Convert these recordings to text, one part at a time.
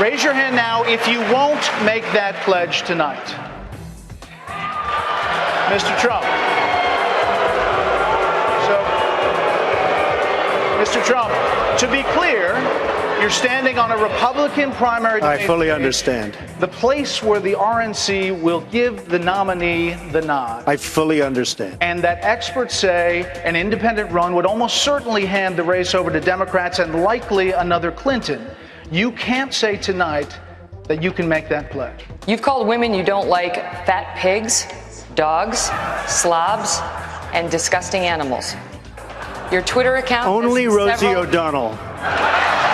Raise your hand now if you won't make that pledge tonight. Mr. Trump. So, Mr. Trump, to be clear, you're standing on a Republican primary debate. I fully understand. The place where the RNC will give the nominee the nod. I fully understand. And that experts say an independent run would almost certainly hand the race over to Democrats and likely another Clinton. You can't say tonight that you can make that pledge. You've called women you don't like fat pigs, dogs, slobs, and disgusting animals. Your Twitter account... Only Rosie O'Donnell.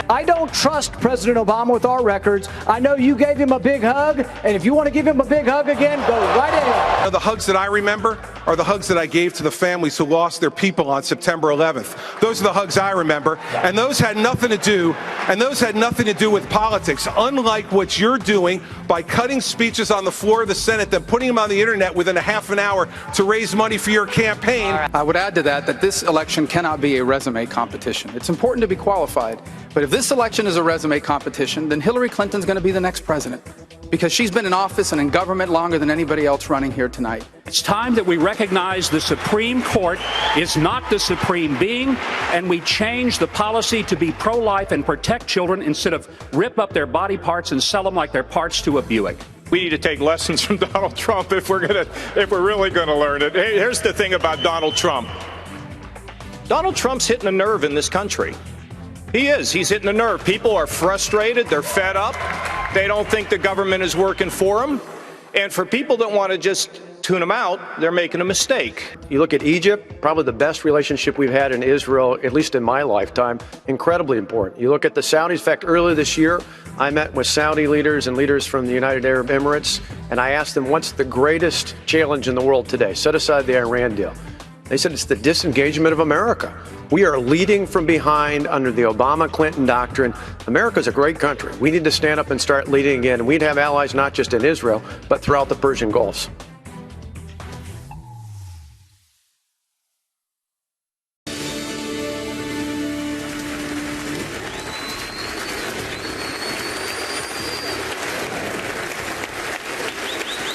I don't trust President Obama with our records. I know you gave him a big hug, and if you want to give him a big hug again, go right ahead. The hugs that I remember are the hugs that I gave to the families who lost their people on September 11th. Those are the hugs I remember, and those had nothing to do with politics, unlike what you're doing by cutting speeches on the floor of the Senate, then putting them on the internet within a half an hour to raise money for your campaign. I would add to that this election cannot be a resume competition. It's important to be qualified, but if this election is a resume competition, then Hillary Clinton's going to be the next president, because she's been in office and in government longer than anybody else running here tonight. It's time that we recognize the Supreme Court is not the supreme being, and we change the policy to be pro-life and protect children instead of rip up their body parts and sell them like they're parts to a Buick. We need to take lessons from Donald Trump if we're really gonna learn it. Hey, here's the thing about Donald Trump. Donald Trump's hitting a nerve in this country. He is. He's hitting a nerve. People are frustrated. They're fed up. They don't think the government is working for them. And for people that want to just tune them out, they're making a mistake. You look at Egypt, probably the best relationship we've had in Israel, at least in my lifetime, incredibly important. You look at the Saudis. In fact, earlier this year, I met with Saudi leaders and leaders from the United Arab Emirates, and I asked them, what's the greatest challenge in the world today? Set aside the Iran deal. They said it's the disengagement of America. We are leading from behind under the Obama-Clinton doctrine. America's a great country. We need to stand up and start leading again. And we'd have allies not just in Israel, but throughout the Persian Gulf.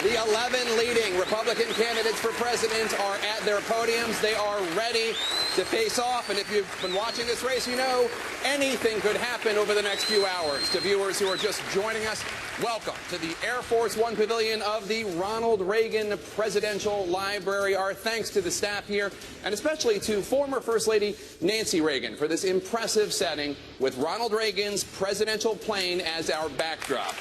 The 11 leading Republican candidates for president are at their podiums. They are ready to face off. And if you've been watching this race, you know anything could happen over the next few hours. To viewers who are just joining us, welcome to the Air Force One Pavilion of the Ronald Reagan Presidential Library. Our thanks to the staff here, and especially to former First Lady Nancy Reagan for this impressive setting with Ronald Reagan's presidential plane as our backdrop.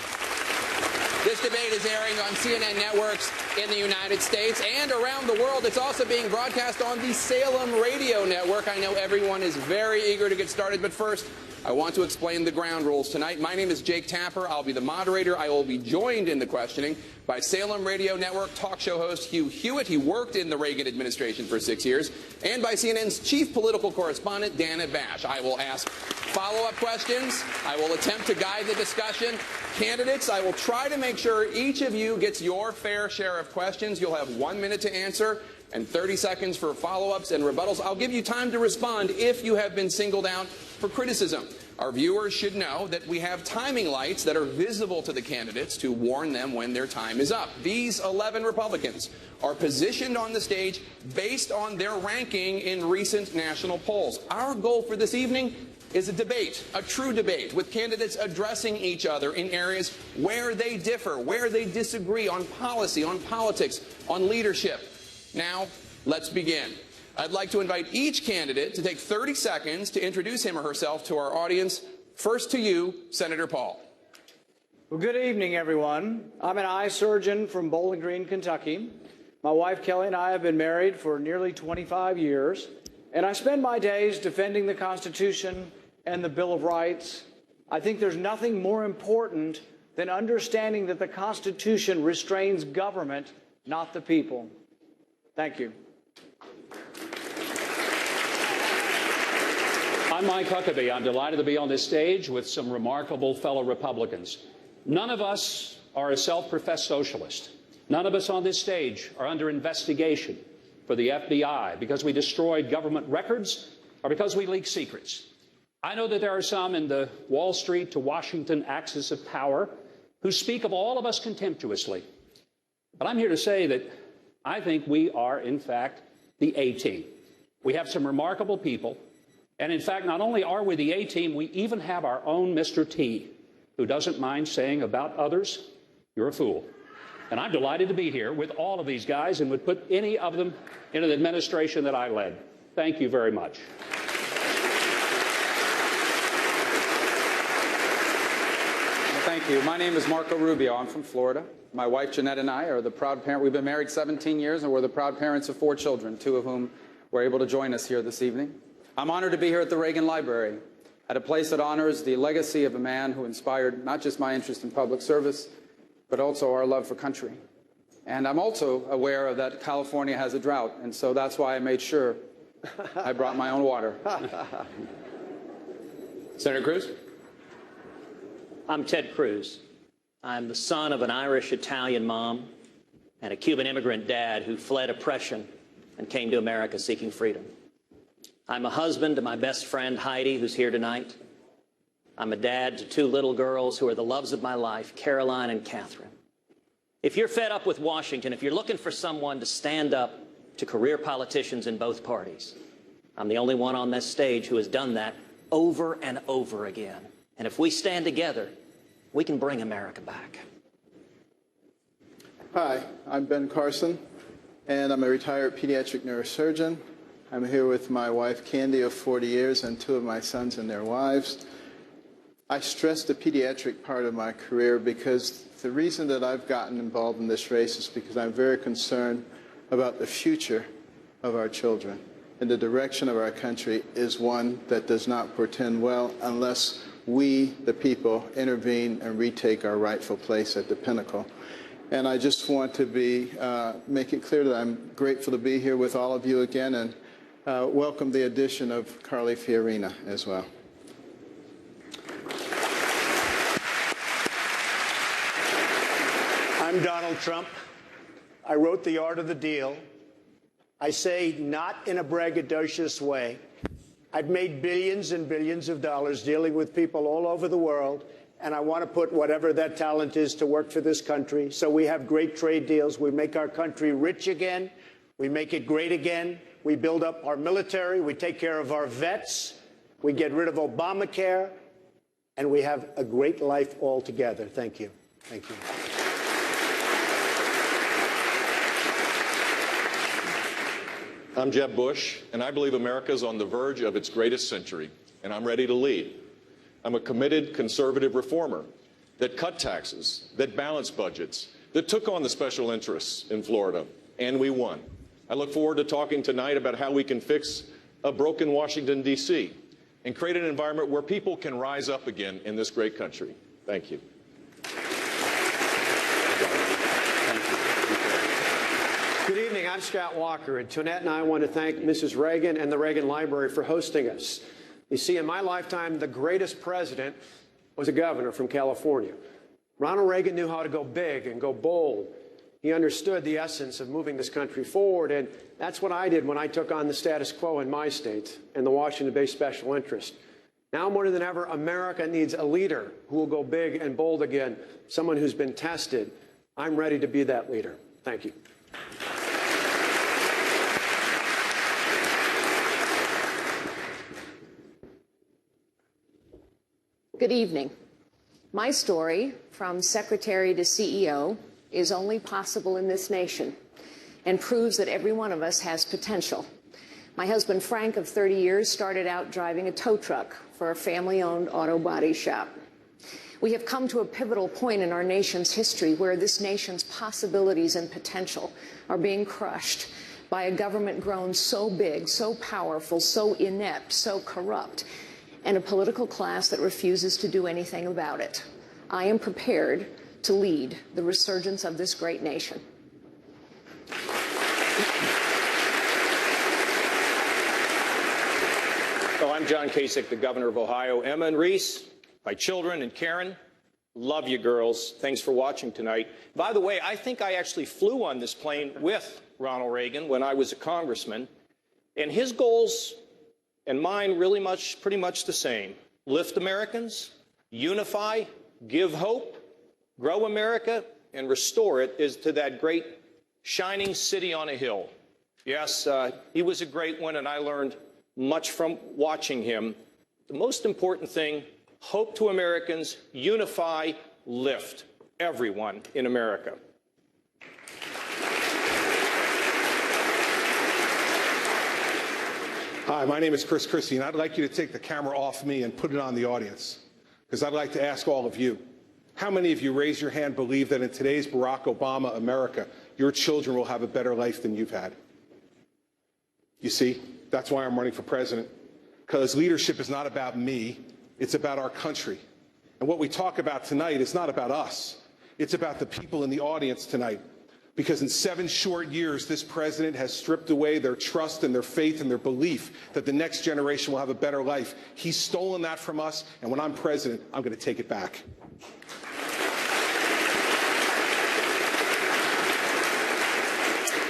This debate is airing on CNN networks in the United States and around the world. It's also being broadcast on the Salem Radio Network. I know everyone is very eager to get started, but first, I want to explain the ground rules tonight. My name is Jake Tapper. I'll be the moderator. I will be joined in the questioning by Salem Radio Network talk show host Hugh Hewitt. He worked in the Reagan administration for 6 years. And by CNN's chief political correspondent, Dana Bash. I will ask follow-up questions. I will attempt to guide the discussion. Candidates, I will try to make sure each of you gets your fair share of questions. You'll have 1 minute to answer and 30 seconds for follow-ups and rebuttals. I'll give you time to respond if you have been singled out for criticism. Our viewers should know that we have timing lights that are visible to the candidates to warn them when their time is up. These 11 Republicans are positioned on the stage based on their ranking in recent national polls. Our goal for this evening is a debate, a true debate, with candidates addressing each other in areas where they differ, where they disagree on policy, on politics, on leadership. Now, let's begin. I'd like to invite each candidate to take 30 seconds to introduce him or herself to our audience. First to you, Senator Paul. Well, good evening, everyone. I'm an eye surgeon from Bowling Green, Kentucky. My wife, Kelly, and I have been married for nearly 25 years, and I spend my days defending the Constitution and the Bill of Rights. I think there's nothing more important than understanding that the Constitution restrains government, not the people. Thank you. I'm Mike Huckabee. I'm delighted to be on this stage with some remarkable fellow Republicans. None of us are a self-professed socialist. None of us on this stage are under investigation for the FBI because we destroyed government records or because we leaked secrets. I know that there are some in the Wall Street to Washington axis of power who speak of all of us contemptuously. But I'm here to say that I think we are, in fact, the A-team. We have some remarkable people. And in fact, not only are we the A-team, we even have our own Mr. T, who doesn't mind saying about others, you're a fool. And I'm delighted to be here with all of these guys and would put any of them into the administration that I led. Thank you very much. Thank you. My name is Marco Rubio. I'm from Florida. My wife, Jeanette, and I are the proud parent. We've been married 17 years, and we're the proud parents of 4 children, 2 of whom were able to join us here this evening. I'm honored to be here at the Reagan Library, at a place that honors the legacy of a man who inspired not just my interest in public service, but also our love for country. And I'm also aware that California has a drought, and so that's why I made sure I brought my own water. Senator Cruz? I'm Ted Cruz. I'm the son of an Irish-Italian mom and a Cuban immigrant dad who fled oppression and came to America seeking freedom. I'm a husband to my best friend, Heidi, who's here tonight. I'm a dad to 2 little girls who are the loves of my life, Caroline and Catherine. If you're fed up with Washington, if you're looking for someone to stand up to career politicians in both parties, I'm the only one on this stage who has done that over and over again. And if we stand together, we can bring America back. Hi, I'm Ben Carson, and I'm a retired pediatric neurosurgeon. I'm here with my wife, Candy, of 40 years, and 2 of my sons and their wives. I stress the pediatric part of my career because the reason that I've gotten involved in this race is because I'm very concerned about the future of our children. And the direction of our country is one that does not portend well unless we, the people, intervene and retake our rightful place at the pinnacle. And I just want to make it clear that I'm grateful to be here with all of you again and welcome the addition of Carly Fiorina as well. I'm Donald Trump. I wrote The Art of the Deal. I say not in a braggadocious way. I've made billions and billions of dollars dealing with people all over the world, and I want to put whatever that talent is to work for this country. So we have great trade deals. We make our country rich again. We make it great again. We build up our military. We take care of our vets. We get rid of Obamacare, and we have a great life all together. Thank you. Thank you. I'm Jeb Bush, and I believe America is on the verge of its greatest century, and I'm ready to lead. I'm a committed conservative reformer that cut taxes, that balanced budgets, that took on the special interests in Florida, and we won. I look forward to talking tonight about how we can fix a broken Washington, D.C., and create an environment where people can rise up again in this great country. Thank you. Good evening. I'm Scott Walker, and Tonette and I want to thank Mrs. Reagan and the Reagan Library for hosting us. You see, in my lifetime, the greatest president was a governor from California. Ronald Reagan knew how to go big and go bold. He understood the essence of moving this country forward, and that's what I did when I took on the status quo in my state and the Washington-based special interest. Now more than ever, America needs a leader who will go big and bold again, someone who's been tested. I'm ready to be that leader. Thank you. Good evening. My story, from secretary to CEO, is only possible in this nation and proves that every one of us has potential. My husband, Frank, of 30 years, started out driving a tow truck for a family-owned auto body shop. We have come to a pivotal point in our nation's history where this nation's possibilities and potential are being crushed by a government grown so big, so powerful, so inept, so corrupt, and a political class that refuses to do anything about it. I am prepared to lead the resurgence of this great nation. So I'm John Kasich, the governor of Ohio. Emma and Reese, my children, and Karen, love you girls. Thanks for watching tonight. By the way, I think I actually flew on this plane with Ronald Reagan when I was a congressman, and his goals and mine pretty much the same. Lift Americans, unify, give hope, grow America, and restore it is to that great shining city on a hill. Yes, he was a great one, and I learned much from watching him. The most important thing, hope to Americans, unify, lift everyone in America. Hi, my name is Chris Christie, and I'd like you to take the camera off me and put it on the audience, because I'd like to ask all of you, how many of you, raise your hand, believe that in today's Barack Obama America, your children will have a better life than you've had? You see, that's why I'm running for president, because leadership is not about me, it's about our country. And what we talk about tonight is not about us, it's about the people in the audience tonight. Because in 7 short years, this president has stripped away their trust and their faith and their belief that the next generation will have a better life. He's stolen that from us, and when I'm president, I'm going to take it back.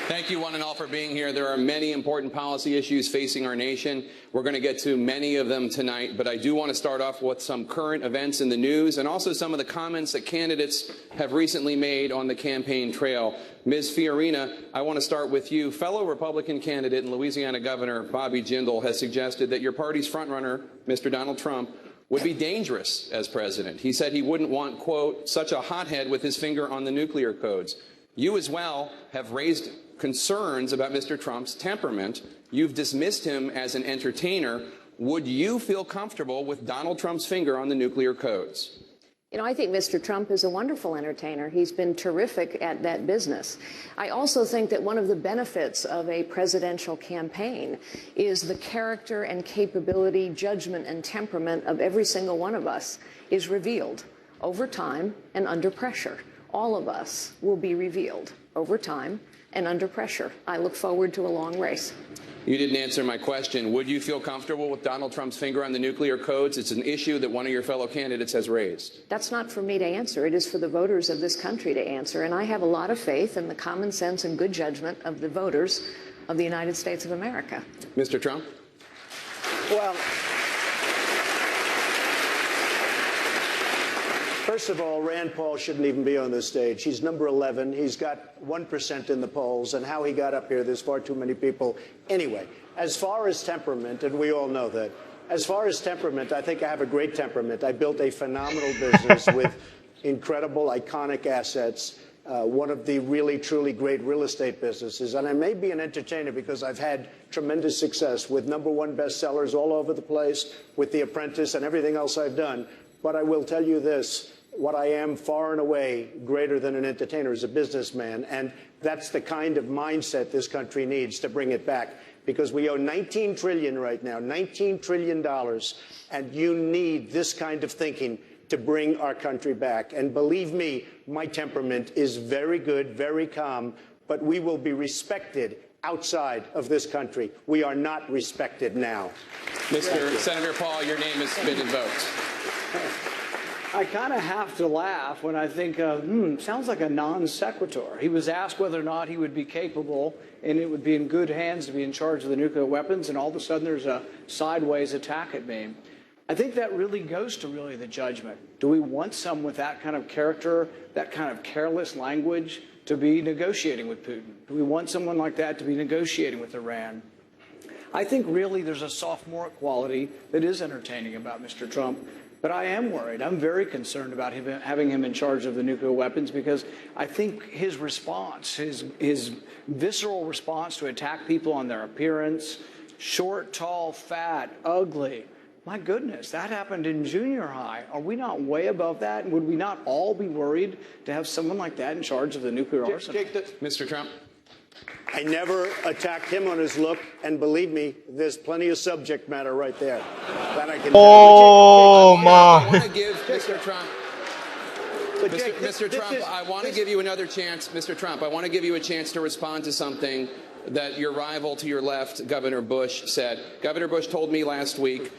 Thank you, one and all, for being here. There are many important policy issues facing our nation. We're going to get to many of them tonight, but I do want to start off with some current events in the news and also some of the comments that candidates have recently made on the campaign trail. Ms. Fiorina, I want to start with you. Fellow Republican candidate and Louisiana Governor Bobby Jindal has suggested that your party's frontrunner, Mr. Donald Trump, would be dangerous as president. He said he wouldn't want, quote, such a hothead with his finger on the nuclear codes. You as well have raised concerns about Mr. Trump's temperament. You've dismissed him as an entertainer. Would you feel comfortable with Donald Trump's finger on the nuclear codes? You know, I think Mr. Trump is a wonderful entertainer. He's been terrific at that business. I also think that one of the benefits of a presidential campaign is the character and capability, judgment and temperament of every single one of us is revealed over time and under pressure. All of us will be revealed over time and under pressure. I look forward to a long race. You didn't answer my question. Would you feel comfortable with Donald Trump's finger on the nuclear codes? It's an issue that one of your fellow candidates has raised. That's not for me to answer. It is for the voters of this country to answer. And I have a lot of faith in the common sense and good judgment of the voters of the United States of America. Mr. Trump? Well, first of all, Rand Paul shouldn't even be on this stage. He's number 11. He's got 1% in the polls, and how he got up here, there's far too many people. Anyway, as far as temperament, and we all know that, as far as temperament, I think I have a great temperament. I built a phenomenal business with incredible, iconic assets, one of the really, truly great real estate businesses. And I may be an entertainer because I've had tremendous success with #1 bestsellers all over the place, with The Apprentice and everything else I've done. But I will tell you this. What I am far and away greater than an entertainer is a businessman, and that's the kind of mindset this country needs to bring it back, because we owe $19 trillion right now, $19 trillion, and you need this kind of thinking to bring our country back. And believe me, my temperament is very good, very calm, but we will be respected outside of this country. We are not respected now. Senator Paul, your name has been invoked. I kind of have to laugh when I think, sounds like a non sequitur. He was asked whether or not he would be capable and it would be in good hands to be in charge of the nuclear weapons, and all of a sudden there's a sideways attack at me. I think that really goes to the judgment. Do we want someone with that kind of character, that kind of careless language to be negotiating with Putin? Do we want someone like that to be negotiating with Iran? I think really there's a sophomoric quality that is entertaining about Mr. Trump. But I am worried. I'm very concerned about having him in charge of the nuclear weapons, because I think his response, his visceral response to attack people on their appearance, short, tall, fat, ugly, my goodness, that happened in junior high. Are we not way above that? And would we not all be worried to have someone like that in charge of the nuclear arsenal? Mr. Trump? I never attacked him on his look, and believe me, there's plenty of subject matter right there that I can. Oh my! I want to give Mr. Trump. Mr. Trump, I want to give you another chance. Mr. Trump, I want to give you a chance to respond to something that your rival to your left, Governor Bush, said. Governor Bush told me last week,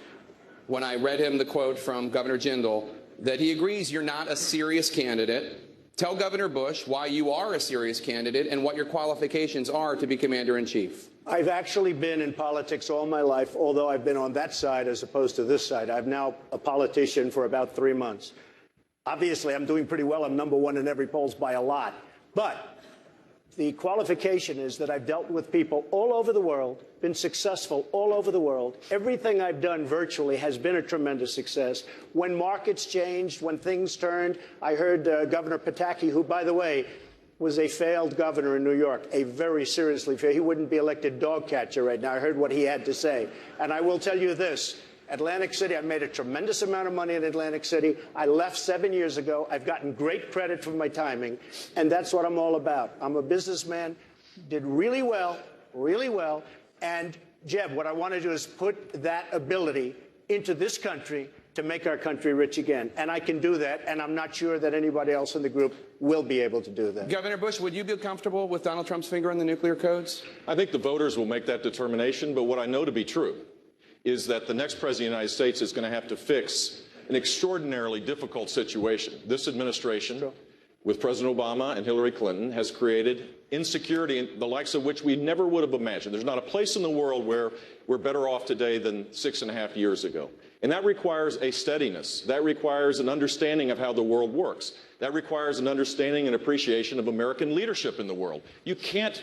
when I read him the quote from Governor Jindal, that he agrees you're not a serious candidate. Tell Governor Bush why you are a serious candidate and what your qualifications are to be commander-in-chief. I've actually been in politics all my life, although I've been on that side as opposed to this side. I'm now a politician for about 3 months. Obviously, I'm doing pretty well. I'm #1 in every polls by a lot. But the qualification is that I've dealt with people all over the world, been successful all over the world. Everything I've done virtually has been a tremendous success. When markets changed, when things turned, I heard Governor Pataki, who, by the way, was a failed governor in New York, a very seriously failed. He wouldn't be elected dog catcher right now. I heard what he had to say. And I will tell you this, Atlantic City, I made a tremendous amount of money in Atlantic City. I left 7 years ago. I've gotten great credit for my timing, and that's what I'm all about. I'm a businessman, did really well, and Jeb, what I want to do is put that ability into this country to make our country rich again. And I can do that, and I'm not sure that anybody else in the group will be able to do that. Governor Bush, would you be comfortable with Donald Trump's finger on the nuclear codes? I think the voters will make that determination, but what I know to be true is that the next president of the United States is going to have to fix an extraordinarily difficult situation. This administration, with President Obama and Hillary Clinton, has created insecurity, the likes of which we never would have imagined. There's not a place in the world where we're better off today than 6.5 years ago. And that requires a steadiness. That requires an understanding of how the world works. That requires an understanding and appreciation of American leadership in the world. You can't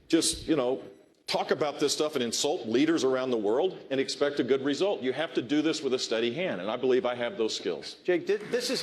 just, talk about this stuff and insult leaders around the world and expect a good result. You have to do this with a steady hand, and I believe I have those skills. Jake, this is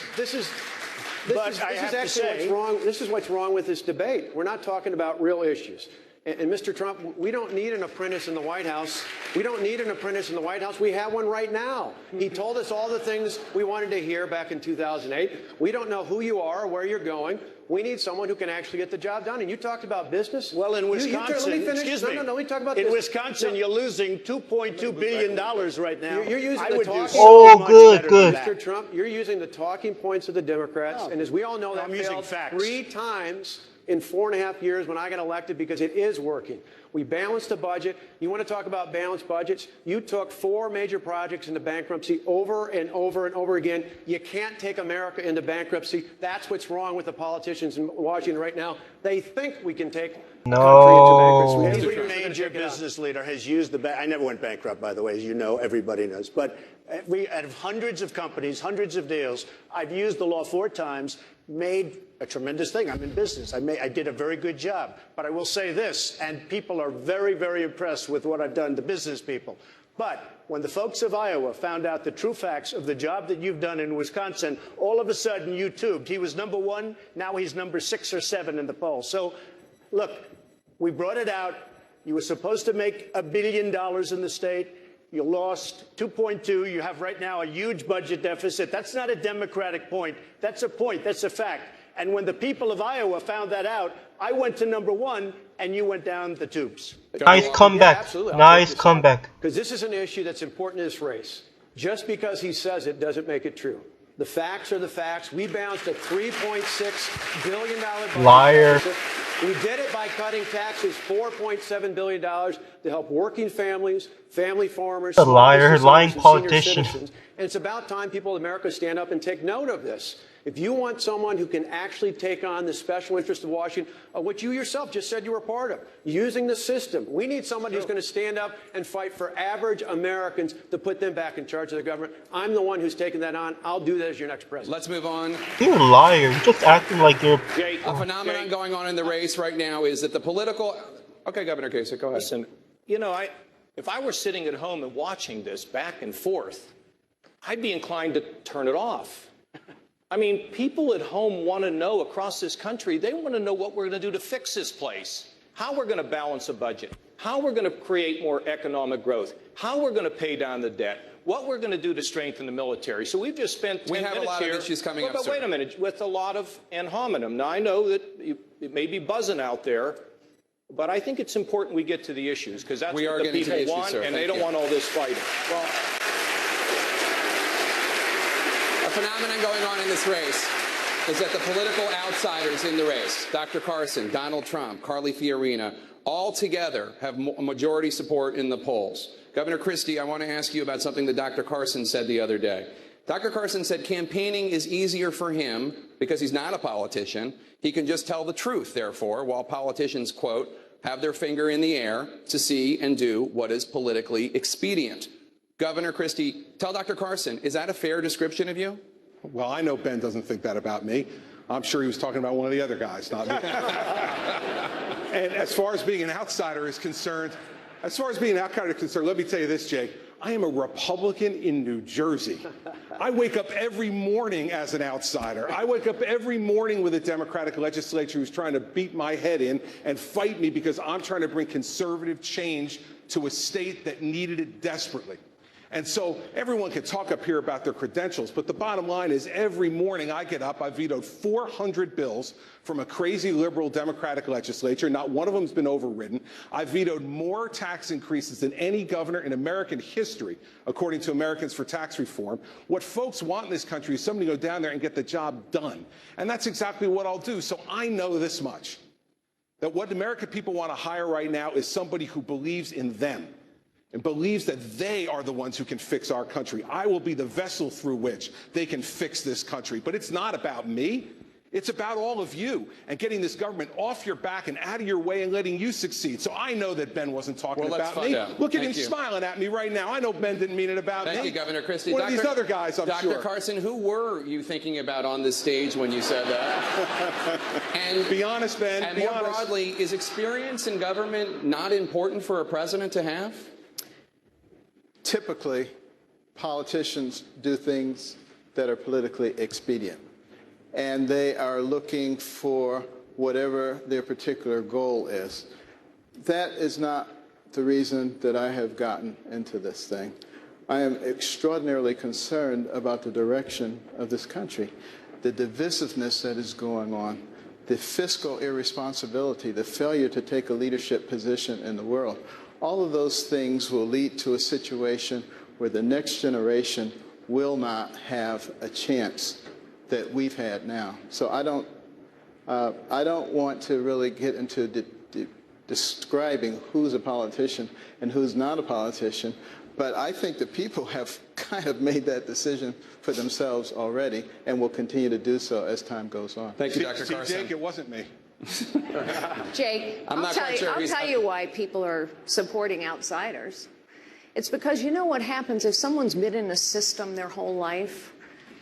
what's wrong with this debate. We're not talking about real issues. And Mr. Trump, we don't need an apprentice in the White House. We don't need an apprentice in the White House. We have one right now. He told us all the things we wanted to hear back in 2008. We don't know who you are or where you're going. We need someone who can actually get the job done. And you talked about business. Well, in Wisconsin, in Wisconsin, you're losing $2.2 billion right now. You're using the talking Mr. Trump, you're using the talking points of the Democrats. And as we all know, that failed 3 times in 4.5 years when I got elected, because it is working. We balanced the budget. You want to talk about balanced budgets? You took 4 major projects into bankruptcy over and over and over again. You can't take America into bankruptcy. That's what's wrong with the politicians in Washington right now. They think we can take the country into bankruptcy. Every major business leader has used I never went bankrupt, by the way, as you know, everybody knows. But out of hundreds of companies, hundreds of deals, I've used the law 4 times, made a tremendous thing. I'm in business. I did a very good job. But I will say this, and people are very, very impressed with what I've done, the business people. But when the folks of Iowa found out the true facts of the job that you've done in Wisconsin, all of a sudden you tubed. He was #1. Now he's number 6 or 7 in the poll. So, look, we brought it out. You were supposed to make $1 billion in the state. You lost 2.2. You have right now a huge budget deficit. That's not a Democratic point. That's a point. That's a fact. And when the people of Iowa found that out, I went to #1, and you went down the tubes. Nice comeback. Nice comeback. Because this is an issue that's important in this race. Just because he says it doesn't make it true. The facts are the facts. We bounced a $3.6 billion budget. Liar. We did it by cutting taxes, $4.7 billion to help working families, family farmers, a liar, lying politician. And it's about time people in America stand up and take note of this. If you want someone who can actually take on the special interest of Washington, which you yourself just said you were part of, using the system, we need someone who's going to stand up and fight for average Americans to put them back in charge of the government. I'm the one who's taking that on. I'll do that as your next president. Let's move on. You're a liar. You're just acting like you're... A phenomenon going on in the race right now is that the political... Okay, Governor Kasich, go ahead. Listen, if I were sitting at home and watching this back and forth, I'd be inclined to turn it off. I mean, people at home want to know, across this country, they want to know what we're going to do to fix this place, how we're going to balance a budget, how we're going to create more economic growth, how we're going to pay down the debt, what we're going to do to strengthen the military. So we've just spent 10 minutes here. We have a lot of issues coming up, But wait a minute, with a lot of ad hominem. Now, I know that it may be buzzing out there, but I think it's important we get to the issues, because that's what the people want, and they don't want all this fighting. Well, a phenomenon going on in this race is that the political outsiders in the race, Dr. Carson, Donald Trump, Carly Fiorina, all together have majority support in the polls. Governor Christie, I want to ask you about something that Dr. Carson said the other day. Dr. Carson said campaigning is easier for him because he's not a politician. He can just tell the truth, therefore, while politicians, quote, have their finger in the air to see and do what is politically expedient. Governor Christie, tell Dr. Carson, is that a fair description of you? Well, I know Ben doesn't think that about me. I'm sure he was talking about one of the other guys, not me. And as far as being an outsider is concerned, let me tell you this, Jake. I am a Republican in New Jersey. I wake up every morning as an outsider. I wake up every morning with a Democratic legislature who's trying to beat my head in and fight me because I'm trying to bring conservative change to a state that needed it desperately. And so everyone can talk up here about their credentials, but the bottom line is every morning I get up, I vetoed 400 bills from a crazy liberal Democratic legislature. Not one of them has been overridden. I vetoed more tax increases than any governor in American history, according to Americans for Tax Reform. What folks want in this country is somebody to go down there and get the job done. And that's exactly what I'll do. So I know this much, that what the American people want to hire right now is somebody who believes in them and believes that they are the ones who can fix our country. I will be the vessel through which they can fix this country. But it's not about me. It's about all of you and getting this government off your back and out of your way and letting you succeed. So I know that Ben wasn't talking about me. Look at him smiling at me right now. I know Ben didn't mean it about me. Thank you, Governor Christie. One of these other guys, I'm sure. Dr. Carson, who were you thinking about on this stage when you said that? And be honest, Ben. And be more honest. broadly, is experience in government not important for a president to have? Typically, politicians do things that are politically expedient, and they are looking for whatever their particular goal is. That is not the reason that I have gotten into this thing. I am extraordinarily concerned about the direction of this country, the divisiveness that is going on, the fiscal irresponsibility, the failure to take a leadership position in the world. All of those things will lead to a situation where the next generation will not have a chance that we've had now. So I don't want to really get into describing who's a politician and who's not a politician, but I think the people have kind of made that decision for themselves already and will continue to do so as time goes on. Thank you, Dr. Carson. Jake, it wasn't me. Jake, I'll tell you why people are supporting outsiders. It's because you know what happens if someone's been in a system their whole life?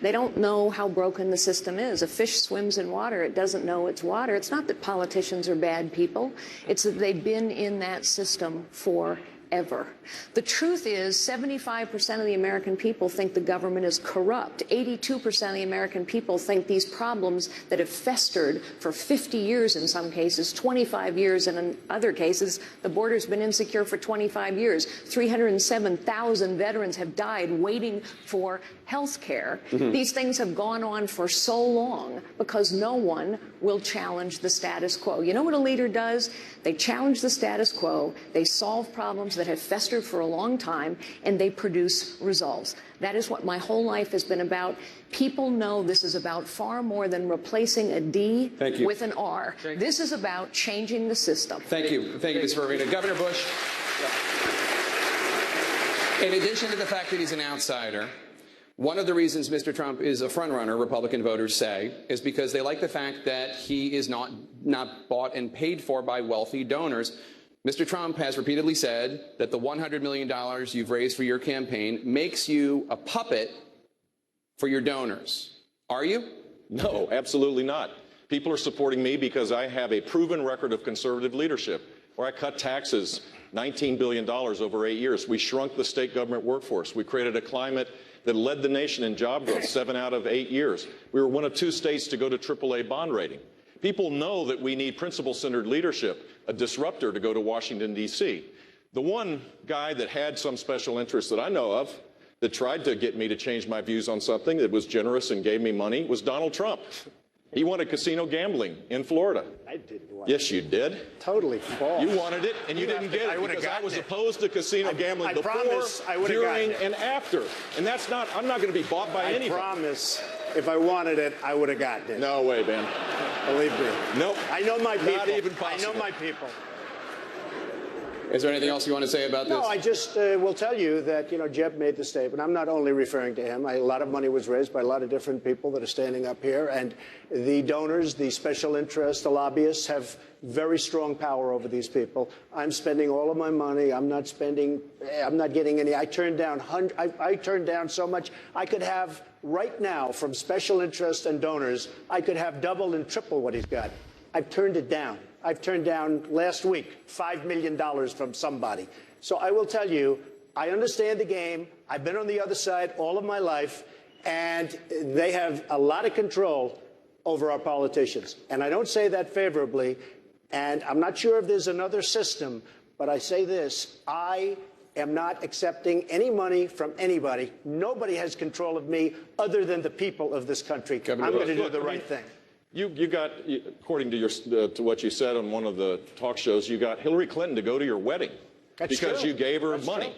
They don't know how broken the system is. A fish swims in water. It doesn't know it's water. It's not that politicians are bad people. It's that they've been in that system forever. The truth is 75% of the American people think the government is corrupt. 82% of the American people think these problems that have festered for 50 years in some cases, 25 years, and in other cases, the border's been insecure for 25 years. 307,000 veterans have died waiting for health care. These things have gone on for so long because no one will challenge the status quo. You know what a leader does? They challenge the status quo, they solve problems that have festered for a long time, and they produce results. That is what my whole life has been about. People know this is about far more than replacing a D with an R. This is about changing the system. Thank you. Thank you, Ms. Farina. Governor Bush, in addition to the fact that he's an outsider, one of the reasons Mr. Trump is a frontrunner, Republican voters say, is because they like the fact that he is not bought and paid for by wealthy donors. Mr. Trump has repeatedly said that the $100 million you've raised for your campaign makes you a puppet for your donors. Are you? No, absolutely not. People are supporting me because I have a proven record of conservative leadership, where I cut taxes $19 billion over 8 years. We shrunk the state government workforce. We created a climate that led the nation in job growth 7 out of 8 years. We were one of 2 states to go to AAA bond rating. People know that we need principle-centered leadership, a disruptor to go to Washington, D.C. The one guy that had some special interest that I know of that tried to get me to change my views on something that was generous and gave me money was Donald Trump. He wanted casino gambling in Florida. I didn't want Yes, you did. Totally false. You wanted it, and you didn't get it because I was opposed to casino gambling before, during, and after. And that's not, I'm not going to be bought by anybody. I promise, if I wanted it, I would have gotten it. No way, Ben. Believe me. Nope. I know my people. Not even possible. I know my people. Is there anything else you want to say about this? No, I just will tell you that, Jeb made the statement. I'm not only referring to him. A lot of money was raised by a lot of different people that are standing up here. And the donors, the special interests, the lobbyists have very strong power over these people. I'm spending all of my money. I'm not getting any. I turned down so much. I could have right now from special interests and donors, I could have double and triple what he's got. I've turned it down. I've turned down last week $5 million from somebody. So I will tell you, I understand the game. I've been on the other side all of my life, and they have a lot of control over our politicians. And I don't say that favorably, and I'm not sure if there's another system, but I say this. I am not accepting any money from anybody. Nobody has control of me other than the people of this country. I'm going to do the right thing. You got, according to what you said on one of the talk shows, you got Hillary Clinton to go to your wedding because you gave her money.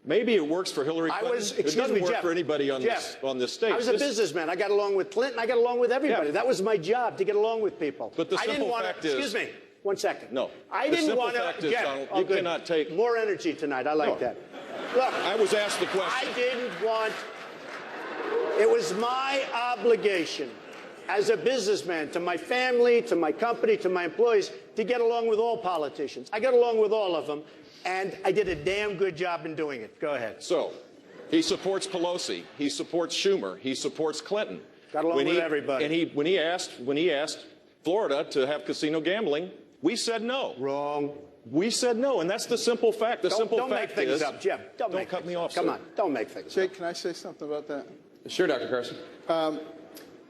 Maybe it works for Hillary Clinton. It doesn't work for anybody on this stage. I was a businessman. I got along with Clinton. I got along with everybody. That was my job, to get along with people. But the simple fact is... Excuse me. 1 second. No. I didn't want to... Donald, you cannot take... More energy tonight. I like that. Look, I was asked the question. I didn't want... It was my obligation as a businessman, to my family, to my company, to my employees, to get along with all politicians. I got along with all of them, and I did a damn good job in doing it. Go ahead. So, he supports Pelosi. He supports Schumer. He supports Clinton. Got along with everybody. And when he asked Florida to have casino gambling, we said no. Wrong. We said no, and that's the simple fact. The simple fact is... Don't make things up, Jeb. Don't cut me off, Come on. Don't make things up. Jake, can I say something about that? Sure, Dr. Carson.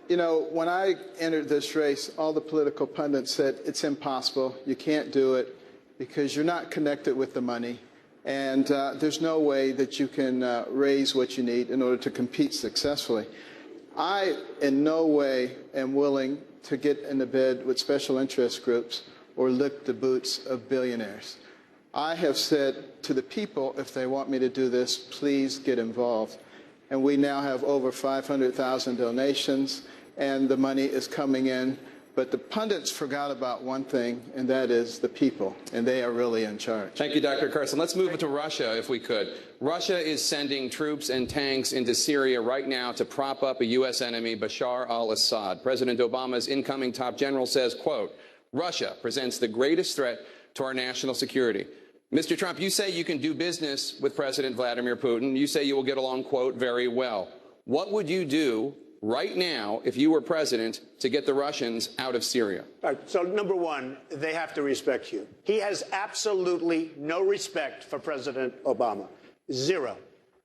When I entered this race, all the political pundits said it's impossible. You can't do it because you're not connected with the money. And there's no way that you can raise what you need in order to compete successfully. I, in no way, am willing to get into bed with special interest groups or lick the boots of billionaires. I have said to the people, if they want me to do this, please get involved. And we now have over 500,000 donations, and the money is coming in. But the pundits forgot about one thing, and that is the people, and they are really in charge. Thank you, Dr. Carson. Let's move to Russia, if we could. Russia is sending troops and tanks into Syria right now to prop up a U.S. enemy, Bashar al-Assad. President Obama's incoming top general says, quote, Russia presents the greatest threat to our national security. Mr. Trump, you say you can do business with President Vladimir Putin. You say you will get along, quote, very well. What would you do right now, if you were president, to get the Russians out of Syria? All right, so number one, they have to respect you. He has absolutely no respect for President Obama. Zero.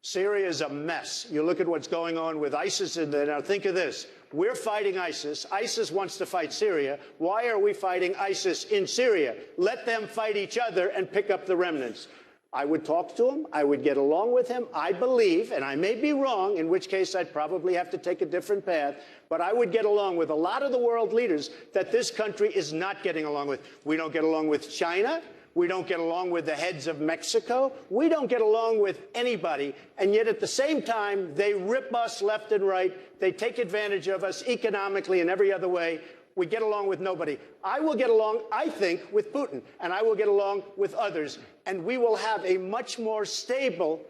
Syria is a mess. You look at what's going on with ISIS in there. Now think of this. We're fighting ISIS. ISIS wants to fight Syria. Why are we fighting ISIS in Syria? Let them fight each other and pick up the remnants. I would talk to him. I would get along with him. I believe, and I may be wrong, in which case I'd probably have to take a different path, but I would get along with a lot of the world leaders that this country is not getting along with. We don't get along with China. We don't get along with the heads of Mexico. We don't get along with anybody. And yet at the same time, they rip us left and right. They take advantage of us economically and every other way. We get along with nobody. I will get along, I think, with Putin, and I will get along with others. And we will have a much more stable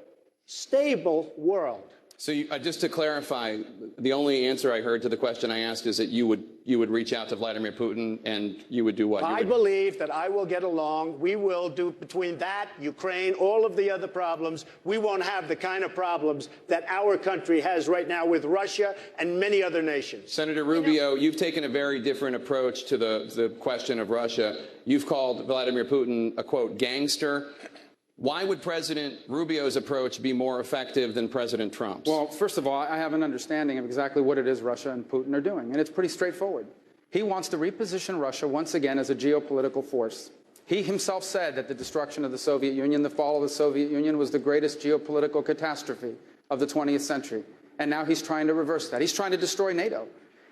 world. So just to clarify, the only answer I heard to the question I asked is that you would reach out to Vladimir Putin and you would do what? I believe that I will get along. We will do, between that, Ukraine, all of the other problems, we won't have the kind of problems that our country has right now with Russia and many other nations. Senator Rubio, you've taken a very different approach to the question of Russia. You've called Vladimir Putin a, quote, gangster. Why would President Rubio's approach be more effective than President Trump's? Well, first of all, I have an understanding of exactly what it is Russia and Putin are doing, and it's pretty straightforward. He wants to reposition Russia once again as a geopolitical force. He himself said that the destruction of the Soviet Union, the fall of the Soviet Union, was the greatest geopolitical catastrophe of the 20th century. And now he's trying to reverse that. He's trying to destroy NATO.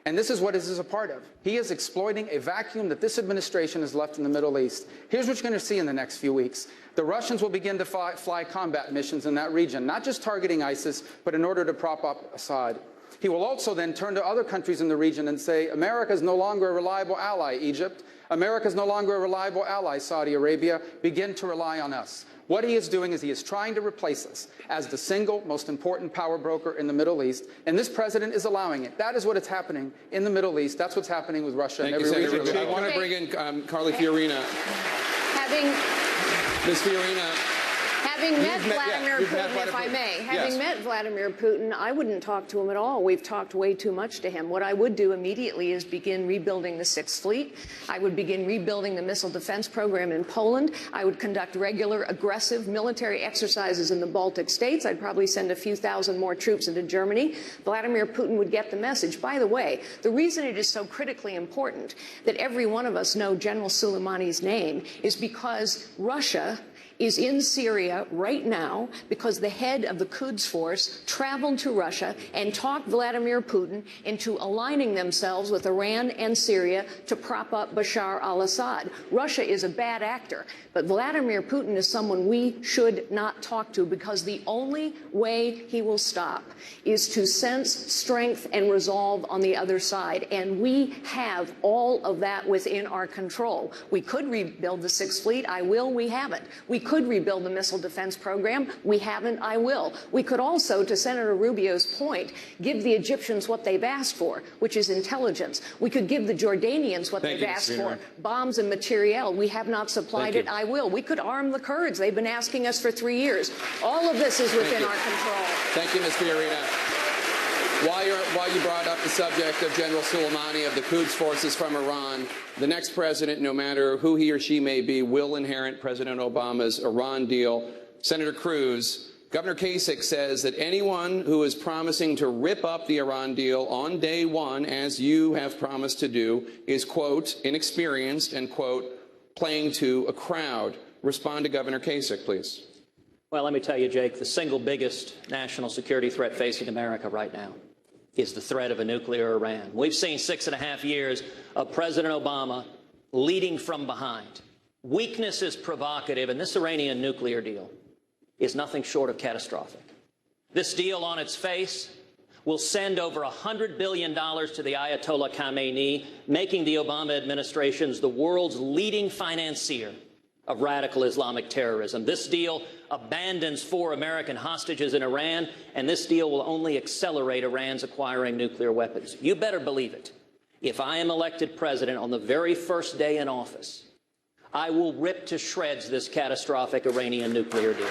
And this is what this is a part of. He is exploiting a vacuum that this administration has left in the Middle East. Here's what you're going to see in the next few weeks. The Russians will begin to fly combat missions in that region, not just targeting ISIS, but in order to prop up Assad. He will also then turn to other countries in the region and say, America is no longer a reliable ally, Egypt. America is no longer a reliable ally, Saudi Arabia. Begin to rely on us. What he is doing is he is trying to replace us as the single most important power broker in the Middle East, and this president is allowing it. That is what is happening in the Middle East. That's what's happening with Russia and every region. I want to bring in Carly Fiorina. Ms. Fiorina. Having met Vladimir Putin, if I may, having met Vladimir Putin, I wouldn't talk to him at all. We've talked way too much to him. What I would do immediately is begin rebuilding the Sixth Fleet. I would begin rebuilding the missile defense program in Poland. I would conduct regular, aggressive military exercises in the Baltic states. I'd probably send a few thousand more troops into Germany. Vladimir Putin would get the message. By the way, the reason it is so critically important that every one of us know General Soleimani's name is because Russia is in Syria right now because the head of the Quds force traveled to Russia and talked Vladimir Putin into aligning themselves with Iran and Syria to prop up Bashar al-Assad. Russia is a bad actor, but Vladimir Putin is someone we should not talk to because the only way he will stop is to sense strength and resolve on the other side, and we have all of that within our control. We could rebuild the Sixth Fleet. I will. We haven't. We could rebuild the missile defense program. We haven't. I will. We could also, to Senator Rubio's point, give the Egyptians what they've asked for, which is intelligence. We could give the Jordanians what they've asked for, bombs and materiel. We have not supplied it. I will. We could arm the Kurds. They've been asking us for 3 years. All of this is within our control. Thank you, Ms. Fiorina. While you brought up the subject of General Soleimani of the Quds forces from Iran, the next president, no matter who he or she may be, will inherit President Obama's Iran deal. Senator Cruz, Governor Kasich says that anyone who is promising to rip up the Iran deal on day one, as you have promised to do, is, quote, inexperienced and, quote, playing to a crowd. Respond to Governor Kasich, please. Well, let me tell you, Jake, the single biggest national security threat facing America right now is the threat of a nuclear Iran. We've seen 6.5 years of President Obama leading from behind. Weakness is provocative, and this Iranian nuclear deal is nothing short of catastrophic. This deal on its face will send over $100 billion to the Ayatollah Khamenei, making the Obama administration the world's leading financier of radical Islamic terrorism. This deal abandons 4 American hostages in Iran, and this deal will only accelerate Iran's acquiring nuclear weapons. You better believe it. If I am elected president on the very first day in office, I will rip to shreds this catastrophic Iranian nuclear deal.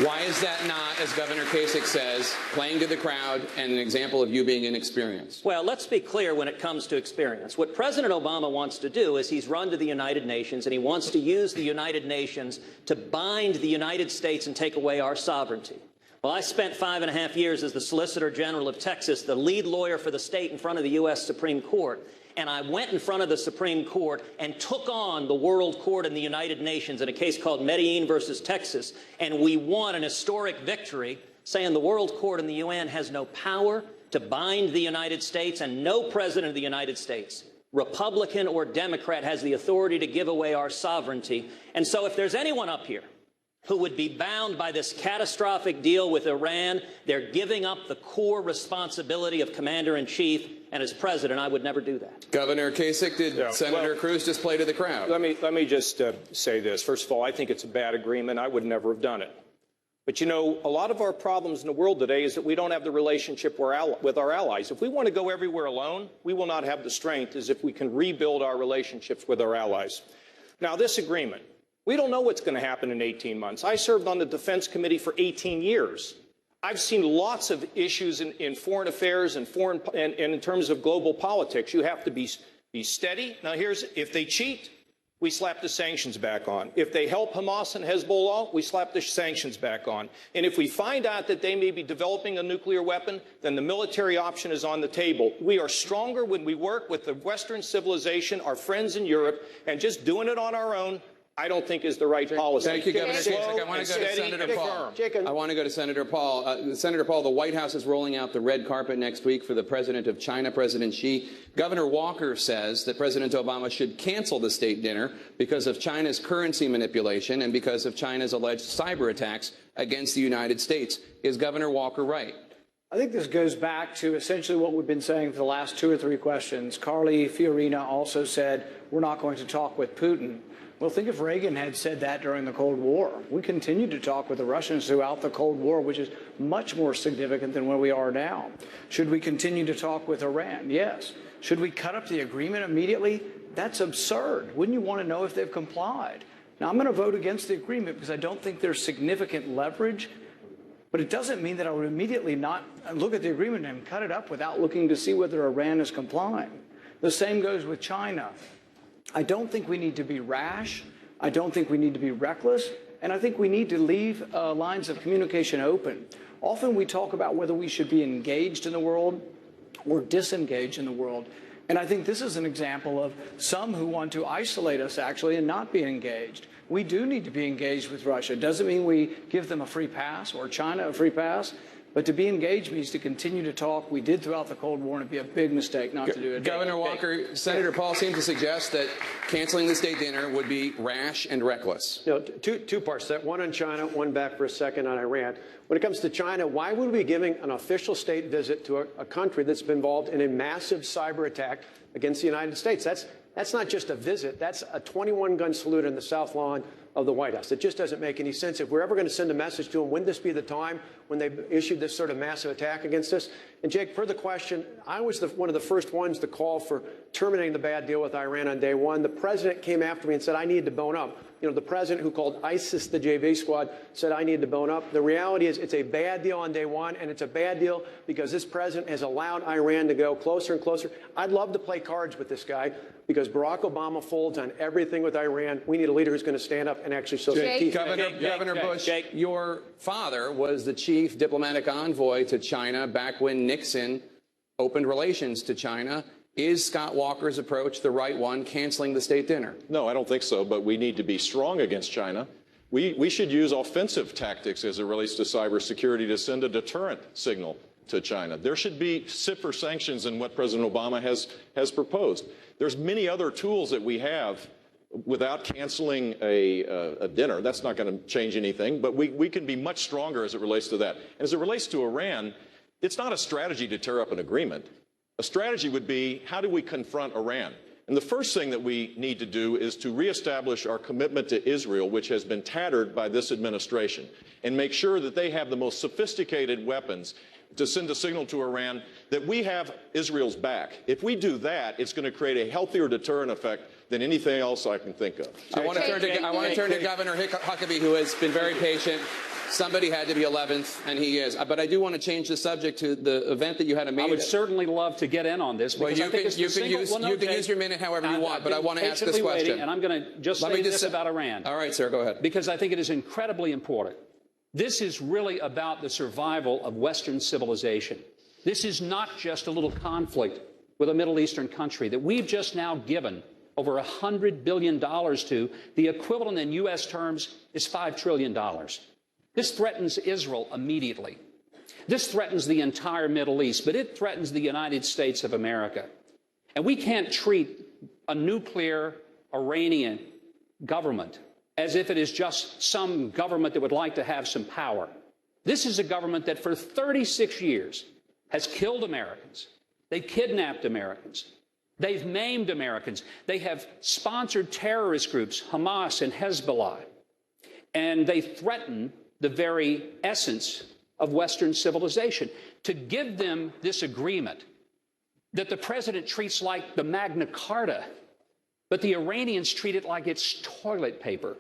Why is that not, as Governor Kasich says, playing to the crowd and an example of you being inexperienced? Well, let's be clear when it comes to experience. What President Obama wants to do is he's run to the United Nations, and he wants to use the United Nations to bind the United States and take away our sovereignty. Well, I spent 5.5 years as the Solicitor General of Texas, the lead lawyer for the state in front of the U.S. Supreme Court. And I went in front of the Supreme Court and took on the World Court in the United Nations in a case called Medellin versus Texas. And we won an historic victory, saying the World Court in the UN has no power to bind the United States, and no president of the United States, Republican or Democrat, has the authority to give away our sovereignty. And so if there's anyone up here who would be bound by this catastrophic deal with Iran, they're giving up the core responsibility of commander-in-chief, and as president, I would never do that. Governor Kasich, did Senator Cruz just play to the crowd? Let me just say this. First of all, I think it's a bad agreement. I would never have done it. But, you know, a lot of our problems in the world today is that we don't have the relationship with our allies. If we want to go everywhere alone, we will not have the strength as if we can rebuild our relationships with our allies. Now, this agreement, we don't know what's going to happen in 18 months. I served on the Defense Committee for 18 years. I've seen lots of issues in foreign affairs and in terms of global politics. You have to be steady. Now, if they cheat, we slap the sanctions back on. If they help Hamas and Hezbollah, we slap the sanctions back on. And if we find out that they may be developing a nuclear weapon, then the military option is on the table. We are stronger when we work with the Western civilization, our friends in Europe, and just doing it on our own, I don't think is the right policy. Thank you, Governor Kasich. I want to go to Senator Paul. I want to go to Senator Paul. Senator Paul, the White House is rolling out the red carpet next week for the president of China, President Xi. Governor Walker says that President Obama should cancel the state dinner because of China's currency manipulation and because of China's alleged cyber attacks against the United States. Is Governor Walker right? I think this goes back to essentially what we've been saying for the last 2 or 3 questions. Carly Fiorina also said, we're not going to talk with Putin. Well, think if Reagan had said that during the Cold War. We continued to talk with the Russians throughout the Cold War, which is much more significant than where we are now. Should we continue to talk with Iran? Yes. Should we cut up the agreement immediately? That's absurd. Wouldn't you want to know if they've complied? Now, I'm going to vote against the agreement because I don't think there's significant leverage. But it doesn't mean that I would immediately not look at the agreement and cut it up without looking to see whether Iran is complying. The same goes with China. I don't think we need to be rash. I don't think we need to be reckless. And I think we need to leave lines of communication open. Often we talk about whether we should be engaged in the world or disengaged in the world. And I think this is an example of some who want to isolate us, actually, and not be engaged. We do need to be engaged with Russia. It doesn't mean we give them a free pass or China a free pass, but to be engaged means to continue to talk. We did throughout the Cold War, and it'd be a big mistake not to do it. Governor Walker, Senator Paul seemed to suggest that canceling the state dinner would be rash and reckless. You know, two parts to that. One on China, one back for a second on Iran. When it comes to China, why would we be giving an official state visit to a country that's been involved in a massive cyber attack against the United States? That's not just a visit. That's a 21-gun salute in the South Lawn of the White House. It just doesn't make any sense. If we're ever going to send a message to them, wouldn't this be the time when they issued this sort of massive attack against us? And Jake, per the question, I was one of the first ones to call for terminating the bad deal with Iran on day one. The president came after me and said I needed to bone up. You know, the president who called ISIS the JV squad said I needed to bone up. The reality is it's a bad deal on day one, and it's a bad deal because this president has allowed Iran to go closer and closer. I'd love to play cards with this guy because Barack Obama folds on everything with Iran. We need a leader who's going to stand up and actually show some teeth. Governor Bush, your father was the chief diplomatic envoy to China back when Nixon opened relations to China. Is Scott Walker's approach the right one, canceling the state dinner? No, I don't think so, but we need to be strong against China. We should use offensive tactics as it relates to cybersecurity to send a deterrent signal to China. There should be stiffer sanctions than what President Obama has proposed. There's many other tools that we have without canceling a dinner. That's not going to change anything, but we can be much stronger as it relates to that. And as it relates to Iran, it's not a strategy to tear up an agreement. A strategy would be, how do we confront Iran? And the first thing that we need to do is to reestablish our commitment to Israel, which has been tattered by this administration, and make sure that they have the most sophisticated weapons to send a signal to Iran that we have Israel's back. If we do that, it's going to create a healthier deterrent effect than anything else I can think of. I want to turn to Governor Huckabee, who has been very patient. Somebody had to be 11th, and he is. But I do want to change the subject to the event that you had a meeting. I would certainly love to get in on this. Well, you can use your minute however you want, but I want to ask this question. And I'm going to just say this about Iran. All right, sir, go ahead. Because I think it is incredibly important. This is really about the survival of Western civilization. This is not just a little conflict with a Middle Eastern country that we've just now given over $100 billion to. The equivalent in U.S. terms is $5 trillion. This threatens Israel immediately. This threatens the entire Middle East, but it threatens the United States of America. And we can't treat a nuclear Iranian government as if it is just some government that would like to have some power. This is a government that for 36 years has killed Americans. They kidnapped Americans. They've maimed Americans. They have sponsored terrorist groups, Hamas and Hezbollah. And they threaten the very essence of Western civilization. To give them this agreement that the president treats like the Magna Carta, but the Iranians treat it like it's toilet paper.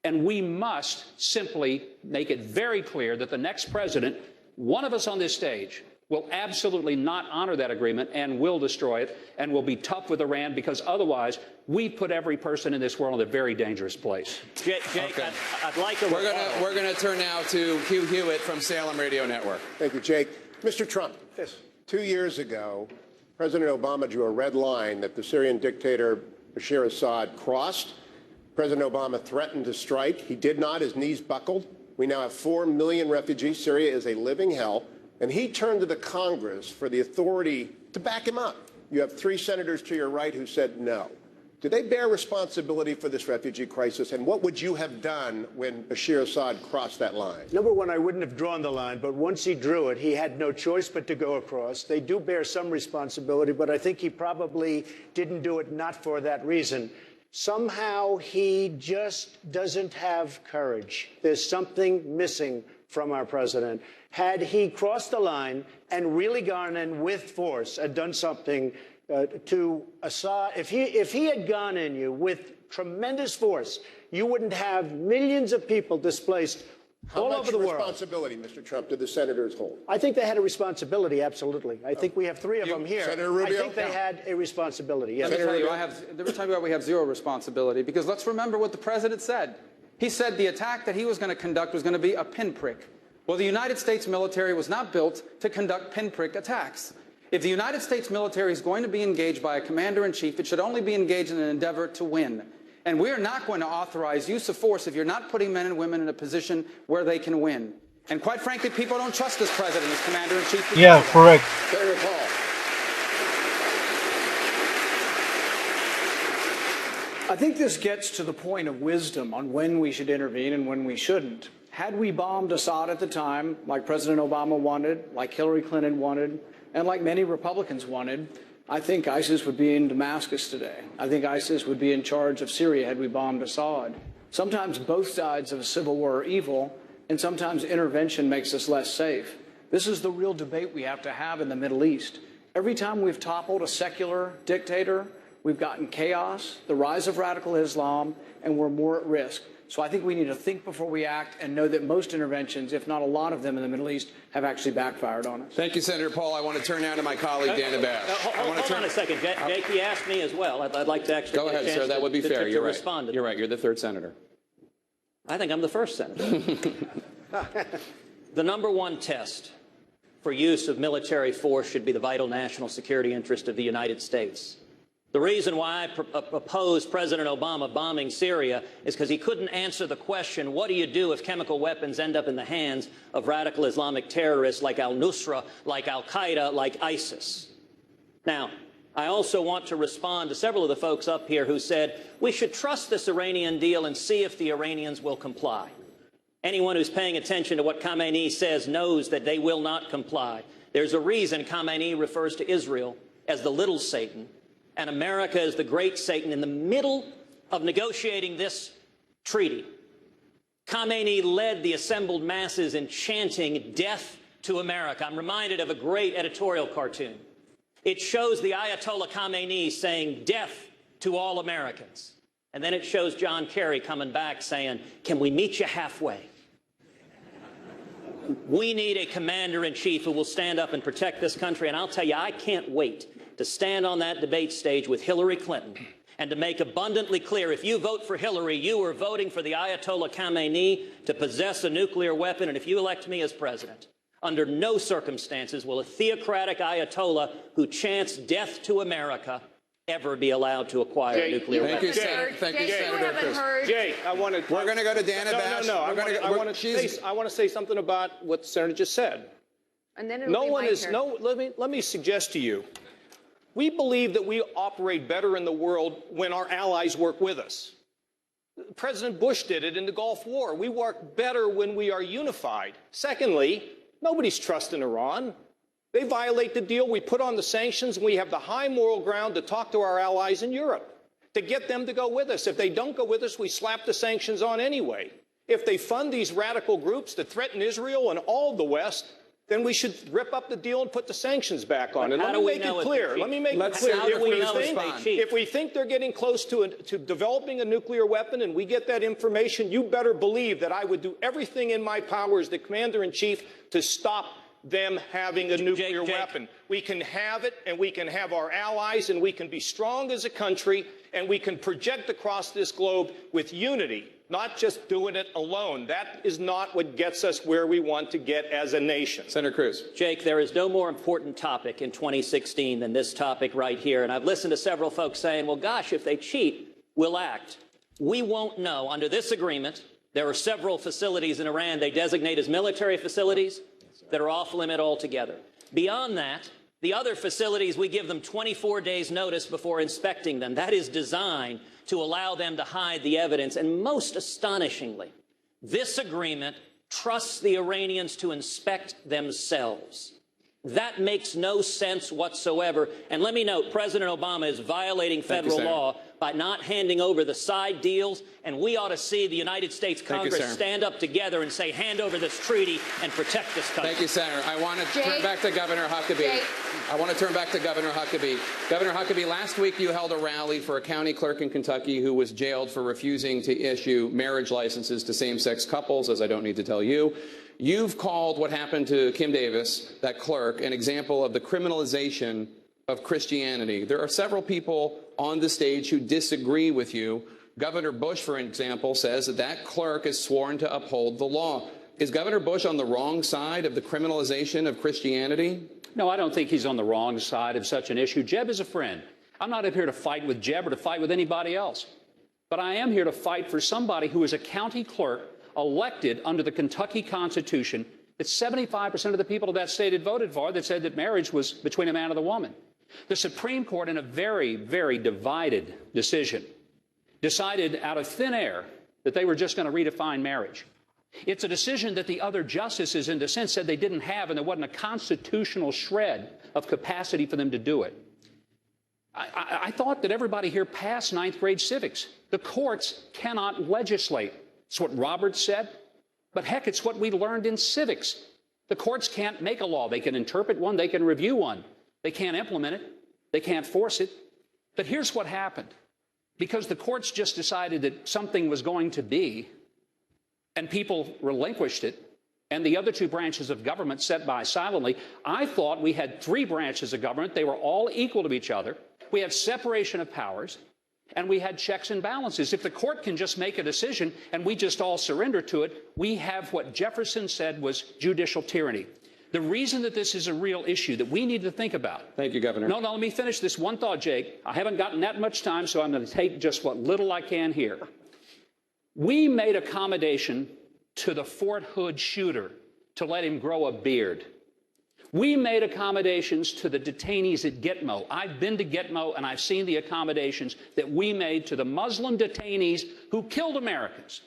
And we must simply make it very clear that the next president, one of us on this stage, will absolutely not honor that agreement and will destroy it and will be tough with Iran, because otherwise we put every person in this world in a very dangerous place. Jake, okay. I'd like to... We're going to turn now to Hugh Hewitt from Salem Radio Network. Thank you, Jake. Mr. Trump, yes. 2 years ago, President Obama drew a red line that the Syrian dictator Bashar Assad crossed. President Obama threatened to strike. He did not. His knees buckled. We now have 4 million refugees. Syria is a living hell. And he turned to the Congress for the authority to back him up. You have 3 senators to your right who said no. Do they bear responsibility for this refugee crisis? And what would you have done when Bashir Assad crossed that line? Number one, I wouldn't have drawn the line, but once he drew it, he had no choice but to go across. They do bear some responsibility, but I think he probably didn't do it not for that reason. Somehow he just doesn't have courage. There's something missing from our president. Had he crossed the line and really gone in with force and done something to Assad, if he had gone in you with tremendous force, you wouldn't have millions of people displaced all over the world. How much responsibility, Mr. Trump, did the senators hold? I think they had a responsibility, absolutely. I think we have three of them here. Senator Rubio? I think they had a responsibility. Yes. Let me tell you, there were times where we have zero responsibility, because let's remember what the president said. He said the attack that he was going to conduct was going to be a pinprick. Well, the United States military was not built to conduct pinprick attacks. If the United States military is going to be engaged by a commander-in-chief, it should only be engaged in an endeavor to win. And we are not going to authorize use of force if you're not putting men and women in a position where they can win. And quite frankly, people don't trust this president as commander-in-chief. Yeah, correct. Senator Paul. I think this gets to the point of wisdom on when we should intervene and when we shouldn't. Had we bombed Assad at the time, like President Obama wanted, like Hillary Clinton wanted, and like many Republicans wanted, I think ISIS would be in Damascus today. I think ISIS would be in charge of Syria had we bombed Assad. Sometimes both sides of a civil war are evil, and sometimes intervention makes us less safe. This is the real debate we have to have in the Middle East. Every time we've toppled a secular dictator, we've gotten chaos, the rise of radical Islam, and we're more at risk. So I think we need to think before we act and know that most interventions, if not a lot of them in the Middle East, have actually backfired on us. Thank you, Senator Paul. I want to turn now to my colleague, Dana Bash. Hold on a second. Jake, he asked me as well. I'd like to actually go ahead, sir. That would be fair. You're right. Respond to You're right. You're the third senator. I think I'm the first senator. The number one test for use of military force should be the vital national security interest of the United States. The reason why I opposed President Obama bombing Syria is because he couldn't answer the question, what do you do if chemical weapons end up in the hands of radical Islamic terrorists like al-Nusra, like al-Qaeda, like ISIS? Now, I also want to respond to several of the folks up here who said we should trust this Iranian deal and see if the Iranians will comply. Anyone who's paying attention to what Khamenei says knows that they will not comply. There's a reason Khamenei refers to Israel as the little Satan, and America is the great Satan. In the middle of negotiating this treaty, Khamenei led the assembled masses in chanting death to America. I'm reminded of a great editorial cartoon. It shows the Ayatollah Khamenei saying death to all Americans. And then it shows John Kerry coming back saying, can we meet you halfway? We need a commander-in-chief who will stand up and protect this country. And I'll tell you, I can't wait to stand on that debate stage with Hillary Clinton and to make abundantly clear, if you vote for Hillary, you are voting for the Ayatollah Khamenei to possess a nuclear weapon. And if you elect me as president, under no circumstances will a theocratic Ayatollah who chants death to America ever be allowed to acquire a nuclear weapon. Thank you, Senator Cruz. Jake, I want to. We're going to go to Dana Bash. I want to say something about what the senator just said. And then it'll be my turn. Let me suggest to you, we believe that we operate better in the world when our allies work with us. President Bush did it in the Gulf War. We work better when we are unified. Secondly, nobody's trusting Iran. They violate the deal. We put on the sanctions, and we have the high moral ground to talk to our allies in Europe to get them to go with us. If they don't go with us, we slap the sanctions on anyway. If they fund these radical groups that threaten Israel and all of the West, then we should rip up the deal and put the sanctions back on. And let me make it clear. If we think they're getting close to developing a nuclear weapon and we get that information, you better believe that I would do everything in my power as the commander-in-chief to stop them having a nuclear weapon. We can have it, and we can have our allies, and we can be strong as a country, and we can project across this globe with unity, not just doing it alone. That is not what gets us where we want to get as a nation. Senator Cruz. Jake, there is no more important topic in 2016 than this topic right here. And I've listened to several folks saying, well, gosh, if they cheat, we'll act. We won't know. Under this agreement, there are several facilities in Iran they designate as military facilities that are off limit altogether. Beyond that, The other facilities, we give them 24 days notice before inspecting them. That is designed to allow them to hide the evidence. And most astonishingly, this agreement trusts the Iranians to inspect themselves. That makes no sense whatsoever. And let me note, President Obama is violating federal law by not handing over the side deals, and we ought to see the United States Congress stand up together and say, hand over this treaty and protect this country. Thank you, Senator. I want to turn back to Governor Huckabee. Governor Huckabee, last week you held a rally for a county clerk in Kentucky who was jailed for refusing to issue marriage licenses to same-sex couples, as I don't need to tell you. You've called what happened to Kim Davis, that clerk, an example of the criminalization of Christianity. There are several people on the stage who disagree with you. Governor Bush, for example, says that that clerk is sworn to uphold the law. Is Governor Bush on the wrong side of the criminalization of Christianity? No, I don't think he's on the wrong side of such an issue. Jeb is a friend. I'm not up here to fight with Jeb or to fight with anybody else. But I am here to fight for somebody who is a county clerk elected under the Kentucky Constitution that 75% of the people of that state had voted for, that said that marriage was between a man and a woman. The Supreme Court, in a very, very divided decision, decided out of thin air that they were just going to redefine marriage. It's a decision that the other justices in dissent said they didn't have, and there wasn't a constitutional shred of capacity for them to do it. I thought that everybody here passed ninth grade civics. The courts cannot legislate. It's what Roberts said. But heck, it's what we learned in civics. The courts can't make a law. They can interpret one. They can review one. They can't implement it. They can't force it. But here's what happened. Because the courts just decided that something was going to be, and people relinquished it, and the other two branches of government sat by silently, I thought we had three branches of government. They were all equal to each other. We had separation of powers, and we had checks and balances. If the court can just make a decision and we just all surrender to it, we have what Jefferson said was judicial tyranny. The reason that this is a real issue that we need to think about. Thank you, Governor. No, let me finish this one thought, Jake. I haven't gotten that much time, so I'm going to take just what little I can here. We made accommodation to the Fort Hood shooter to let him grow a beard. We made accommodations to the detainees at Gitmo. I've been to Gitmo, and I've seen the accommodations that we made to the Muslim detainees who killed Americans.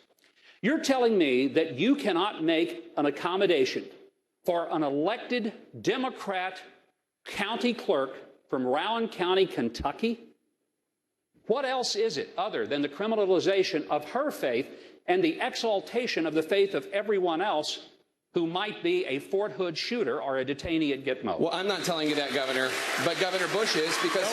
You're telling me that you cannot make an accommodation for an elected Democrat county clerk from Rowan County, Kentucky? What else is it other than the criminalization of her faith and the exaltation of the faith of everyone else who might be a Fort Hood shooter or a detainee at Gitmo? Well, I'm not telling you that, Governor, but Governor Bush is, because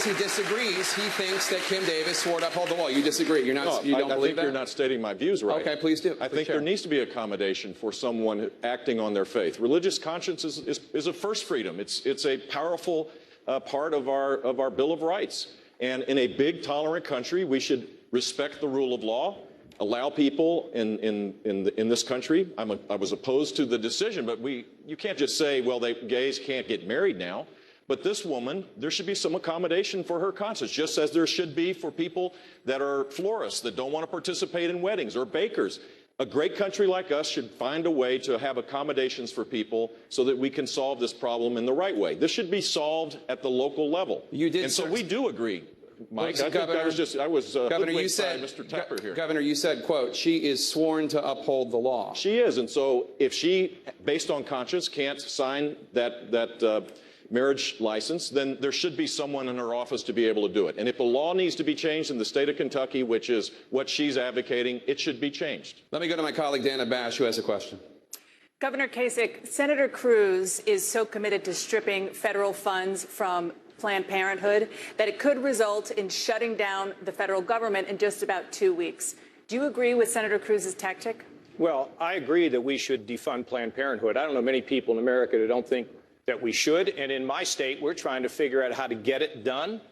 he disagrees. He thinks that Kim Davis swore to uphold the law. You disagree. You're not. You don't I believe think that? you're not stating my views right. Okay, please do. I think there needs to be accommodation for someone acting on their faith. Religious conscience is a first freedom. It's a powerful part of our Bill of Rights. And in a big, tolerant country, we should respect the rule of law, allow people in this country. I was opposed to the decision, but you can't just say, well, gays can't get married now. But this woman, there should be some accommodation for her conscience, just as there should be for people that are florists that don't want to participate in weddings, or bakers. A great country like us should find a way to have accommodations for people so that we can solve this problem in the right way. This should be solved at the local level. And so we do agree. Mike, I was Governor, you said, Mr. Tepper here. Governor, you said, quote, she is sworn to uphold the law. She is, and so if she, based on conscience, can't sign that marriage license, then there should be someone in her office to be able to do it. And if the law needs to be changed in the state of Kentucky, which is what she's advocating, it should be changed. Let me go to my colleague Dana Bash, who has a question. Governor Kasich, Senator Cruz is so committed to stripping federal funds from Planned Parenthood that it could result in shutting down the federal government in just about 2 weeks. Do you agree with Senator Cruz's tactic? Well, I agree that we should defund Planned Parenthood. I don't know many people in America that don't think that we should. And in my state, we're trying to figure out how to get it done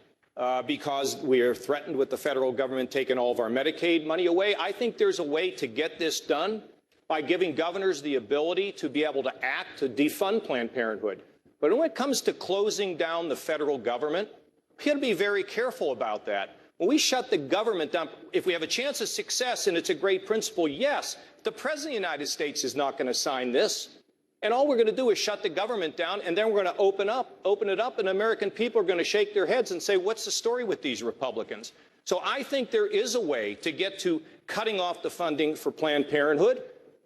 because we are threatened with the federal government taking all of our Medicaid money away. I think there's a way to get this done by giving governors the ability to be able to act to defund Planned Parenthood. But when it comes to closing down the federal government, we got to be very careful about that. When we shut the government down, if we have a chance of success and it's a great principle, yes, the President of the United States is not going to sign this. And all we're going to do is shut the government down, and then we're going to open it up, and American people are going to shake their heads and say, what's the story with these Republicans? So I think there is a way to get to cutting off the funding for Planned Parenthood.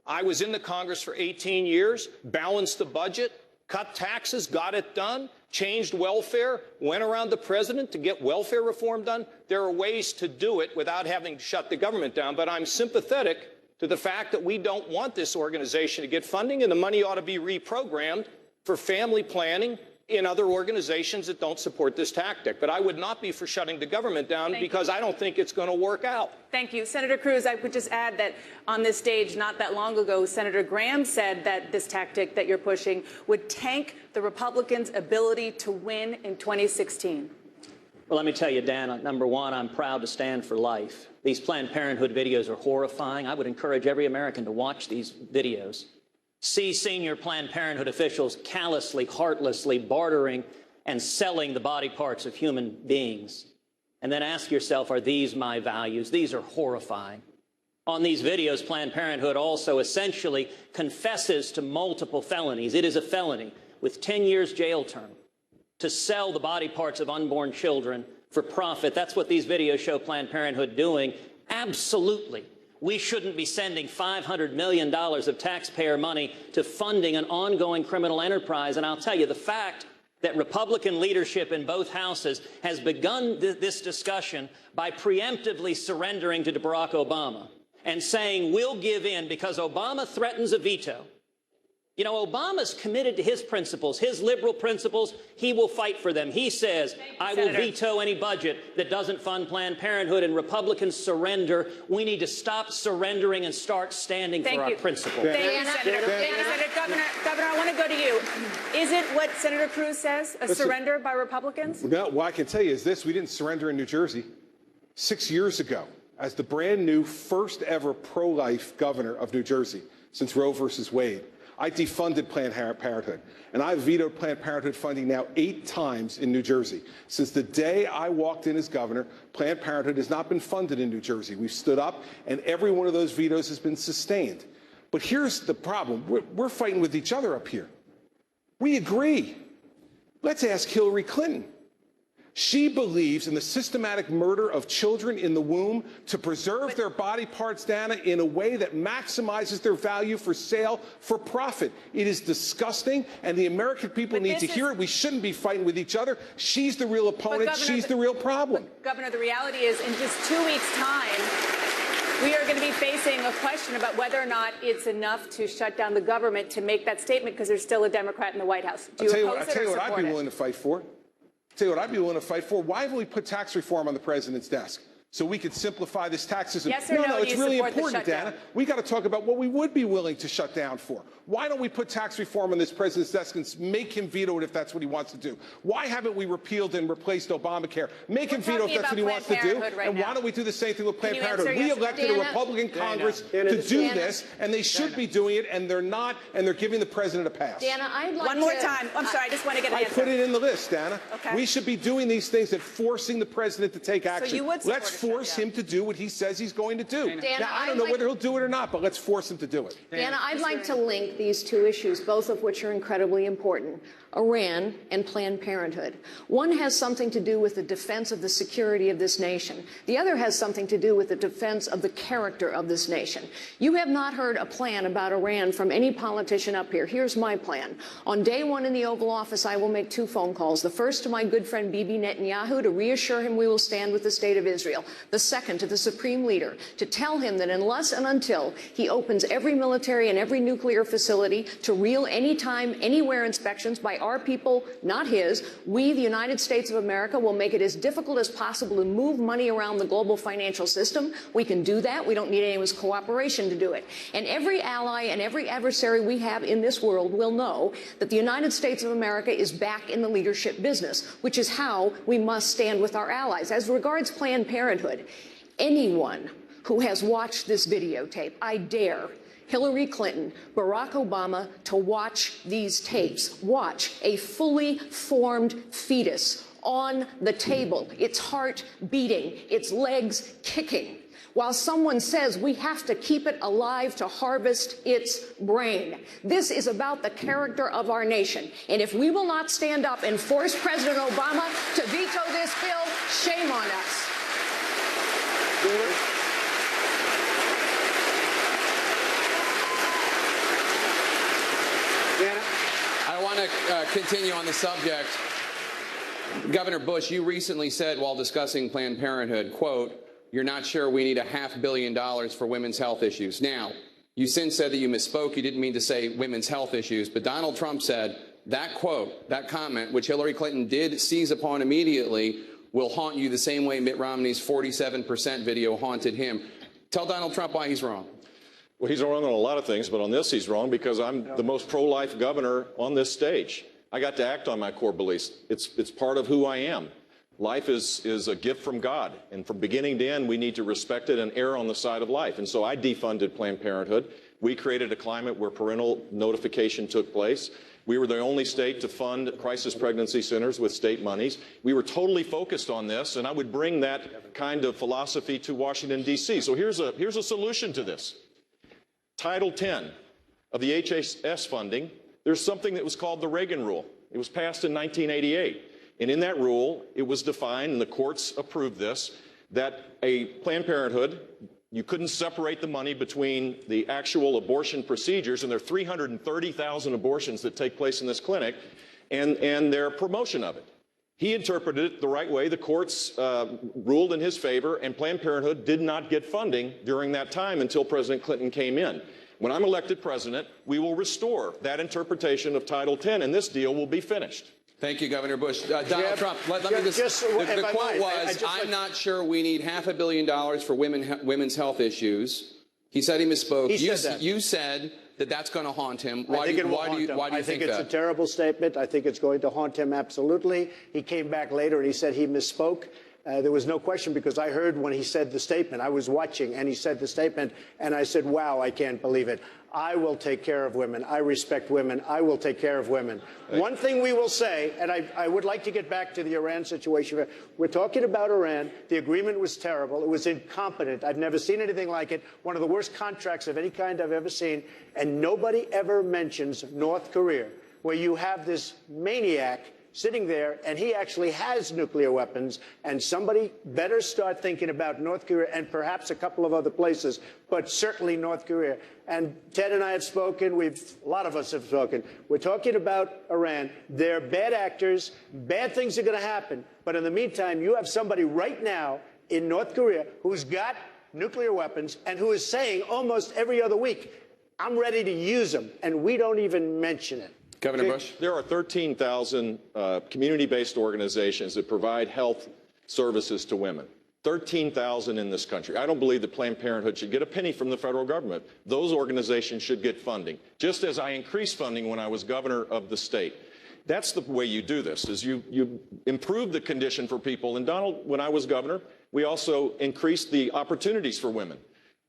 I was in the Congress for 18 years, balanced the budget, cut taxes, got it done, changed welfare, went around the president to get welfare reform done. There are ways to do it without having to shut the government down, but I'm sympathetic to the fact that we don't want this organization to get funding, and the money ought to be reprogrammed for family planning in other organizations that don't support this tactic. But I would not be for shutting the government down because I don't think it's going to work out. Thank you. Senator Cruz, I would just add that on this stage not that long ago, Senator Graham said that this tactic that you're pushing would tank the Republicans' ability to win in 2016. Well, let me tell you, Dan, number one, I'm proud to stand for life. These Planned Parenthood videos are horrifying. I would encourage every American to watch these videos. See senior Planned Parenthood officials callously, heartlessly bartering and selling the body parts of human beings. And then ask yourself, are these my values? These are horrifying. On these videos, Planned Parenthood also essentially confesses to multiple felonies. It is a felony with 10 years jail term to sell the body parts of unborn children for profit. That's what these videos show Planned Parenthood doing. Absolutely. We shouldn't be sending $500 million of taxpayer money to funding an ongoing criminal enterprise. And I'll tell you, the fact that Republican leadership in both houses has begun this discussion by preemptively surrendering to Barack Obama and saying we'll give in because Obama threatens a veto. You know, Obama's committed to his principles, his liberal principles. He will fight for them. He says, I will veto any budget that doesn't fund Planned Parenthood, and Republicans surrender. We need to stop surrendering and start standing for our principles. Thank you, Senator. Thank you, Senator. Governor, I want to go to you. Is it what Senator Cruz says, a surrender by Republicans? No, what I can tell you is this. We didn't surrender in New Jersey 6 years ago as the brand new first ever pro-life governor of New Jersey since Roe versus Wade. I defunded Planned Parenthood, and I've vetoed Planned Parenthood funding now 8 times in New Jersey. Since the day I walked in as governor, Planned Parenthood has not been funded in New Jersey. We've stood up, and every one of those vetoes has been sustained. But here's the problem. We're fighting with each other up here. We agree. Let's ask Hillary Clinton. She believes in the systematic murder of children in the womb to preserve their body parts, Dana, in a way that maximizes their value for sale for profit. It is disgusting, and the American people need to hear it. We shouldn't be fighting with each other. She's the real opponent. She's the real problem. Governor, the reality is in just 2 weeks' time, we are going to be facing a question about whether or not it's enough to shut down the government to make that statement because there's still a Democrat in the White House. Do you oppose it or support it? I'll tell you what I'd be willing to fight for. Tell you what I'd be willing to fight for. Why haven't we put tax reform on the president's desk so we could simplify this tax system? Yes or no, it's really important, Dana. We got to talk about what we would be willing to shut down for. Why don't we put tax reform on this president's desk and make him veto it if that's what he wants to do? Why haven't we repealed and replaced Obamacare? Make him veto if that's what he wants to do. And why don't we do the same thing with Planned Parenthood? We elected a Republican Congress to do this, and they should be doing it, and they're not, and they're giving the president a pass. Dana, I'd like One more time. I'm sorry, I just want to get an answer. I put it in the list, Dana. Okay. We should be doing these things and forcing the president to take action. So you would let's force him to do what he says he's going to do. Dana, now, I don't know whether he'll do it or not, but let's force him to do it. Dana, I'd like to link these two issues, both of which are incredibly important. Iran and Planned Parenthood. One has something to do with the defense of the security of this nation. The other has something to do with the defense of the character of this nation. You have not heard a plan about Iran from any politician up here. Here's my plan. On day one in the Oval Office, I will make 2 phone calls. The first to my good friend Bibi Netanyahu to reassure him we will stand with the state of Israel. The second to the Supreme Leader to tell him that unless and until he opens every military and every nuclear facility to real anytime, anywhere inspections by our people, not his, we, the United States of America, will make it as difficult as possible to move money around the global financial system. We can do that. We don't need anyone's cooperation to do it. And every ally and every adversary we have in this world will know that the United States of America is back in the leadership business, which is how we must stand with our allies. As regards Planned Parenthood, anyone who has watched this videotape, I dare Hillary Clinton, Barack Obama to watch these tapes. Watch a fully formed fetus on the table, its heart beating, its legs kicking. while someone says we have to keep it alive to harvest its brain. This is about the character of our nation. And if we will not stand up and force President Obama to veto this bill, shame on us. I want to continue on the subject. Governor Bush, you recently said while discussing Planned Parenthood, quote, "You're not sure we need $500 million for women's health issues." Now, you since said that you misspoke. You didn't mean to say women's health issues, but Donald Trump said that quote, that comment, which Hillary Clinton did seize upon immediately, will haunt you the same way Mitt Romney's 47% video haunted him. Tell Donald Trump why he's wrong. Well, he's wrong on a lot of things, but on this he's wrong because I'm the most pro-life governor on this stage. I got to act on my core beliefs. It's part of who I am. Life is a gift from God, and from beginning to end, we need to respect it and err on the side of life. And so I defunded Planned Parenthood. We created a climate where parental notification took place. We were the only state to fund crisis pregnancy centers with state monies. We were totally focused on this, and I would bring that kind of philosophy to Washington, D.C. So here's a solution to this. Title 10 of the HHS funding, there's something that was called the Reagan Rule. It was passed in 1988. And in that rule, it was defined, and the courts approved this, that a Planned Parenthood, you couldn't separate the money between the actual abortion procedures, and there are 330,000 abortions that take place in this clinic, and their promotion of it. He interpreted it the right way. The courts ruled in his favor, and Planned Parenthood did not get funding during that time until President Clinton came in. When I'm elected president, we will restore that interpretation of Title 10, and this deal will be finished. Thank you, Governor Bush. Donald Trump, let me just the quote was, "I'm not sure we need $500 million for women's health issues." He said he misspoke. You said that that's going to haunt him. Why do you think that? I think it's a terrible statement. I think it's going to haunt him absolutely. He came back later and he said he misspoke. There was no question because I heard when he said the statement. I was watching and he said the statement and I said, wow, I can't believe it. I will take care of women. I respect women. I will take care of women. One thing we will say, and I would like to get back to the Iran situation. We're talking about Iran. The agreement was terrible. It was incompetent. I've never seen anything like it. One of the worst contracts of any kind I've ever seen. And nobody ever mentions North Korea, where you have this maniac sitting there, and he actually has nuclear weapons, and somebody better start thinking about North Korea and perhaps a couple of other places, but certainly North Korea. And Ted and I have spoken. A lot of us have spoken. We're talking about Iran. They're bad actors. Bad things are going to happen. But in the meantime, you have somebody right now in North Korea who's got nuclear weapons and who is saying almost every other week, I'm ready to use them, and we don't even mention it. Governor Bush? There are 13,000 community-based organizations that provide health services to women. 13,000 in this country. I don't believe that Planned Parenthood should get a penny from the federal government. Those organizations should get funding, just as I increased funding when I was governor of the state. That's the way you do this, is you improve the condition for people. And Donald, when I was governor, we also increased the opportunities for women.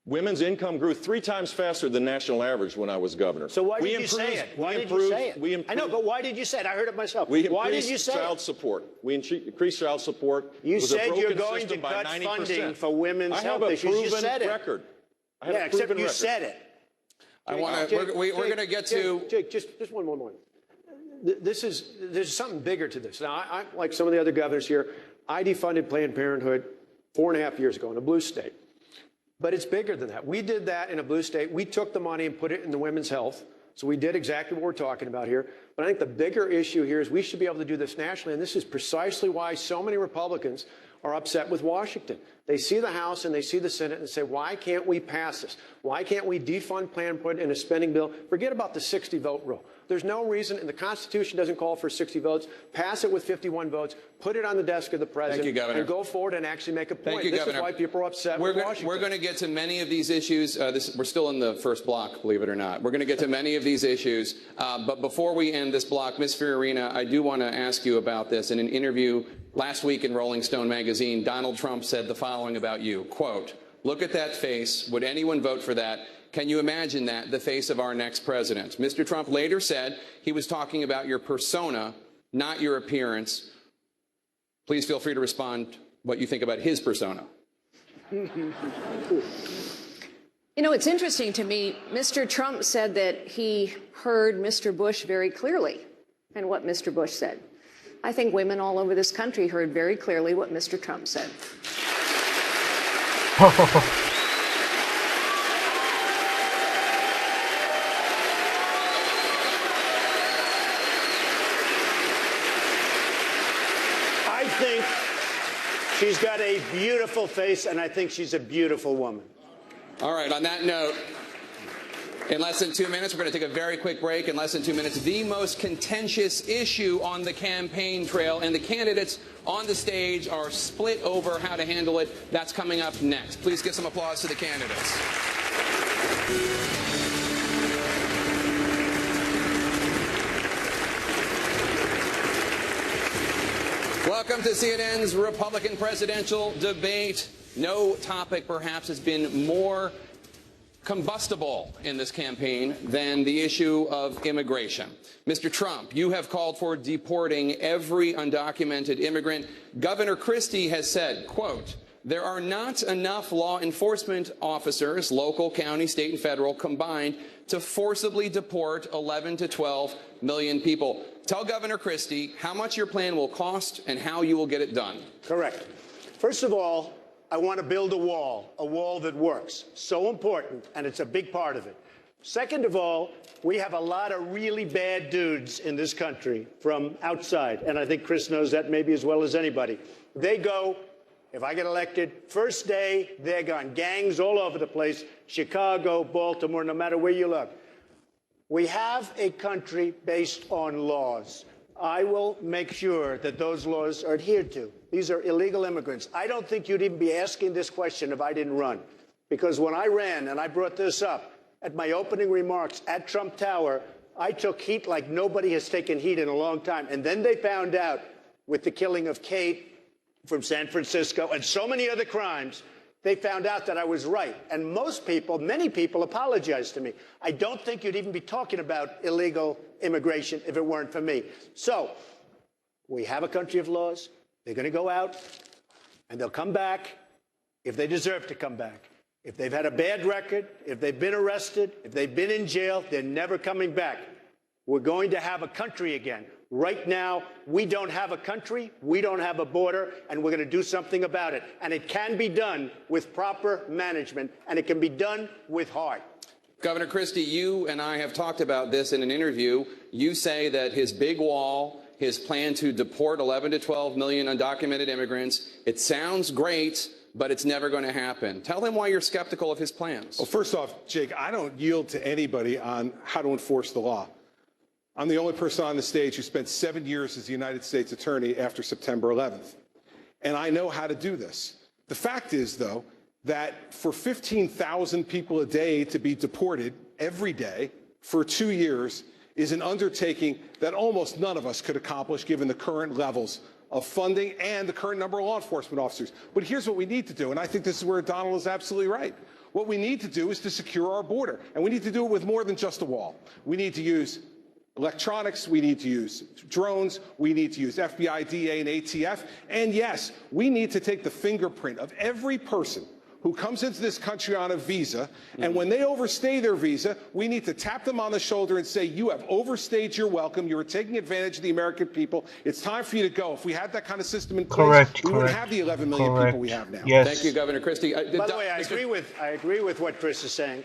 Women's income grew 3 times faster than national average when I was governor. So why did you say it? Why did you say it? I know, but why did you say it? I heard it myself. Why did you say child support? We increased child support. You said you're going to cut funding for women's health issues. You said it. Record. Yeah, except you said it. We're going to get to... Jake, just one more. There's something bigger to this. Now, I like some of the other governors here, I defunded Planned Parenthood 4.5 years ago in a blue state. But it's bigger than that. We did that in a blue state. We took the money and put it in the women's health. So we did exactly what we're talking about here. But I think the bigger issue here is we should be able to do this nationally. And this is precisely why so many Republicans are upset with Washington. They see the House and they see the Senate and say, why can't we pass this? Why can't we defund Planned Parenthood in a spending bill? Forget about the 60-vote rule. There's no reason, and the Constitution doesn't call for 60 votes. Pass it with 51 votes. Put it on the desk of the president. Thank you, Governor. And go forward and actually make a point. Thank you, this Governor. is why people are upset with Washington. We're going to get to many of these issues. We're still in the first block, believe it or not. We're going to get to many of these issues. But before we end this block, Ms. Fiorina, I do want to ask you about this. In an interview last week in Rolling Stone magazine, Donald Trump said the following about you, quote, "Look at that face. Would anyone vote for that? Can you imagine that, the face of our next president?" Mr. Trump later said he was talking about your persona, not your appearance. Please feel free to respond what you think about his persona. You know, it's interesting to me. Mr. Trump said that he heard Mr. Bush very clearly and what Mr. Bush said. I think women all over this country heard very clearly what Mr. Trump said. I think she's got a beautiful face, and I think she's a beautiful woman. All right, on that note, in less than 2 minutes, we're going to take a very quick break. In less than 2 minutes, the most contentious issue on the campaign trail, and the candidates on the stage are split over how to handle it. That's coming up next. Please give some applause to the candidates. Welcome to CNN's Republican presidential debate. No topic, perhaps, has been more combustible in this campaign than the issue of immigration. Mr. Trump, you have called for deporting every undocumented immigrant. Governor Christie has said, quote, there are not enough law enforcement officers, local, county, state, and federal, combined to forcibly deport 11 to 12 million people. Tell Governor Christie how much your plan will cost and how you will get it done. Correct. First of all, I want to build a wall that works. So important, and it's a big part of it. Second of all, we have a lot of really bad dudes in this country from outside, and I think Chris knows that maybe as well as anybody. They go, if I get elected, first day, they're gone. Gangs all over the place, Chicago, Baltimore, no matter where you look. We have a country based on laws. I will make sure that those laws are adhered to. These are illegal immigrants. I don't think you'd even be asking this question if I didn't run. Because when I ran, and I brought this up at my opening remarks at Trump Tower, I took heat like nobody has taken heat in a long time. And then they found out with the killing of Kate from San Francisco and so many other crimes, they found out that I was right. And most people, many people, apologized to me. I don't think you'd even be talking about illegal immigration if it weren't for me. So we have a country of laws. They're going to go out, and they'll come back if they deserve to come back. If they've had a bad record, if they've been arrested, if they've been in jail, they're never coming back. We're going to have a country again. Right now, we don't have a country, we don't have a border, and we're going to do something about it. And it can be done with proper management, and it can be done with heart. Governor Christie, you and I have talked about this in an interview. You say that his big wall, his plan to deport 11 to 12 million undocumented immigrants, it sounds great, but it's never going to happen. Tell him why you're skeptical of his plans. Well, first off, Jake, I don't yield to anybody on how to enforce the law. I'm the only person on the stage who spent 7 years as the United States attorney after September 11th. And I know how to do this. The fact is, though, that for 15,000 people a day to be deported every day for 2 years is an undertaking that almost none of us could accomplish given the current levels of funding and the current number of law enforcement officers. But here's what we need to do, and I think this is where Donald is absolutely right. What we need to do is to secure our border, and we need to do it with more than just a wall. We need to use electronics, we need to use drones, we need to use FBI, DA, and ATF, and yes, we need to take the fingerprint of every person who comes into this country on a visa, and when they overstay their visa, we need to tap them on the shoulder and say, you have overstayed your welcome, you are taking advantage of the American people, it's time for you to go. If we had that kind of system in place, we wouldn't have the 11 million people we have now. Yes. Thank you, Governor Christie. By the way, I agree with what Chris is saying,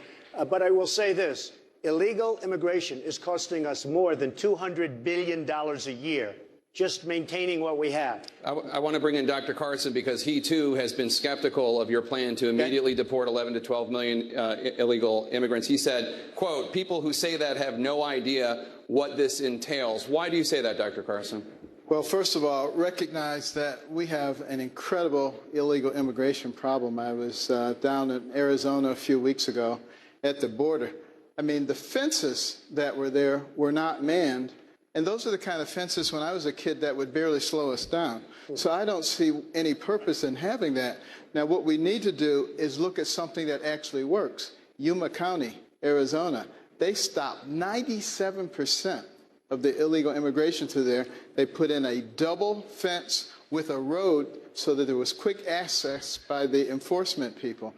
but I will say this. Illegal immigration is costing us more than $200 billion a year, just maintaining what we have. I want to bring in Dr. Carson because he, too, has been skeptical of your plan to immediately deport 11 to 12 million illegal immigrants. He said, quote, people who say that have no idea what this entails. Why do you say that, Dr. Carson? Well, first of all, recognize that we have an incredible illegal immigration problem. I was down in Arizona a few weeks ago at the border. I mean, the fences that were there were not manned, and those are the kind of fences when I was a kid that would barely slow us down. So I don't see any purpose in having that. Now, what we need to do is look at something that actually works. Yuma County, Arizona, they stopped 97% of the illegal immigration through there, they put in a double fence with a road so that there was quick access by the enforcement people.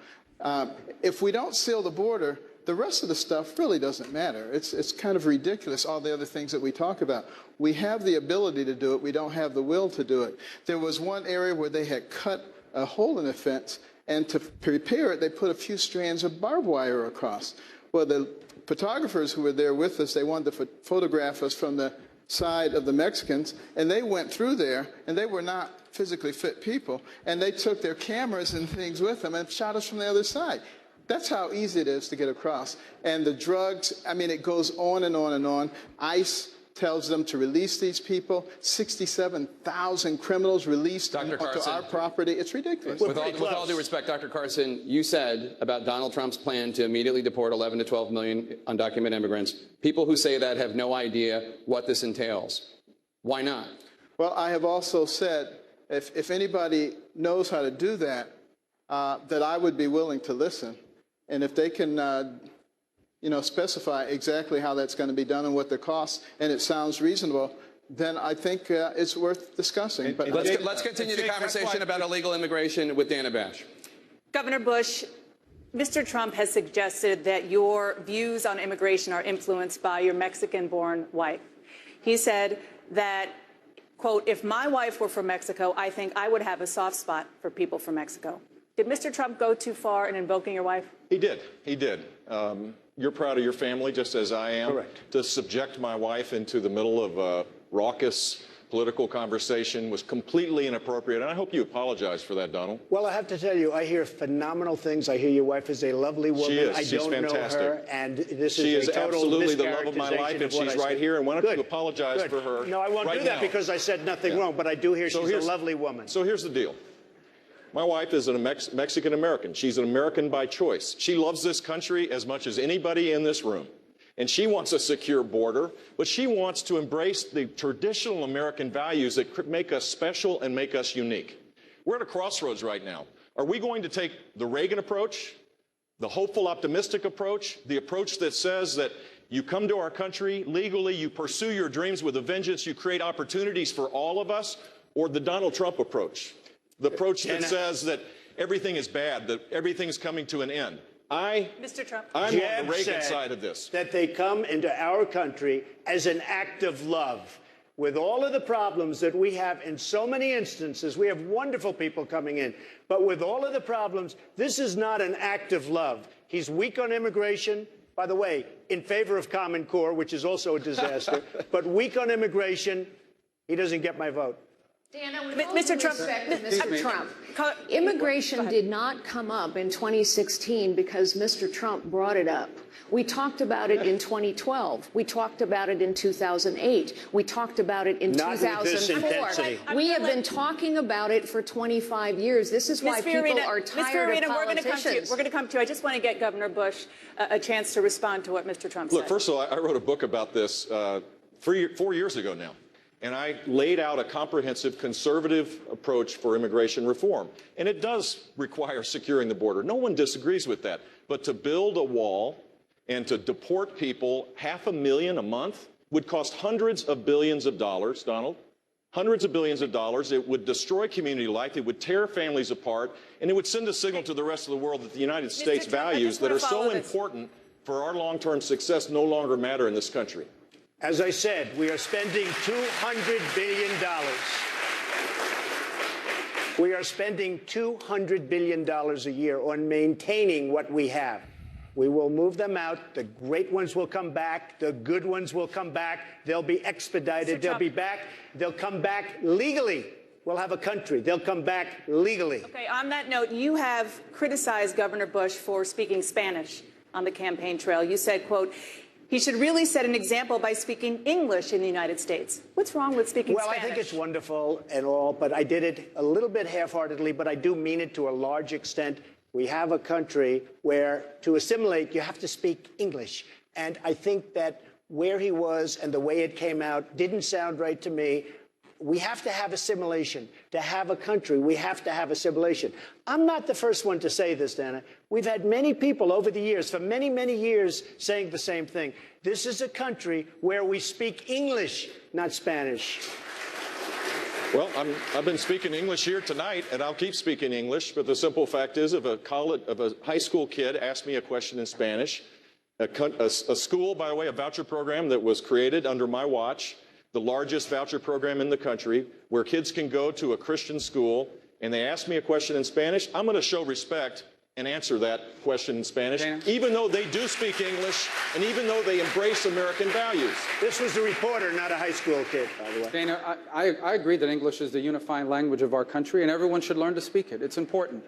If we don't seal the border, the rest of the stuff really doesn't matter. It's kind of ridiculous, all the other things that we talk about. We have the ability to do it. We don't have the will to do it. There was one area where they had cut a hole in the fence, and to prepare it, they put a few strands of barbed wire across. Well, the photographers who were there with us, they wanted to photograph us from the side of the Mexicans, and they went through there, and they were not physically fit people, and they took their cameras and things with them and shot us from the other side. That's how easy it is to get across. And the drugs, I mean, it goes on and on and on. ICE tells them to release these people. 67,000 criminals released onto our property. It's ridiculous. With all due respect, Dr. Carson, you said about Donald Trump's plan to immediately deport 11 to 12 million undocumented immigrants. People who say that have no idea what this entails. Why not? Well, I have also said if anybody knows how to do that, that I would be willing to listen. And if they can, specify exactly how that's going to be done and what the costs, and it sounds reasonable, then I think it's worth discussing. But let's continue the conversation about illegal immigration with Dana Bash. Governor Bush, Mr. Trump has suggested that your views on immigration are influenced by your Mexican-born wife. He said that, quote, if my wife were from Mexico, I think I would have a soft spot for people from Mexico. Did Mr. Trump go too far in invoking your wife? He did. He did. You're proud of your family, just as I am. Correct. To subject my wife into the middle of a raucous political conversation was completely inappropriate, and I hope you apologize for that, Donald. Well, I have to tell you, I hear phenomenal things. I hear your wife is a lovely woman. She is. I She's don't fantastic. know her, and this she is a total absolutely the love of my life, and she's right here. And why don't Good. you apologize Good. for her? No, I won't right do that now. because I said nothing wrong, but I do hear she's a lovely woman. So here's the deal. My wife is a Mexican-American. She's an American by choice. She loves this country as much as anybody in this room. And she wants a secure border, but she wants to embrace the traditional American values that make us special and make us unique. We're at a crossroads right now. Are we going to take the Reagan approach, the hopeful, optimistic approach, the approach that says that you come to our country legally, you pursue your dreams with a vengeance, you create opportunities for all of us, or the Donald Trump approach? The approach that says that everything is bad, that everything's coming to an end. Mr. Trump. I'm Jeb on the Reagan said side of this. That they come into our country as an act of love. With all of the problems that we have in so many instances, we have wonderful people coming in. But with all of the problems, this is not an act of love. He's weak on immigration. By the way, in favor of Common Core, which is also a disaster. But weak on immigration, he doesn't get my vote. Dana, with Mr. Trump, Mr. Trump, immigration did not come up in 2016 because Mr. Trump brought it up. We talked about it in 2012. We talked about it in 2008. We talked about it in 2004. We have been talking about it for 25 years. This is why people are tired of politicians. We're going to come to you. I just want to get Governor Bush a chance to respond to what Mr. Trump said. Look, first of all, I wrote a book about this 4 years ago now. And I laid out a comprehensive conservative approach for immigration reform. And it does require securing the border. No one disagrees with that. But to build a wall and to deport people 500,000 a month would cost hundreds of billions of dollars, Donald. Hundreds of billions of dollars. It would destroy community life. It would tear families apart. And it would send a signal to the rest of the world that the United States values that are so important for our long-term success no longer matter in this country. As I said, we are spending $200 billion. We are spending $200 billion a year on maintaining what we have. We will move them out. The great ones will come back. The good ones will come back. They'll be expedited. They'll be back. They'll come back legally. We'll have a country. They'll come back legally. Okay, on that note, you have criticized Governor Bush for speaking Spanish on the campaign trail. You said, quote, he should really set an example by speaking English in the United States. What's wrong with speaking Spanish? Well, I think it's wonderful and all, but I did it a little bit half-heartedly, but I do mean it to a large extent. We have a country where to assimilate, you have to speak English. And I think that where he was and the way it came out didn't sound right to me. We have to have assimilation. To have a country, we have to have assimilation. I'm not the first one to say this, Dana. We've had many people over the years, for many, many years, saying the same thing. This is a country where we speak English, not Spanish. Well, I've been speaking English here tonight, and I'll keep speaking English. But the simple fact is, if a high school kid asked me a question in Spanish, a school, by the way, a voucher program that was created under my watch, the largest voucher program in the country, where kids can go to a Christian school, and they ask me a question in Spanish, I'm going to show respect and answer that question in Spanish, even though they do speak English and even though they embrace American values. This was a reporter, not a high school kid, by the way. Dana, I agree that English is the unifying language of our country, and everyone should learn to speak it. It's important.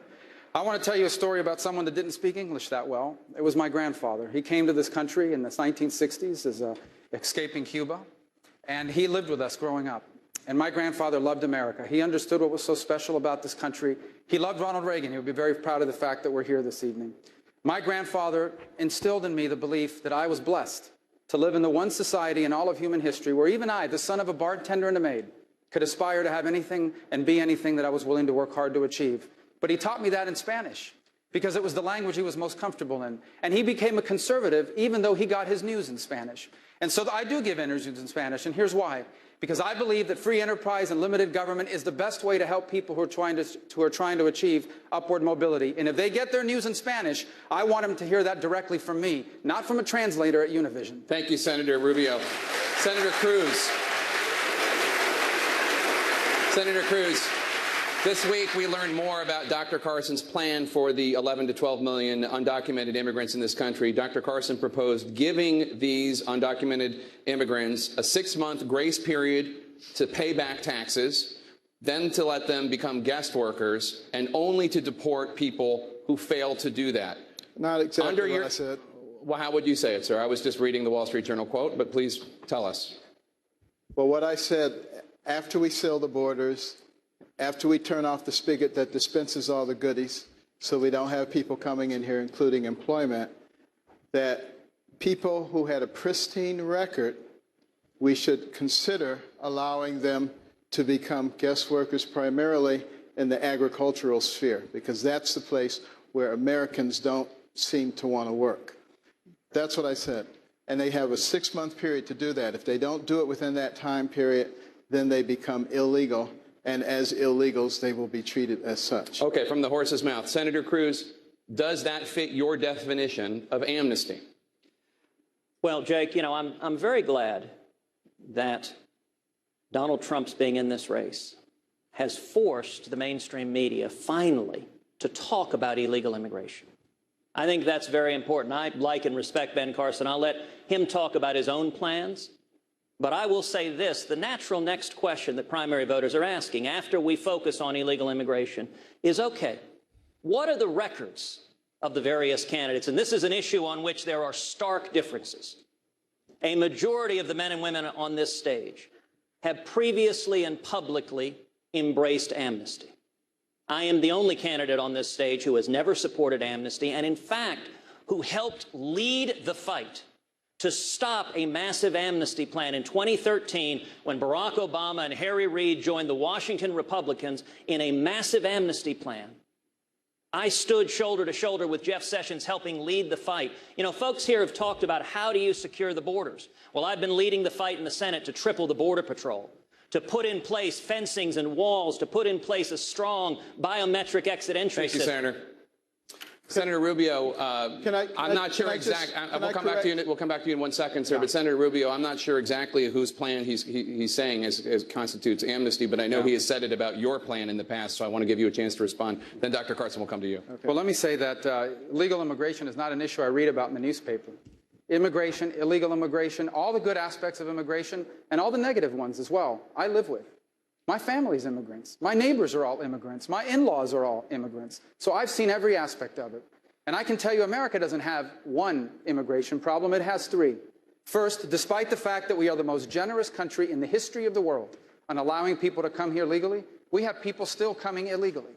I want to tell you a story about someone that didn't speak English that well. It was my grandfather. He came to this country in the 1960s as escaping Cuba, and he lived with us growing up. And my grandfather loved America. He understood what was so special about this country. He loved Ronald Reagan. He would be very proud of the fact that we're here this evening. My grandfather instilled in me the belief that I was blessed to live in the one society in all of human history where even I, the son of a bartender and a maid, could aspire to have anything and be anything that I was willing to work hard to achieve. But he taught me that in Spanish because it was the language he was most comfortable in. And he became a conservative even though he got his news in Spanish. And so I do give interviews in Spanish, and here's why. Because I believe that free enterprise and limited government is the best way to help people who are trying to achieve upward mobility. And if they get their news in Spanish, I want them to hear that directly from me, not from a translator at Univision. Thank you, Senator Rubio. Senator Cruz. Senator Cruz. This week, we learned more about Dr. Carson's plan for the 11 to 12 million undocumented immigrants in this country. Dr. Carson proposed giving these undocumented immigrants a 6-month grace period to pay back taxes, then to let them become guest workers, and only to deport people who fail to do that. Not exactly what I said. Well, how would you say it, sir? I was just reading the Wall Street Journal quote, but please tell us. Well, what I said, after we seal the borders, after we turn off the spigot that dispenses all the goodies, so we don't have people coming in here, including employment, that people who had a pristine record, we should consider allowing them to become guest workers primarily in the agricultural sphere, because that's the place where Americans don't seem to want to work. That's what I said. And they have a 6-month period to do that. If they don't do it within that time period, then they become illegal. And as illegals, they will be treated as such. Okay, from the horse's mouth. Senator Cruz, does that fit your definition of amnesty? Well, Jake, you know, I'm very glad that Donald Trump's being in this race has forced the mainstream media finally to talk about illegal immigration. I think that's very important. I like and respect Ben Carson. I'll let him talk about his own plans. But I will say this, the natural next question that primary voters are asking after we focus on illegal immigration is, okay, what are the records of the various candidates? And this is an issue on which there are stark differences. A majority of the men and women on this stage have previously and publicly embraced amnesty. I am the only candidate on this stage who has never supported amnesty and, in fact, who helped lead the fight to stop a massive amnesty plan in 2013 when Barack Obama and Harry Reid joined the Washington Republicans in a massive amnesty plan. I stood shoulder to shoulder with Jeff Sessions helping lead the fight. You know, folks here have talked about how do you secure the borders. Well, I've been leading the fight in the Senate to triple the Border Patrol, to put in place fencings and walls, to put in place a strong biometric exit entry system. Thank you, Senator. Senator Rubio, I'm not sure exactly. We'll come back to you. We'll come back to you in 1 second, sir. Yeah. But Senator Rubio, I'm not sure exactly whose plan he's saying as constitutes amnesty, but I know he has said it about your plan in the past, so I want to give you a chance to respond. Then Dr. Carson will come to you. Okay. Well, let me say that legal immigration is not an issue I read about in the newspaper. Immigration, illegal immigration, all the good aspects of immigration, and all the negative ones as well, I live with. My family's immigrants. My neighbors are all immigrants. My in-laws are all immigrants. So I've seen every aspect of it. And I can tell you America doesn't have one immigration problem. It has 3. First, despite the fact that we are the most generous country in the history of the world on allowing people to come here legally, we have people still coming illegally.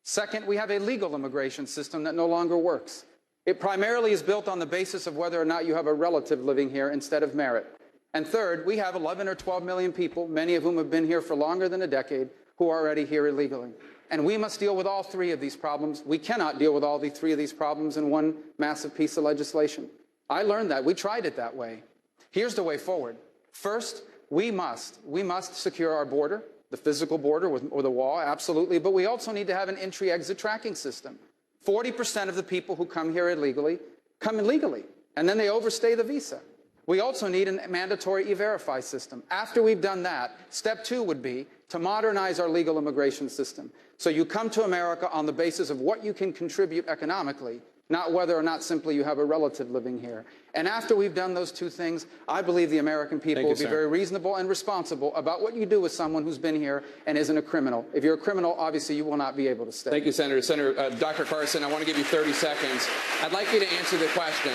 Second, we have a legal immigration system that no longer works. It primarily is built on the basis of whether or not you have a relative living here instead of merit. And third, we have 11 or 12 million people, many of whom have been here for longer than a decade, who are already here illegally. And we must deal with all three of these problems. We cannot deal with all three of these problems in one massive piece of legislation. I learned that. We tried it that way. Here's the way forward. First, we must secure our border, the physical border or the wall, absolutely, but we also need to have an entry-exit tracking system. 40% of the people who come here illegally come illegally, and then they overstay the visa. We also need a mandatory E-Verify system. After we've done that, step 2 would be to modernize our legal immigration system. So you come to America on the basis of what you can contribute economically, not whether or not simply you have a relative living here. And after we've done those two things, I believe the American people will be very reasonable and responsible about what you do with someone who's been here and isn't a criminal. If you're a criminal, obviously you will not be able to stay. Thank you, Senator. Dr. Carson, I want to give you 30 seconds. I'd like you to answer the question.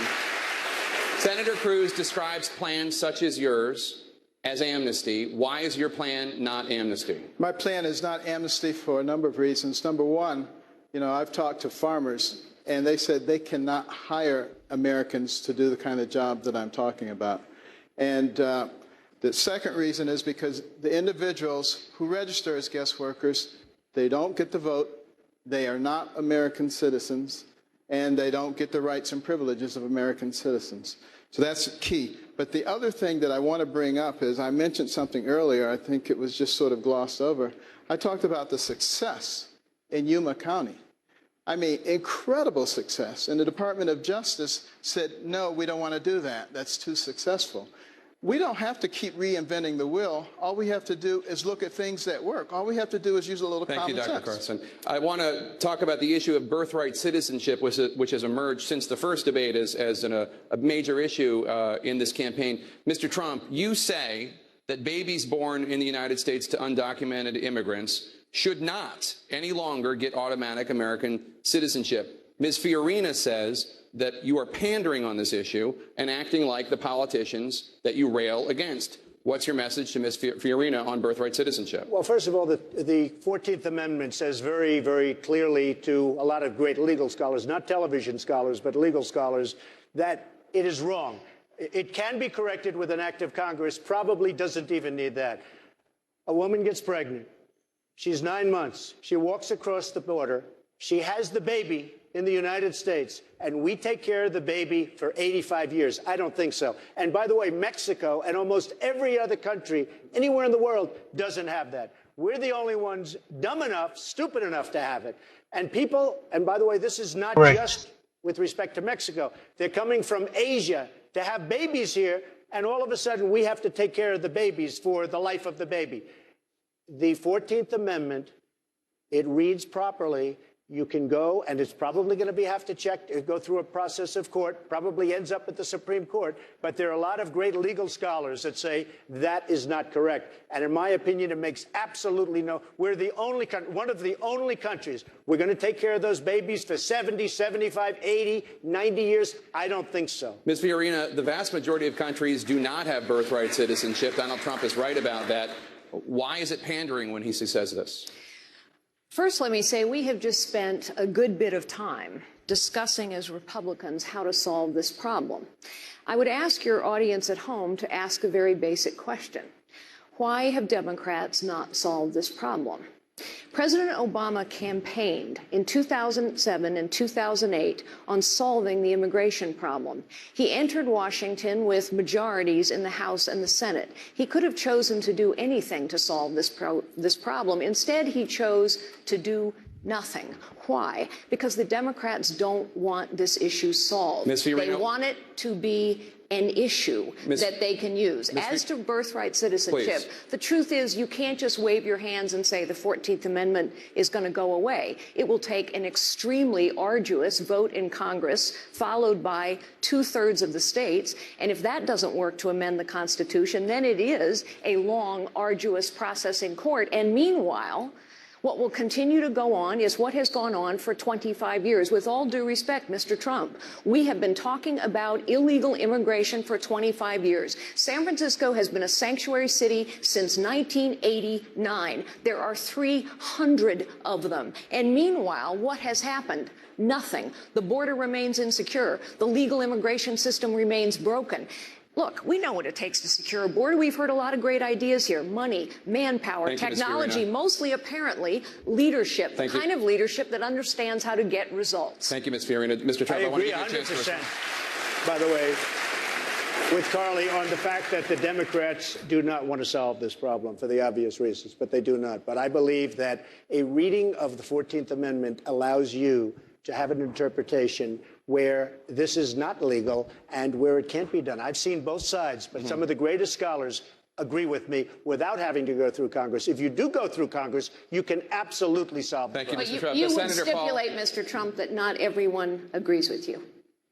Senator Cruz describes plans such as yours as amnesty. Why is your plan not amnesty? My plan is not amnesty for a number of reasons. Number one, I've talked to farmers, and they said they cannot hire Americans to do the kind of job that I'm talking about. And the second reason is because the individuals who register as guest workers, they don't get the vote, they are not American citizens, and they don't get the rights and privileges of American citizens. So that's key. But the other thing that I want to bring up is I mentioned something earlier. I think it was just sort of glossed over. I talked about the success in Yuma County. I mean, incredible success. And the Department of Justice said, no, we don't want to do that. That's too successful. We don't have to keep reinventing the wheel. All we have to do is look at things that work. All we have to do is use a little common sense. Thank you, Dr. Carson. I want to talk about the issue of birthright citizenship, which has emerged since the first debate as a major issue in this campaign. Mr. Trump, you say that babies born in the United States to undocumented immigrants should not any longer get automatic American citizenship. Ms. Fiorina says that you are pandering on this issue and acting like the politicians that you rail against. What's your message to Ms. Fiorina on birthright citizenship? Well, first of all, the 14th Amendment says very, very clearly to a lot of great legal scholars, not television scholars, but legal scholars, that it is wrong. It can be corrected with an act of Congress, probably doesn't even need that. A woman gets pregnant. She's 9 months. She walks across the border. She has the baby in the United States, and we take care of the baby for 85 years. I don't think so. And by the way, Mexico and almost every other country anywhere in the world doesn't have that. We're the only ones dumb enough, stupid enough to have it. And people, and by the way, this is not just with respect to Mexico. They're coming from Asia to have babies here, and all of a sudden we have to take care of the babies for the life of the baby. The 14th Amendment, it reads properly. You can go, and it's probably going to have to go through a process of court, probably ends up at the Supreme Court. But there are a lot of great legal scholars that say that is not correct. And in my opinion, it makes absolutely no. We're the only one of the only countries. We're going to take care of those babies for 70, 75, 80, 90 years. I don't think so. Ms. Fiorina, the vast majority of countries do not have birthright citizenship. Donald Trump is right about that. Why is it pandering when he says this? First, let me say we have just spent a good bit of time discussing as Republicans how to solve this problem. I would ask your audience at home to ask a very basic question. Why have Democrats not solved this problem? President Obama campaigned in 2007 and 2008 on solving the immigration problem. He entered Washington with majorities in the House and the Senate. He could have chosen to do anything to solve this problem. Instead, he chose to do nothing. Why? Because the Democrats don't want this issue solved. Ms. Fiorina, they want it to be an issue that they can use. As to birthright citizenship, the truth is you can't just wave your hands and say the 14th Amendment is going to go away. It will take an extremely arduous vote in Congress, followed by 2/3 of the states. And if that doesn't work to amend the Constitution, then it is a long, arduous process in court. And meanwhile, what will continue to go on is what has gone on for 25 years. With all due respect, Mr. Trump, we have been talking about illegal immigration for 25 years. San Francisco has been a sanctuary city since 1989. There are 300 of them. And meanwhile, what has happened? Nothing. The border remains insecure. The legal immigration system remains broken. Look, we know what it takes to secure a border. We've heard a lot of great ideas here. Money, manpower, Thank you, Ms. technology, Fiorina. mostly apparently leadership, the Thank you. kind of leadership that understands how to get results. Thank you, Ms. Fiorina. Mr. Trump, I want to agree give you a chance to 100%, by the way, with Carly on the fact that the Democrats do not want to solve this problem for the obvious reasons, but they do not. But I believe that a reading of the 14th Amendment allows you to have an interpretation where this is not legal and where it can't be done. I've seen both sides, but some of the greatest scholars agree with me without having to go through Congress. If you do go through Congress, you can absolutely solve the problem. But you would stipulate, Mr. Trump, that not everyone agrees with you.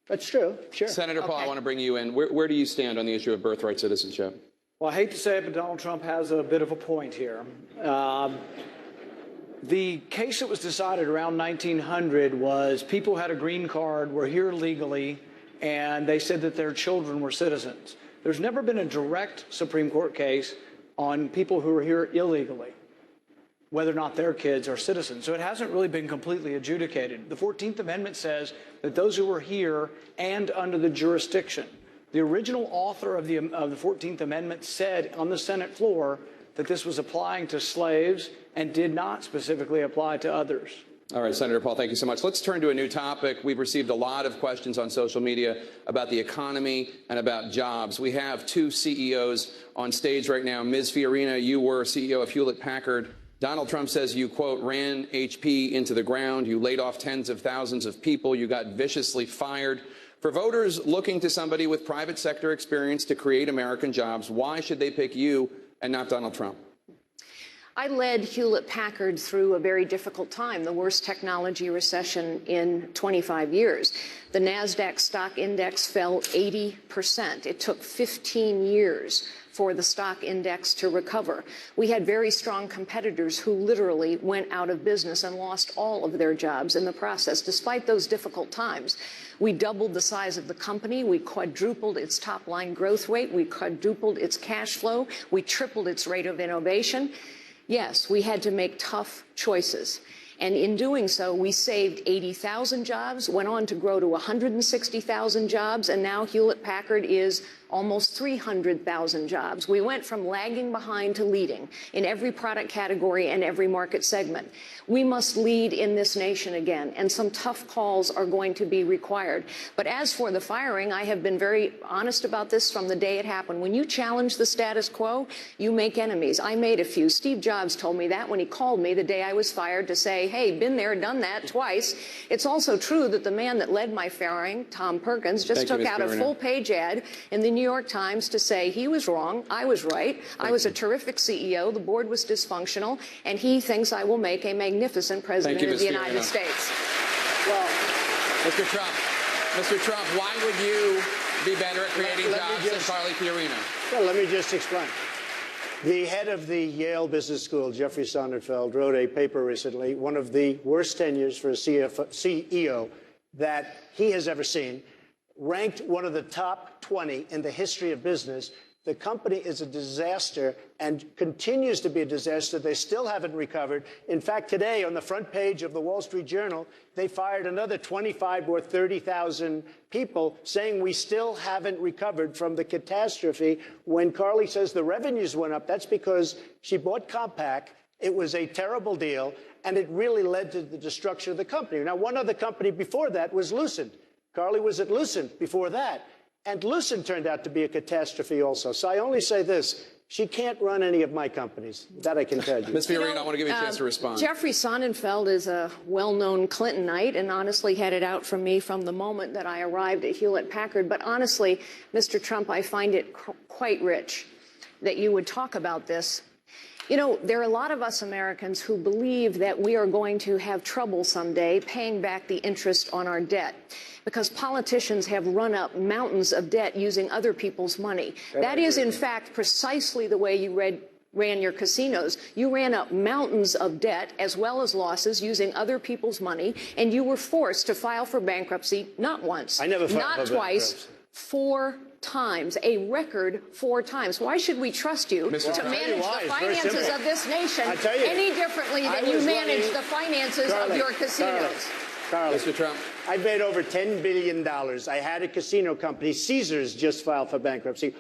That's true, sure. Senator Paul, I want to bring you in. Where do you stand on the issue of birthright citizenship? Well, I hate to say it, but Donald Trump has a bit of a point here. The case that was decided around 1900 was people had a green card, were here legally, and they said that their children were citizens. There's never been a direct Supreme Court case on people who are here illegally, whether or not their kids are citizens. So it hasn't really been completely adjudicated. The 14th Amendment says that those who are here and under the jurisdiction. The original author of the 14th Amendment said on the Senate floor that this was applying to slaves and did not specifically apply to others. All right, Senator Paul, thank you so much. Let's turn to a new topic. We've received a lot of questions on social media about the economy and about jobs. We have two CEOs on stage right now. Ms. Fiorina, you were CEO of Hewlett-Packard. Donald Trump says you, quote, ran HP into the ground. You laid off tens of thousands of people. You got viciously fired. For voters looking to somebody with private sector experience to create American jobs, why should they pick you and not Donald Trump? I led Hewlett-Packard through a very difficult time, the worst technology recession in 25 years. The NASDAQ stock index fell 80%. It took 15 years for the stock index to recover. We had very strong competitors who literally went out of business and lost all of their jobs in the process. Despite those difficult times, we doubled the size of the company. We quadrupled its top-line growth rate. We quadrupled its cash flow. We tripled its rate of innovation. Yes, we had to make tough choices. And in doing so, we saved 80,000 jobs, went on to grow to 160,000 jobs, and now Hewlett-Packard is almost 300,000 jobs. We went from lagging behind to leading in every product category and every market segment. We must lead in this nation again, and some tough calls are going to be required. But as for the firing, I have been very honest about this from the day it happened. When you challenge the status quo, you make enemies. I made a few. Steve Jobs told me that when he called me the day I was fired to say, hey, been there, done that twice. It's also true that the man that led my firing, Tom Perkins, just took out a full-page ad in the New York Times to say he was wrong, I was right, I was a terrific CEO, the board was dysfunctional, and he thinks I will make a magnificent president of the United States. Well, Mr. Trump, why would you be better at creating jobs than Carly Fiorina? Well, let me just explain. The head of the Yale Business School, Jeffrey Sonnenfeld, wrote a paper recently, one of the worst tenures for a CEO that he has ever seen, ranked one of the top 20 in the history of business. The company is a disaster and continues to be a disaster. They still haven't recovered. In fact, today on the front page of the Wall Street Journal, they fired another 25 or 30,000 people, saying we still haven't recovered from the catastrophe. When Carly says the revenues went up, that's because she bought Compaq. It was a terrible deal, and it really led to the destruction of the company. Now, one other company before that was Lucent. Carly was at Lucent before that. And Lucent turned out to be a catastrophe also. So I only say this. She can't run any of my companies. That I can tell you. Ms. Fiorina, I want to give you a chance to respond. Jeffrey Sonnenfeld is a well-known Clintonite and honestly had it out for me from the moment that I arrived at Hewlett-Packard. But honestly, Mr. Trump, I find it quite rich that you would talk about this. You know, there are a lot of us Americans who believe that we are going to have trouble someday paying back the interest on our debt because politicians have run up mountains of debt using other people's money. That is, in fact, precisely the way you ran your casinos. You ran up mountains of debt as well as losses using other people's money, and you were forced to file for bankruptcy not once, I never filed not for twice, bankruptcy. 4 times, a record 4 times. Why should we trust you to manage the finances of this nation any differently than you manage the finances of your casinos? Carly, Mr. Trump. I've made over $10 billion. I had a casino company. Caesars just filed for bankruptcy.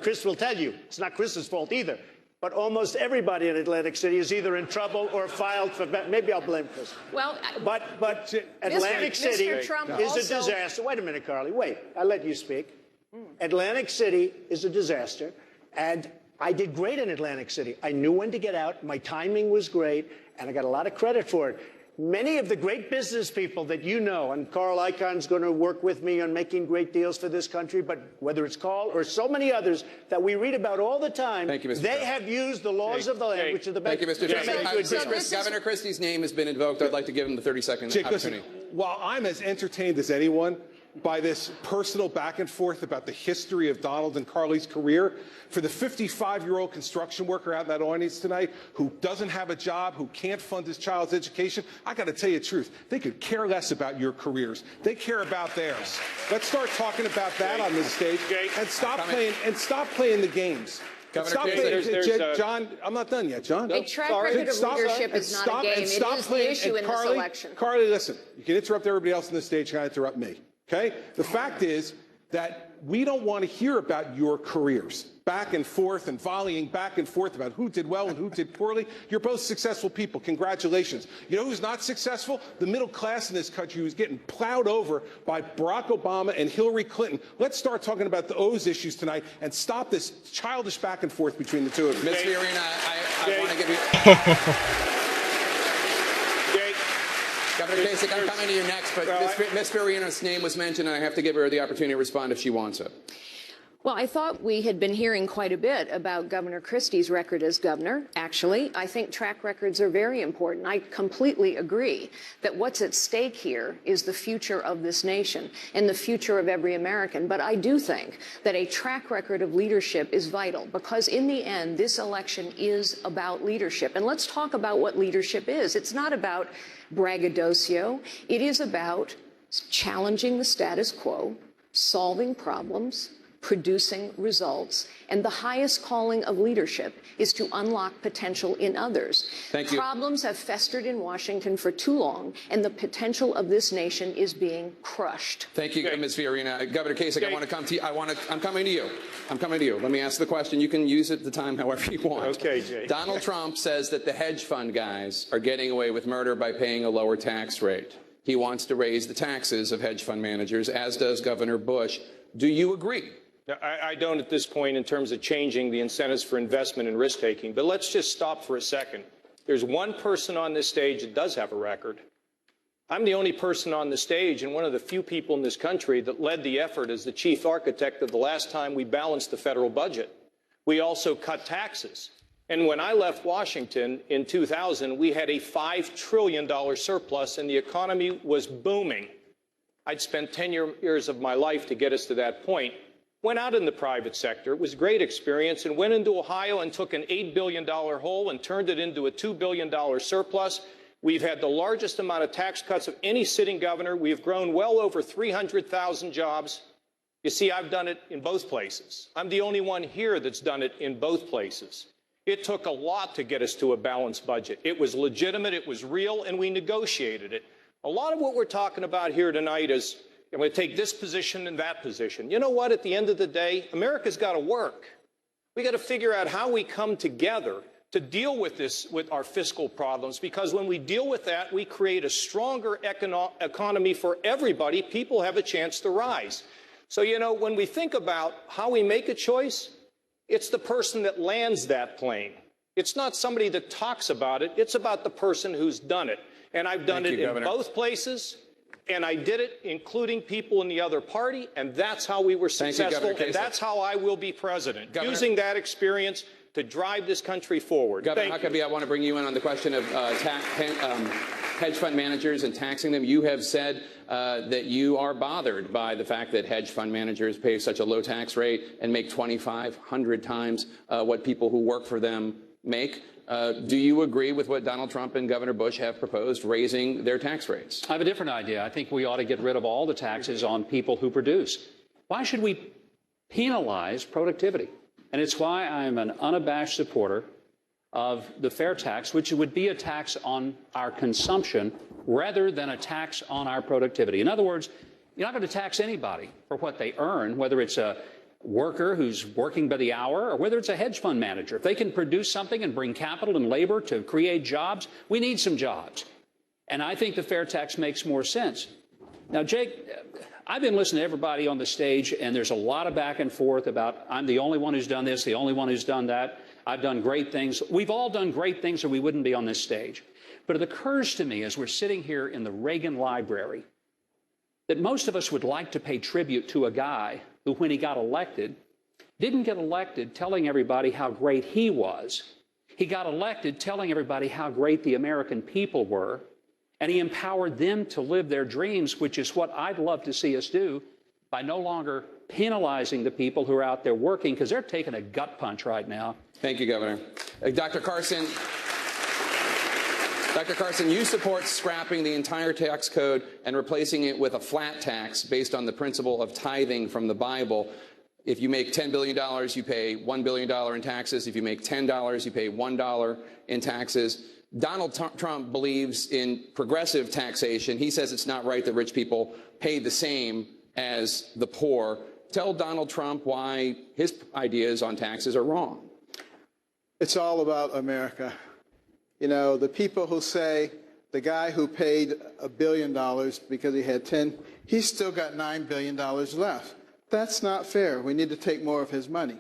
Chris will tell you, it's not Chris's fault either. But almost everybody in Atlantic City is either in trouble or filed for maybe I'll blame Chris. Well, but Atlantic City Mr. Trump is a also... disaster. Wait a minute, Carly. Wait, I'll let you speak. Atlantic City is a disaster, and I did great in Atlantic City. I knew when to get out. My timing was great, and I got a lot of credit for it. Many of the great business people that you know, and Carl Icahn's going to work with me on making great deals for this country, but whether it's Carl or so many others that we read about all the time, Thank you, Mr. they Trump. have used the laws of the land, which are the best. Thank you, Mr. Trump. to make good deals. Governor Christie's name has been invoked. I'd like to give him the 30-second Jake, opportunity. listen, while I'm as entertained as anyone by this personal back and forth about the history of Donald and Carly's career, for the 55-year-old construction worker out in that audience tonight who doesn't have a job, who can't fund his child's education, I got to tell you the truth. They could care less about your careers. They care about theirs. Let's start talking about that on this stage and stop playing the games. John, I'm not done yet, John. A track record of leadership is not a game. It is the issue in this election. Carly, listen, you can interrupt everybody else on the stage, you can't interrupt me, okay? The fact is that we don't want to hear about your careers, back and forth and volleying back and forth about who did well and who did poorly. You're both successful people. Congratulations. You know who's not successful? The middle class in this country who's getting plowed over by Barack Obama and Hillary Clinton. Let's start talking about the O's issues tonight and stop this childish back and forth between the two of you. Ms. Fiorina, I want to give you... Governor Kasich, I'm coming to you next, but Ms. Fiorina's name was mentioned, and I have to give her the opportunity to respond if she wants it. Well, I thought we had been hearing quite a bit about Governor Christie's record as governor. Actually, I think track records are very important. I completely agree that what's at stake here is the future of this nation and the future of every American. But I do think that a track record of leadership is vital because in the end, this election is about leadership. And let's talk about what leadership is. It's not about braggadocio. It is about challenging the status quo, solving problems, producing results. And the highest calling of leadership is to unlock potential in others. Thank you. Problems have festered in Washington for too long, and the potential of this nation is being crushed. Thank you, Ms. Fiorina. Governor Kasich, I want to come to you. I'm coming to you. I'm coming to you. Let me ask the question. You can use it the time however you want. Okay, Jay. Donald Trump says that the hedge fund guys are getting away with murder by paying a lower tax rate. He wants to raise the taxes of hedge fund managers, as does Governor Bush. Do you agree? I don't at this point in terms of changing the incentives for investment and risk-taking. But let's just stop for a second. There's one person on this stage that does have a record. I'm the only person on the stage and one of the few people in this country that led the effort as the chief architect of the last time we balanced the federal budget. We also cut taxes. And when I left Washington in 2000, we had a $5 trillion surplus and the economy was booming. I'd spent 10 years of my life to get us to that point. Went out in the private sector. It was a great experience and went into Ohio and took an $8 billion hole and turned it into a $2 billion surplus. We've had the largest amount of tax cuts of any sitting governor. We've grown well over 300,000 jobs. You see, I've done it in both places. I'm the only one here that's done it in both places. It took a lot to get us to a balanced budget. It was legitimate, it was real, and we negotiated it. A lot of what we're talking about here tonight is I'm going to take this position and that position. You know what? At the end of the day, America's got to work. We got to figure out how we come together to deal with this, with our fiscal problems, because when we deal with that, we create a stronger economy for everybody. People have a chance to rise. So, you know, when we think about how we make a choice, it's the person that lands that plane. It's not somebody that talks about it. It's about the person who's done it. And I've done it in both places. And I did it, including people in the other party, and that's how we were successful, and that's how I will be president, using that experience to drive this country forward. Governor Huckabee, I want to bring you in on the question of hedge fund managers and taxing them. You have said that you are bothered by the fact that hedge fund managers pay such a low tax rate and make 2,500 times what people who work for them make. Do you agree with what Donald Trump and Governor Bush have proposed, raising their tax rates? I have a different idea. I think we ought to get rid of all the taxes on people who produce. Why should we penalize productivity? And it's why I'm an unabashed supporter of the fair tax, which would be a tax on our consumption rather than a tax on our productivity. In other words, you're not going to tax anybody for what they earn, whether it's a worker who's working by the hour or whether it's a hedge fund manager. If they can produce something and bring capital and labor to create jobs, we need some jobs. And I think the fair tax makes more sense. Now, Jake, I've been listening to everybody on the stage, and there's a lot of back and forth about I'm the only one who's done this, the only one who's done that. I've done great things. We've all done great things or we wouldn't be on this stage. But it occurs to me as we're sitting here in the Reagan Library that most of us would like to pay tribute to a guy who, when he got elected, didn't get elected telling everybody how great he was. He got elected telling everybody how great the American people were, and he empowered them to live their dreams, which is what I'd love to see us do by no longer penalizing the people who are out there working, because they're taking a gut punch right now. Thank you, Governor. Dr. Carson, you support scrapping the entire tax code and replacing it with a flat tax based on the principle of tithing from the Bible. If you make $10 billion, you pay $1 billion in taxes. If you make $10, you pay $1 in taxes. Donald Trump believes in progressive taxation. He says it's not right that rich people pay the same as the poor. Tell Donald Trump why his ideas on taxes are wrong. It's all about America. You know, the people who say the guy who paid $1 billion because he had 10, he's still got $9 billion left. That's not fair. We need to take more of his money.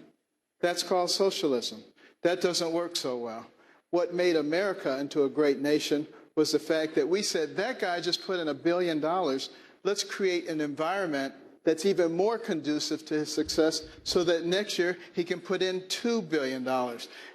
That's called socialism. That doesn't work so well. What made America into a great nation was the fact that we said, that guy just put in $1 billion. Let's create an environment that's even more conducive to his success so that next year he can put in $2 billion.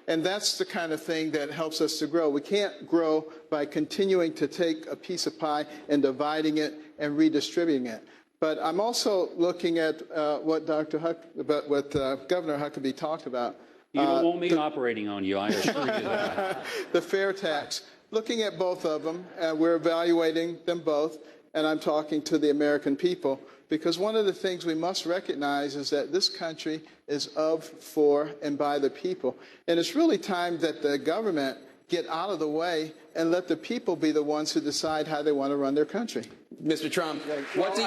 And that's the kind of thing that helps us to grow. We can't grow by continuing to take a piece of pie and dividing it and redistributing it. But I'm also looking at what Governor Huckabee talked about. You don't want me operating on you, I assure you that. The fair tax. Looking at both of them, we're evaluating them both, and I'm talking to the American people, because one of the things we must recognize is that this country is of, for, and by the people. And it's really time that the government get out of the way and let the people be the ones who decide how they want to run their country. Mr. Trump, what do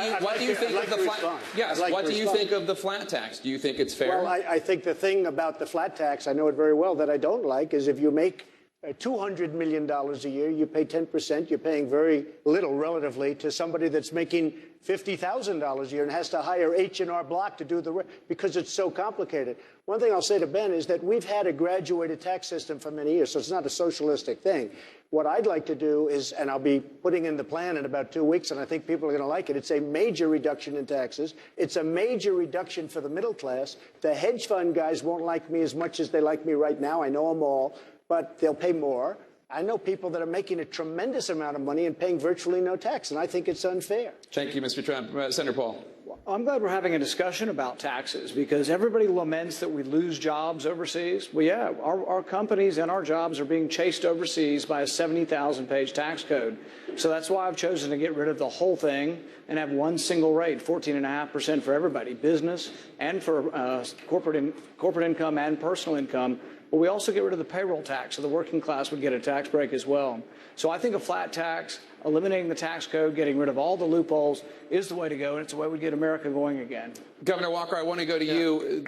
you think of the flat? Yes, what do you think of the flat tax? Do you think it's fair? Well, I think the thing about the flat tax, I know it very well, that I don't like is if you make $200 million a year, you pay 10%, you're paying very little relatively to somebody that's making $50,000 a year and has to hire H&R Block to do the work because it's so complicated. One thing I'll say to Ben is that we've had a graduated tax system for many years, so it's not a socialistic thing. What I'd like to do is, and I'll be putting in the plan in about 2 weeks, and I think people are going to like it, it's a major reduction in taxes. It's a major reduction for the middle class. The hedge fund guys won't like me as much as they like me right now. I know them all, but they'll pay more. I know people that are making a tremendous amount of money and paying virtually no tax, and I think it's unfair. Thank you, Mr. Trump. Senator Paul. I'm glad we're having a discussion about taxes because everybody laments that we lose jobs overseas. Well, yeah, our companies and our jobs are being chased overseas by a 70,000-page tax code. So that's why I've chosen to get rid of the whole thing and have one single rate, 14.5% for everybody, business and for corporate income and personal income. But we also get rid of the payroll tax, so the working class would get a tax break as well. So I think a flat tax, eliminating the tax code, getting rid of all the loopholes is the way to go, and it's the way we get America going again. Governor Walker, I want to go to you.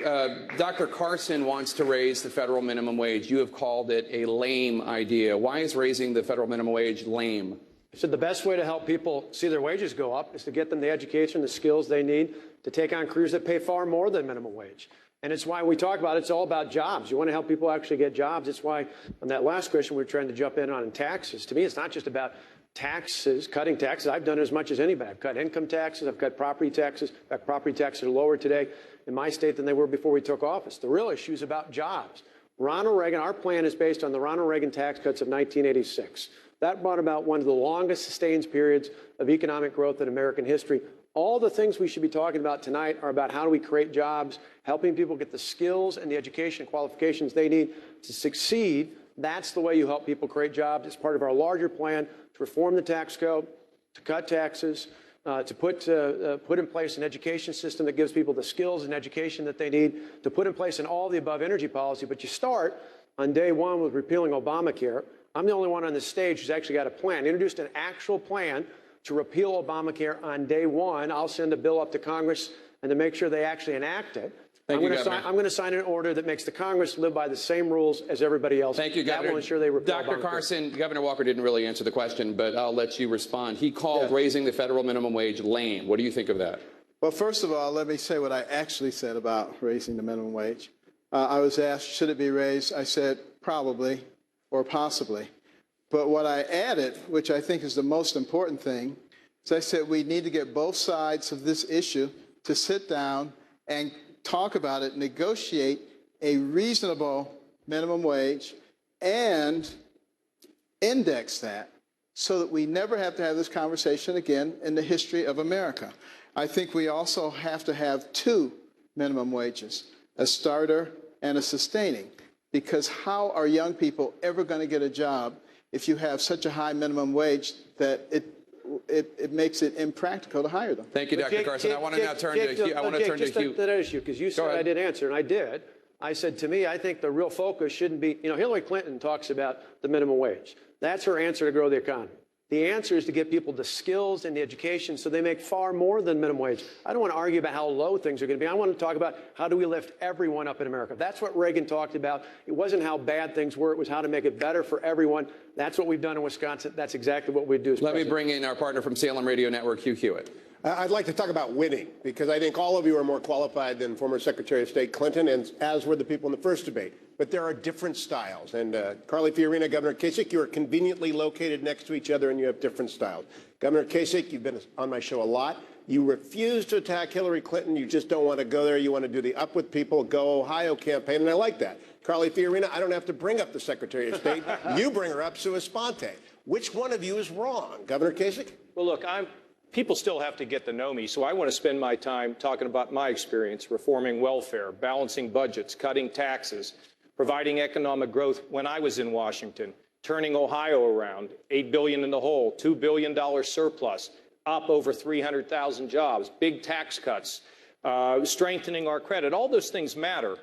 Dr. Carson wants to raise the federal minimum wage. You have called it a lame idea. Why is raising the federal minimum wage lame? I said the best way to help people see their wages go up is to get them the education, the skills they need to take on careers that pay far more than minimum wage. And it's why we talk about it's all about jobs. You want to help people actually get jobs. It's why on that last question we were trying to jump in on taxes. To me, it's not just about taxes, cutting taxes. I've done it as much as anybody. I've cut income taxes. I've cut property taxes. In fact, property taxes are lower today in my state than they were before we took office. The real issue is about jobs. Ronald Reagan, our plan is based on the Ronald Reagan tax cuts of 1986. That brought about one of the longest sustained periods of economic growth in American history. All the things we should be talking about tonight are about how do we create jobs, helping people get the skills and the education and qualifications they need to succeed. That's the way you help people create jobs. It's part of our larger plan to reform the tax code, to cut taxes, to put in place an education system that gives people the skills and education that they need, to put in place an all the above energy policy. But you start on day one with repealing Obamacare. I'm the only one on the stage who's actually got a plan, introduced an actual plan to repeal Obamacare on day one. I'll send a bill up to Congress and to make sure they actually enact it. I'm going to sign an order that makes the Congress live by the same rules as everybody else. Thank you, Governor. That will ensure they repeal Dr. Obamacare. Carson, Governor Walker didn't really answer the question, but I'll let you respond. He called raising the federal minimum wage lame. What do you think of that? Well, first of all, let me say what I actually said about raising the minimum wage. I was asked, should it be raised? I said, probably or possibly. But what I added, which I think is the most important thing, is I said we need to get both sides of this issue to sit down and talk about it, negotiate a reasonable minimum wage, and index that so that we never have to have this conversation again in the history of America. I think we also have to have two minimum wages, a starter and a sustaining, because how are young people ever going to get a job if you have such a high minimum wage that it makes it impractical to hire them? Thank you, Dr. Carson. I want to now turn to Hugh. That issue, because you said I did answer, and I did. I said, to me, I think the real focus shouldn't be, Hillary Clinton talks about the minimum wage. That's her answer to grow the economy. The answer is to get people the skills and the education so they make far more than minimum wage. I don't want to argue about how low things are going to be. I want to talk about how do we lift everyone up in America. That's what Reagan talked about. It wasn't how bad things were. It was how to make it better for everyone. That's what we've done in Wisconsin. That's exactly what we do. Let me bring in our partner from Salem Radio Network, Hugh Hewitt. I'd like to talk about winning, because I think all of you are more qualified than former Secretary of State Clinton, and as were the people in the first debate. But there are different styles. And Carly Fiorina, Governor Kasich, you are conveniently located next to each other, and you have different styles. Governor Kasich, you've been on my show a lot. You refuse to attack Hillary Clinton. You just don't want to go there. You want to do the Up With People, Go Ohio campaign, and I like that. Carly Fiorina, I don't have to bring up the Secretary of State. You bring her up sua sponte. Which one of you is wrong? Governor Kasich? Well, look, people still have to get to know me, so I want to spend my time talking about my experience reforming welfare, balancing budgets, cutting taxes, providing economic growth when I was in Washington, turning Ohio around, $8 billion in the hole, $2 billion surplus, up over 300,000 jobs, big tax cuts, strengthening our credit. All those things matter.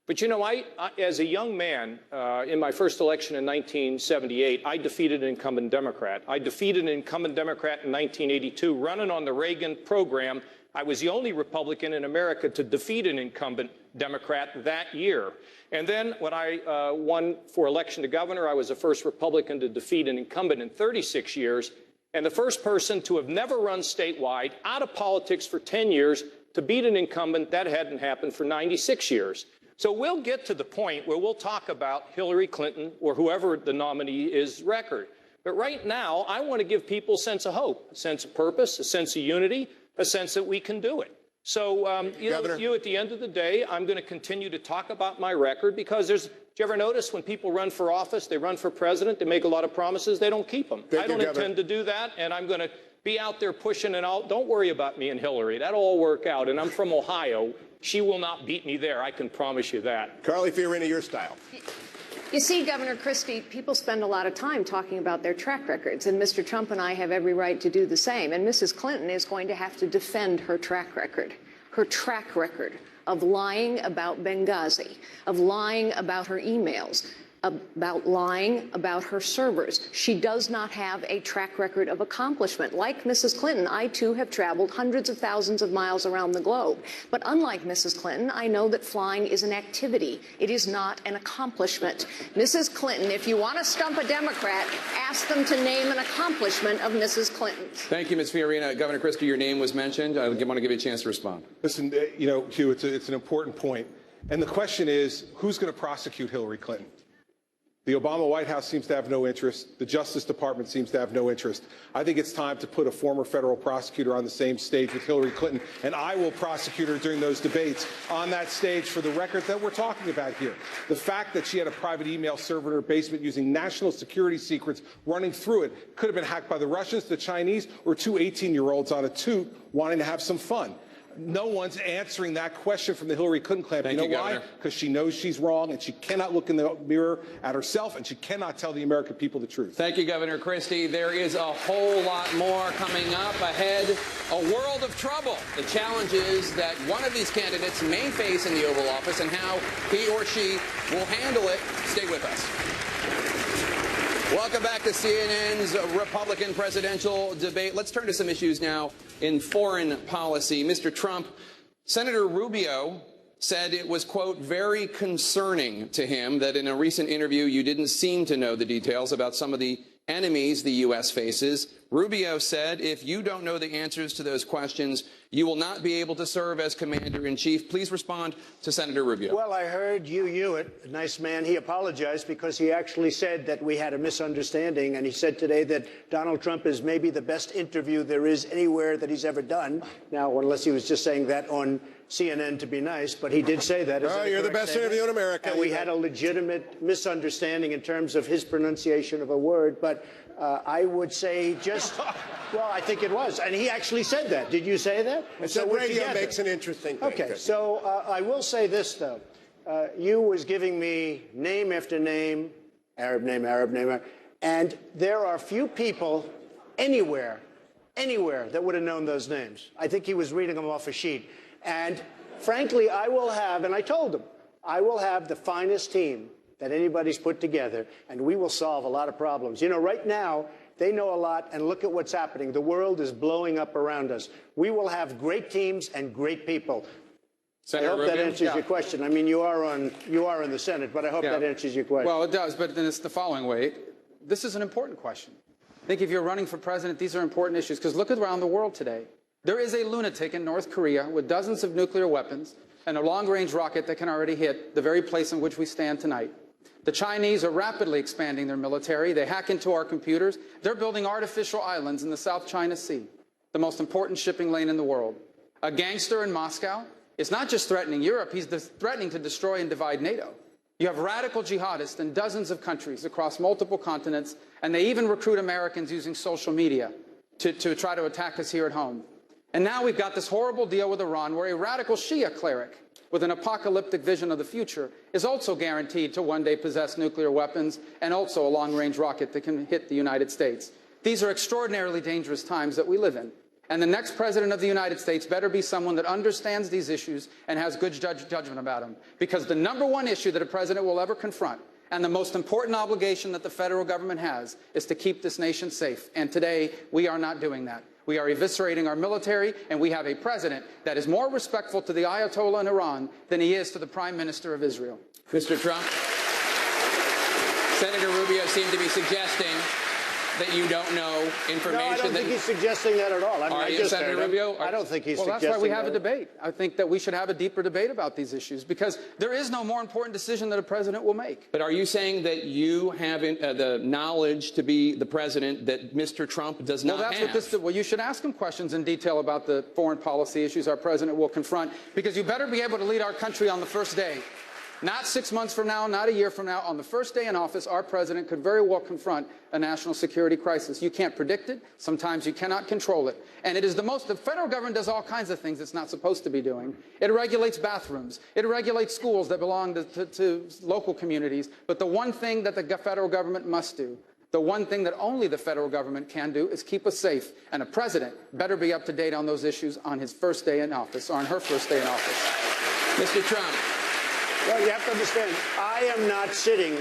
But, I as a young man, in my first election in 1978, I defeated an incumbent Democrat. I defeated an incumbent Democrat in 1982, running on the Reagan program. I was the only Republican in America to defeat an incumbent Democrat that year. And then when I won for election to governor, I was the first Republican to defeat an incumbent in 36 years, and the first person to have never run statewide, out of politics for 10 years, to beat an incumbent. That hadn't happened for 96 years. So we'll get to the point where we'll talk about Hillary Clinton or whoever the nominee is record. But right now, I want to give people a sense of hope, a sense of purpose, a sense of unity, a sense that we can do it. So, you at the end of the day, I'm going to continue to talk about my record, because did you ever notice when people run for office, they run for president, they make a lot of promises, they don't keep them. I don't intend to do that, and I'm going to be out there pushing it out. Don't worry about me and Hillary. That'll all work out. And I'm from Ohio. She will not beat me there. I can promise you that. Carly Fiorina, your style. You see, Governor Christie, people spend a lot of time talking about their track records, and Mr. Trump and I have every right to do the same. And Mrs. Clinton is going to have to defend her track record of lying about Benghazi, of lying about her emails, about lying about her servers. She does not have a track record of accomplishment. Like Mrs. Clinton, I too have traveled hundreds of thousands of miles around the globe. But unlike Mrs. Clinton, I know that flying is an activity. It is not an accomplishment. Mrs. Clinton, if you want to stump a Democrat, ask them to name an accomplishment of Mrs. Clinton's. Thank you, Ms. Fiorina. Governor Christie, your name was mentioned. I want to give you a chance to respond. Listen, Hugh, it's an important point. And the question is, who's going to prosecute Hillary Clinton? The Obama White House seems to have no interest. The Justice Department seems to have no interest. I think it's time to put a former federal prosecutor on the same stage with Hillary Clinton, and I will prosecute her during those debates on that stage for the record that we're talking about here. The fact that she had a private email server in her basement using national security secrets running through it could have been hacked by the Russians, the Chinese, or two 18-year-olds on a toot wanting to have some fun. no one's answering that question from the Hillary Clinton camp. You know why? Because she knows she's wrong, and she cannot look in the mirror at herself, and she cannot tell the American people the truth. Thank you, Governor Christie. There is a whole lot more coming up ahead. A world of trouble. The challenge is that one of these candidates may face in the Oval Office and how he or she will handle it. Stay with us. Welcome back to CNN's Republican presidential debate. Let's turn to some issues now in foreign policy. Mr. Trump, Senator Rubio said it was, quote, very concerning to him that in a recent interview you didn't seem to know the details about some of the enemies the U.S. faces. Rubio said, if you don't know the answers to those questions, you will not be able to serve as commander-in-chief. Please respond to Senator Rubio. Well, I heard Hewitt, a nice man, he apologized because he actually said that we had a misunderstanding, and he said today that Donald Trump is maybe the best interview there is anywhere that he's ever done. Now, unless he was just saying that on CNN to be nice, but he did say that. Oh, you're the best interview in America. And we had a legitimate misunderstanding in terms of his pronunciation of a word, but I would say just, well, I think it was. And he actually said that. Did you say that? And so radio makes an interesting thing. Okay, so I will say this, though. You was giving me name after name, Arab name, and there are few people anywhere that would have known those names. I think he was reading them off a sheet. And frankly, I will have, and I told him, I will have the finest team that anybody's put together, and we will solve a lot of problems. You know, right now, they know a lot, and look at what's happening. The world is blowing up around us. We will have great teams and great people. Senator I hope Rubio? that answers your question. I mean, you are in the Senate, but I hope that answers your question. Well, it does, but then it's the following way. This is an important question. I think if you're running for president, these are important issues, because look around the world today. There is a lunatic in North Korea with dozens of nuclear weapons and a long-range rocket that can already hit the very place in which we stand tonight. The Chinese are rapidly expanding their military. They hack into our computers. They're building artificial islands in the South China Sea, the most important shipping lane in the world. A gangster in Moscow is not just threatening Europe, he's threatening to destroy and divide NATO. You have radical jihadists in dozens of countries across multiple continents, and they even recruit Americans using social media to try to attack us here at home. And now we've got this horrible deal with Iran where a radical Shia cleric with an apocalyptic vision of the future is also guaranteed to one day possess nuclear weapons and also a long-range rocket that can hit the United States. These are extraordinarily dangerous times that we live in. And the next president of the United States better be someone that understands these issues and has good judgment about them. Because the number one issue that a president will ever confront and the most important obligation that the federal government has is to keep this nation safe. And today, we are not doing that. We are eviscerating our military, and we have a president that is more respectful to the Ayatollah in Iran than he is to the Prime Minister of Israel. Mr. Trump, Senator Rubio seemed to be suggesting that you don't know information. No, I don't think he's suggesting that at all. I mean, Are you, Senator Rubio? I don't think he's suggesting that. Well, that's why we have a debate. I think that we should have a deeper debate about these issues because there is no more important decision that a president will make. But are you saying that you have the knowledge to be the president that Mr. Trump does not have? Well, you should ask him questions in detail about the foreign policy issues our president will confront because you better be able to lead our country on the first day. Not 6 months from now, not a year from now. On the first day in office, our president could very well confront a national security crisis. You can't predict it. Sometimes you cannot control it. And it is the federal government does all kinds of things it's not supposed to be doing. It regulates bathrooms. It regulates schools that belong to local communities. But the one thing that the federal government must do, the one thing that only the federal government can do is keep us safe. And a president better be up to date on those issues on his first day in office or on her first day in office. Mr. Trump. Well, you have to understand, I am not sitting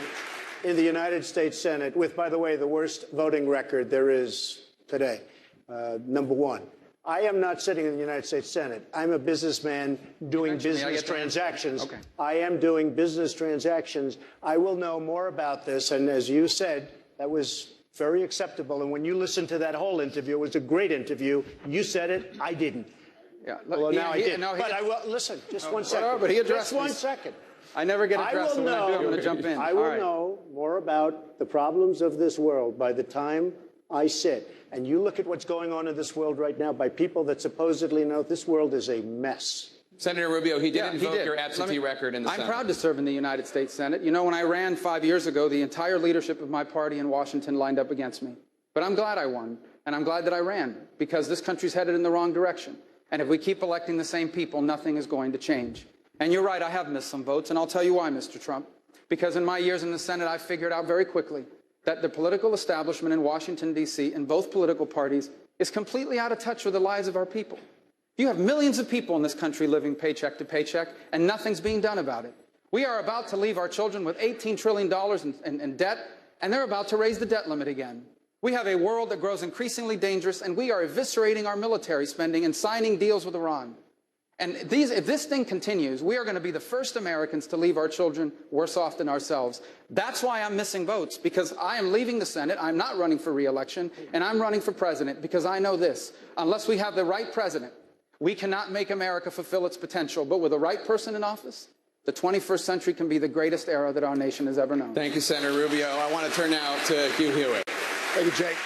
in the United States Senate with, by the way, the worst voting record there is today, number one. I am not sitting in the United States Senate. I'm a businessman doing business transactions. Okay. I am doing business transactions. I will know more about this, and as you said, that was very acceptable. And when you listened to that whole interview, it was a great interview. You said it, I didn't. Yeah, well, now I did. But I will, listen, just 1 second. But he addressed just 1 second. I never get addressed, so when I do, I'm going to jump in. I will know more about the problems of this world by the time I sit. And you look at what's going on in this world right now by people that supposedly know this world is a mess. Senator Rubio, he did invoke your absentee record in the Senate. I'm proud to serve in the United States Senate. You know, when I ran 5 years ago, the entire leadership of my party in Washington lined up against me. But I'm glad I won, and I'm glad that I ran, because this country's headed in the wrong direction. And if we keep electing the same people, nothing is going to change. And you're right, I have missed some votes, and I'll tell you why, Mr. Trump. Because in my years in the Senate, I figured out very quickly that the political establishment in Washington, D.C., in both political parties, is completely out of touch with the lives of our people. You have millions of people in this country living paycheck to paycheck, and nothing's being done about it. We are about to leave our children with $18 trillion in debt, and they're about to raise the debt limit again. We have a world that grows increasingly dangerous, and we are eviscerating our military spending and signing deals with Iran. And if this thing continues, we are going to be the first Americans to leave our children worse off than ourselves. That's why I'm missing votes, because I am leaving the Senate. I'm not running for re-election, and I'm running for president because I know this. Unless we have the right president, we cannot make America fulfill its potential. But with the right person in office, the 21st century can be the greatest era that our nation has ever known. Thank you, Senator Rubio. I want to turn now to Hugh Hewitt. Thank you, Jake.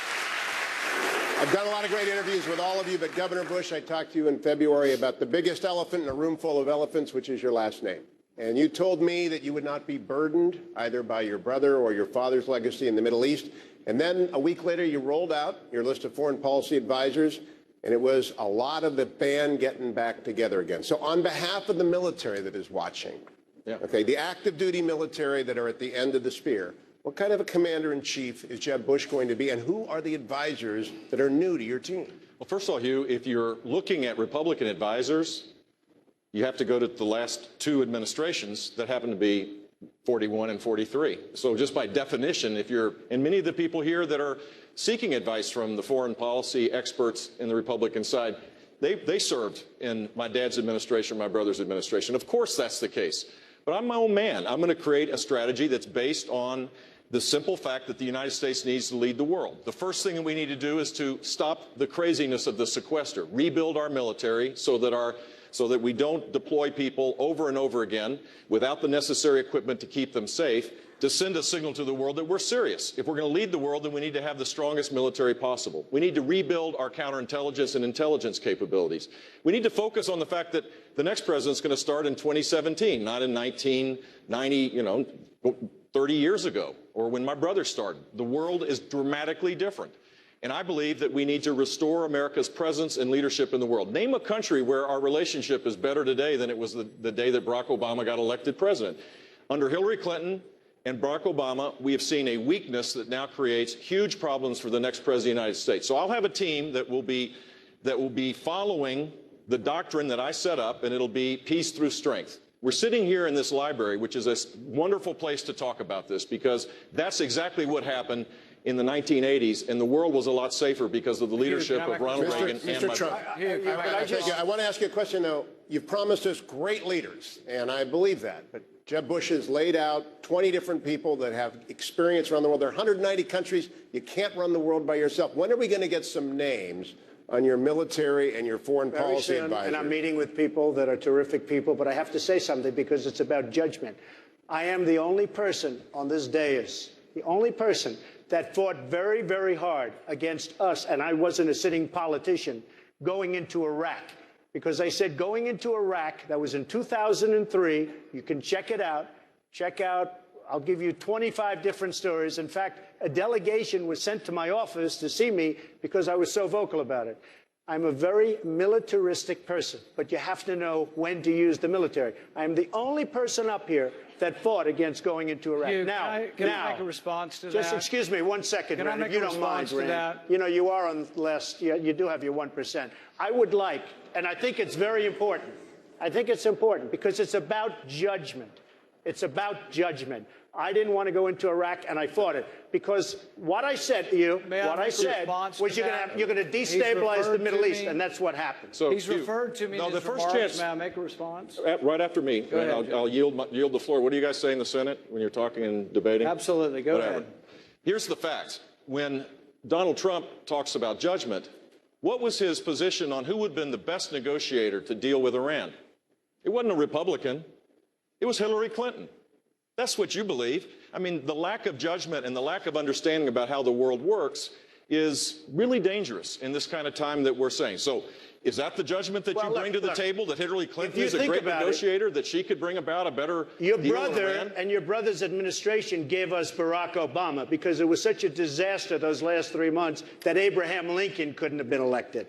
I've done a lot of great interviews with all of you, but Governor Bush, I talked to you in February about the biggest elephant in a room full of elephants, which is your last name. And you told me that you would not be burdened either by your brother or your father's legacy in the Middle East. And then a week later, you rolled out your list of foreign policy advisors, and it was a lot of the band getting back together again. So on behalf of the military that is watching, okay, the active duty military that are at the end of the spear, what kind of a commander-in-chief is Jeb Bush going to be, and who are the advisors that are new to your team? Well, first of all, Hugh, if you're looking at Republican advisors, you have to go to the last two administrations that happen to be 41 and 43. So just by definition, if you're, and many of the people here that are seeking advice from the foreign policy experts in the Republican side, they served in my dad's administration, my brother's administration. Of course that's the case. But I'm my own man. I'm going to create a strategy that's based on the simple fact that the United States needs to lead the world. The first thing that we need to do is to stop the craziness of the sequester, rebuild our military so that we don't deploy people over and over again without the necessary equipment to keep them safe, to send a signal to the world that we're serious. If we're going to lead the world, then we need to have the strongest military possible. We need to rebuild our counterintelligence and intelligence capabilities. We need to focus on the fact that the next president's going to start in 2017, not in 1990, 30 years ago, or when my brother started. The world is dramatically different. And I believe that we need to restore America's presence and leadership in the world. Name a country where our relationship is better today than it was the day that Barack Obama got elected president. Under Hillary Clinton and Barack Obama, we have seen a weakness that now creates huge problems for the next president of the United States. So I'll have a team that will be following the doctrine that I set up, and it'll be peace through strength. We're sitting here in this library, which is a wonderful place to talk about this, because that's exactly what happened in the 1980s, and the world was a lot safer because of the leadership of Ronald Reagan and my brother. I want to ask you a question, though. You've promised us great leaders, and I believe that. But Jeb Bush has laid out 20 different people that have experience around the world. There are 190 countries. You can't run the world by yourself. When are we going to get some names on your military and your foreign policy advisors? And I'm meeting with people that are terrific people, but I have to say something because it's about judgment. I am the only person on this dais, the only person that fought very, very hard against us, and I wasn't a sitting politician, going into Iraq. Because I said going into Iraq, that was in 2003, you can check it out, I'll give you 25 different stories. In fact, a delegation was sent to my office to see me because I was so vocal about it. I'm a very militaristic person, but you have to know when to use the military. I'm the only person up here that fought against going into Iraq. Hugh, can I make a response to that? Just excuse me 1 second, Can I make if you a don't mind, response to that? You know, you are on less, you do have your 1%. I would like, and I think it's very important, I think it's important because it's about judgment. It's about judgment. I didn't want to go into Iraq, and I fought it because what I said to you, was you're going to destabilize the Middle East, and that's what happened. So he's referred to me in his remarks. May I make a response? Right after me. Go ahead, I'll yield the floor. What do you guys say in the Senate when you're talking and debating? Absolutely. Go ahead. Here's the facts. When Donald Trump talks about judgment, what was his position on who would have been the best negotiator to deal with Iran? It wasn't a Republican. It was Hillary Clinton. That's what you believe. I mean, the lack of judgment and the lack of understanding about how the world works is really dangerous in this kind of time that we're saying. So is that the judgment that you bring to the table, that Hillary Clinton is a great negotiator, that she could bring about a better deal with Iran? And your brother's administration gave us Barack Obama because it was such a disaster those last 3 months that Abraham Lincoln couldn't have been elected.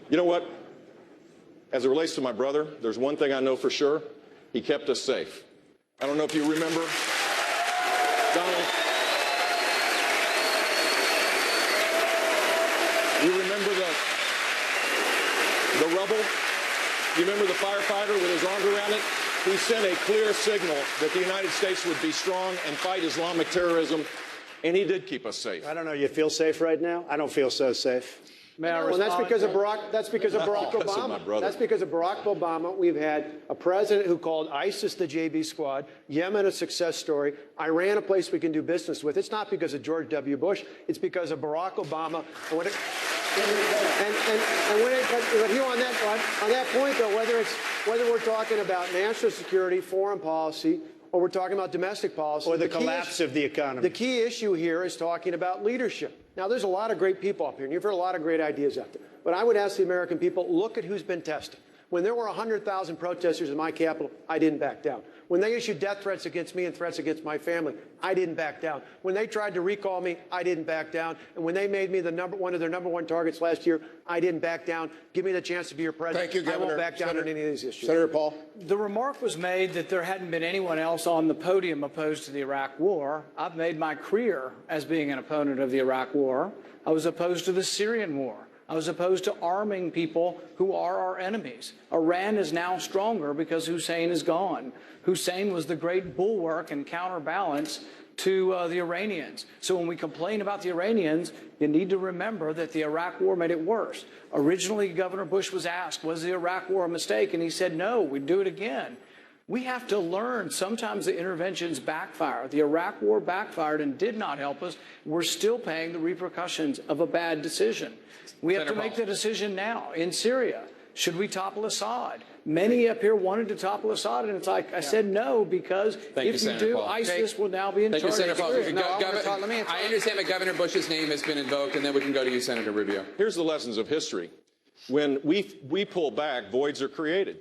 You know what? As it relates to my brother, there's one thing I know for sure. He kept us safe. I don't know if you remember, Donald, you remember the rubble? You remember the firefighter with his arms around it? He sent a clear signal that the United States would be strong and fight Islamic terrorism, and he did keep us safe. I don't know. You feel safe right now? I don't feel so safe. Well, that's because of Barack. That's because of Barack Listen, my Obama. brother. That's because of Barack Obama. We've had a president who called ISIS the JB Squad, Yemen a success story, Iran a place we can do business with. It's not because of George W. Bush. It's because of Barack Obama. And when but here on that point though, whether we're talking about national security, foreign policy, or we're talking about domestic policy, Or the collapse of the economy. The key issue here is talking about leadership. Now, there's a lot of great people up here, and you've heard a lot of great ideas out there. But I would ask the American people, look at who's been tested. When there were 100,000 protesters in my capital, I didn't back down. When they issued death threats against me and threats against my family, I didn't back down. When they tried to recall me, I didn't back down. And when they made me one of their number one targets last year, I didn't back down. Give me the chance to be your president. Thank you, Governor. I won't back down on any of these issues. Senator Paul. The remark was made that there hadn't been anyone else on the podium opposed to the Iraq War. I've made my career as being an opponent of the Iraq War. I was opposed to the Syrian War. I was opposed to arming people who are our enemies. Iran is now stronger because Hussein is gone. Hussein was the great bulwark and counterbalance to the Iranians. So when we complain about the Iranians, you need to remember that the Iraq War made it worse. Originally, Governor Bush was asked, was the Iraq War a mistake? And he said, no, we'd do it again. We have to learn sometimes the interventions backfire. The Iraq War backfired and did not help us. We're still paying the repercussions of a bad decision. We have to make the decision now in Syria. Should we topple Assad? Many up here wanted to topple Assad, and it's like, I said no, because if you do, ISIS will now be in charge. Thank you, Senator Paul. of I understand that Governor Bush's name has been invoked, and then we can go to you, Senator Rubio. Here's the lessons of history. When we pull back, voids are created.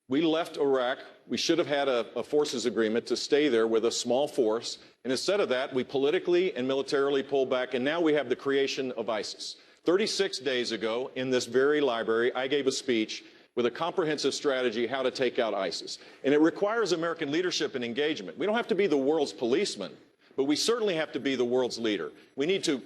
We left Iraq. We should have had a forces agreement to stay there with a small force. And instead of that, we politically and militarily pulled back. And now we have the creation of ISIS. 36 days ago, in this very library, I gave a speech with a comprehensive strategy how to take out ISIS. And it requires American leadership and engagement. We don't have to be the world's policeman, but we certainly have to be the world's leader. We need to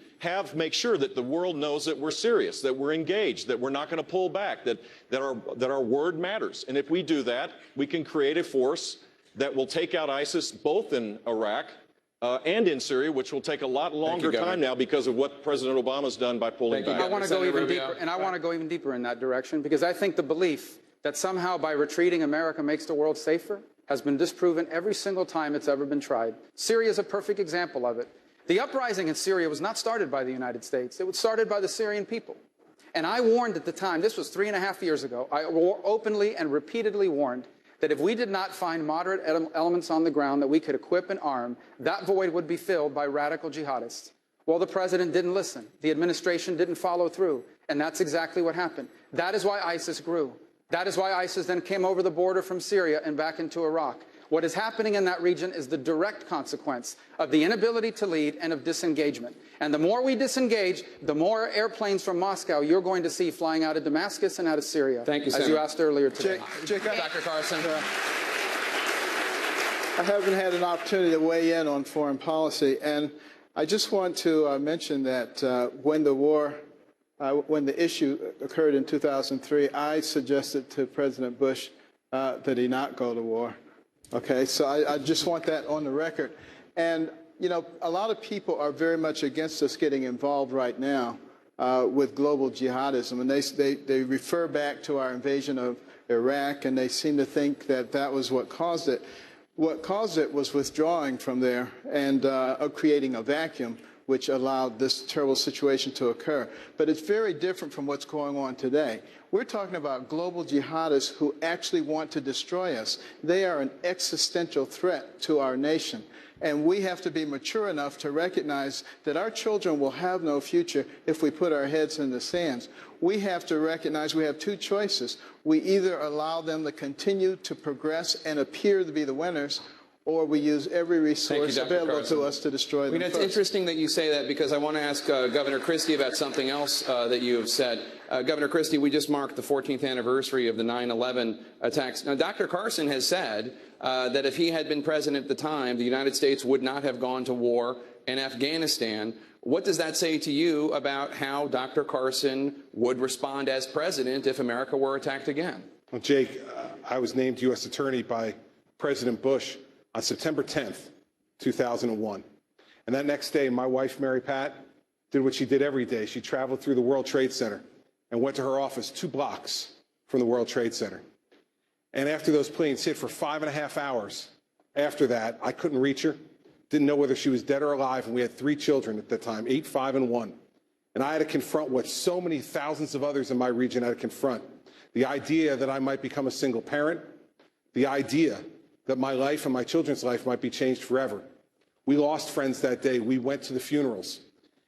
make sure that the world knows that we're serious, that we're engaged, that we're not going to pull back, that our word matters. And if we do that, we can create a force that will take out ISIS both in Iraq and in Syria, which will take a lot longer time now because of what President Obama's done by pulling back. I want to go even deeper, and I want to go even deeper in that direction, because I think the belief that somehow by retreating America makes the world safer has been disproven every single time it's ever been tried. Syria is a perfect example of it. The uprising in Syria was not started by the United States. It was started by the Syrian people. And I warned at the time, this was 3.5 years ago, I openly and repeatedly warned that if we did not find moderate elements on the ground that we could equip and arm, that void would be filled by radical jihadists. Well, the president didn't listen. The administration didn't follow through. And that's exactly what happened. That is why ISIS grew. That is why ISIS then came over the border from Syria and back into Iraq. What is happening in that region is the direct consequence of the inability to lead and of disengagement. And the more we disengage, the more airplanes from Moscow you're going to see flying out of Damascus and out of Syria. Thank you, as Senator. you asked earlier today. Dr. Carson. I haven't had an opportunity to weigh in on foreign policy, and I just want to mention that when the issue occurred in 2003, I suggested to President Bush that he not go to war. Okay, so I just want that on the record. And, you know, a lot of people are very much against us getting involved right now with global jihadism. And they refer back to our invasion of Iraq, and they seem to think that that was what caused it. What caused it was withdrawing from there and creating a vacuum, which allowed this terrible situation to occur. But it's very different from what's going on today. We're talking about global jihadists who actually want to destroy us. They are an existential threat to our nation. And we have to be mature enough to recognize that our children will have no future if we put our heads in the sands. We have to recognize we have two choices. We either allow them to continue to progress and appear to be the winners, or we use every resource Dr. available Carson. to us to destroy them. You know, it's first. interesting that you say that, because I want to ask Governor Christie about something else that you have said. Governor Christie, we just marked the 14th anniversary of the 9/11 attacks. Now, Dr. Carson has said that if he had been president at the time, the United States would not have gone to war in Afghanistan. What does that say to you about how Dr. Carson would respond as president if America were attacked again? Well, Jake, I was named U.S. Attorney by President Bush on September 10th, 2001. And that next day, my wife, Mary Pat, did what she did every day. She traveled through the World Trade Center and went to her office 2 blocks from the World Trade Center. And after those planes hit for 5.5 hours, after that, I couldn't reach her, didn't know whether she was dead or alive, and we had 3 children at the time, 8, 5, and 1. And I had to confront what so many thousands of others in my region had to confront. The idea that I might become a single parent, the idea that my life and my children's life might be changed forever. We lost friends that day. We went to the funerals.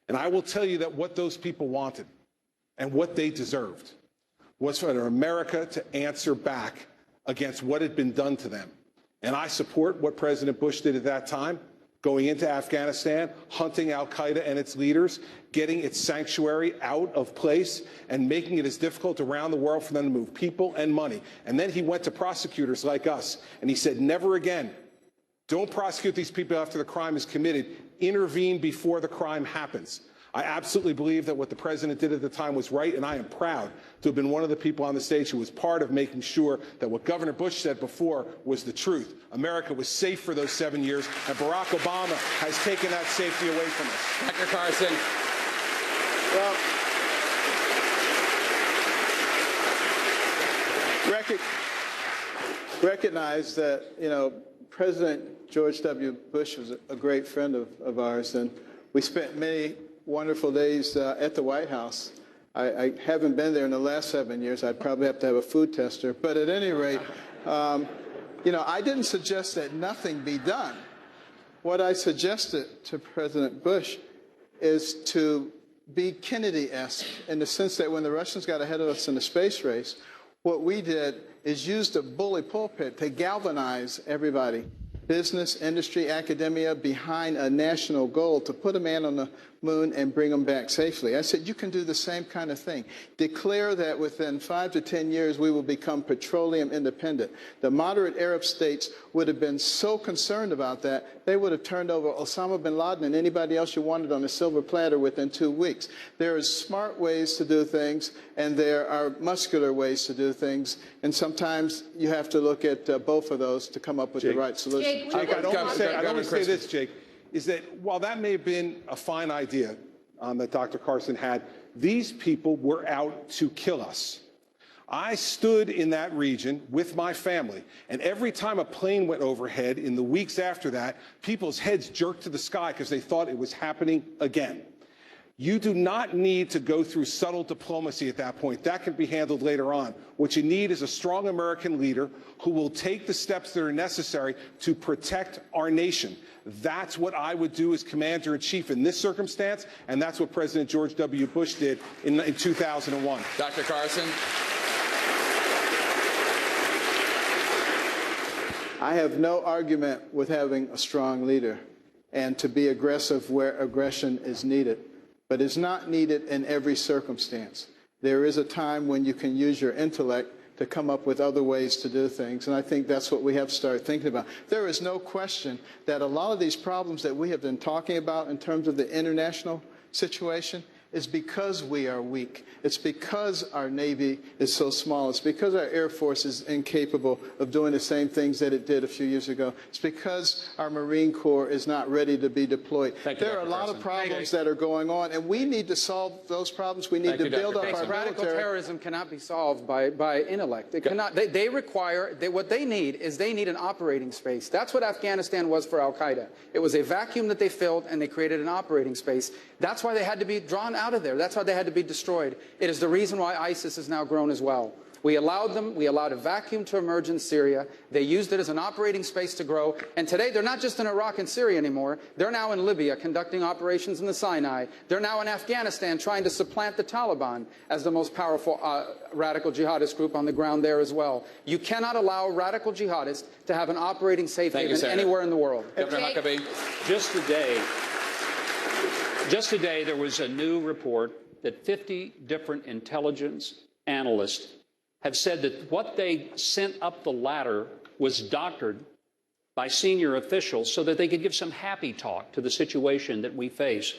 And I will tell you that what those people wanted and what they deserved was for America to answer back against what had been done to them. And I support what President Bush did at that time, going into Afghanistan, hunting al-Qaeda and its leaders, getting its sanctuary out of place, and making it as difficult around the world for them to move people and money. And then he went to prosecutors like us, and he said, never again. Don't prosecute these people after the crime is committed. Intervene before the crime happens. I absolutely believe that what the president did at the time was right, and I am proud to have been one of the people on the stage who was part of making sure that what Governor Bush said before was the truth. America was safe for those 7 years, and Barack Obama has taken that safety away from us. Dr. Carson. Well, recognize that, you know, President George W. Bush was a great friend of ours, and we spent many wonderful days at the White House. I haven't been there in the last 7 years. I'd probably have to have a food tester. But at any rate, you know, I didn't suggest that nothing be done. What I suggested to President Bush is to be Kennedy-esque in the sense that when the Russians got ahead of us in the space race, what we did is use the bully pulpit to galvanize everybody, business, industry, academia, behind a national goal to put a man on the moon and bring him back safely. I said, you can do the same kind of thing. Declare that within 5 to 10 years we will become petroleum independent. The moderate Arab states would have been so concerned about that, they would have turned over Osama bin Laden and anybody else you wanted on a silver platter within 2 weeks. There are smart ways to do things, and there are muscular ways to do things, and sometimes you have to look at both of those to come up with the right solution. Jake, I'd only say this, Jake, is that while that may have been a fine idea that Dr. Carson had, these people were out to kill us. I stood in that region with my family, and every time a plane went overhead in the weeks after that, people's heads jerked to the sky because they thought it was happening again. You do not need to go through subtle diplomacy at that point. That can be handled later on. What you need is a strong American leader who will take the steps that are necessary to protect our nation. That's what I would do as commander-in-chief in this circumstance, and that's what President George W. Bush did in 2001. Dr. Carson. I have no argument with having a strong leader and to be aggressive where aggression is needed. But it's not needed in every circumstance. There is a time when you can use your intellect to come up with other ways to do things, and I think that's what we have to start thinking about. There is no question that a lot of these problems that we have been talking about in terms of the international situation is because we are weak. It's because our Navy is so small. It's because our Air Force is incapable of doing the same things that it did a few years ago. It's because our Marine Corps is not ready to be deployed. There are a lot of problems that are going on, and we need to solve those problems. We need to build up our military. Radical terrorism cannot be solved by intellect. It cannot. They require, what they need is they need an operating space. That's what Afghanistan was for al-Qaeda. It was a vacuum that they filled, and they created an operating space. That's why they had to be drawn out of there. That's why they had to be destroyed. It is the reason why ISIS has now grown as well. We allowed a vacuum to emerge in Syria. They used it as an operating space to grow. And today, they're not just in Iraq and Syria anymore. They're now in Libya conducting operations in the Sinai. They're now in Afghanistan trying to supplant the Taliban as the most powerful radical jihadist group on the ground there as well. You cannot allow radical jihadists to have an operating safe haven anywhere in the world. Governor Huckabee. Just today, there was a new report that 50 different intelligence analysts have said that what they sent up the ladder was doctored by senior officials so that they could give some happy talk to the situation that we face.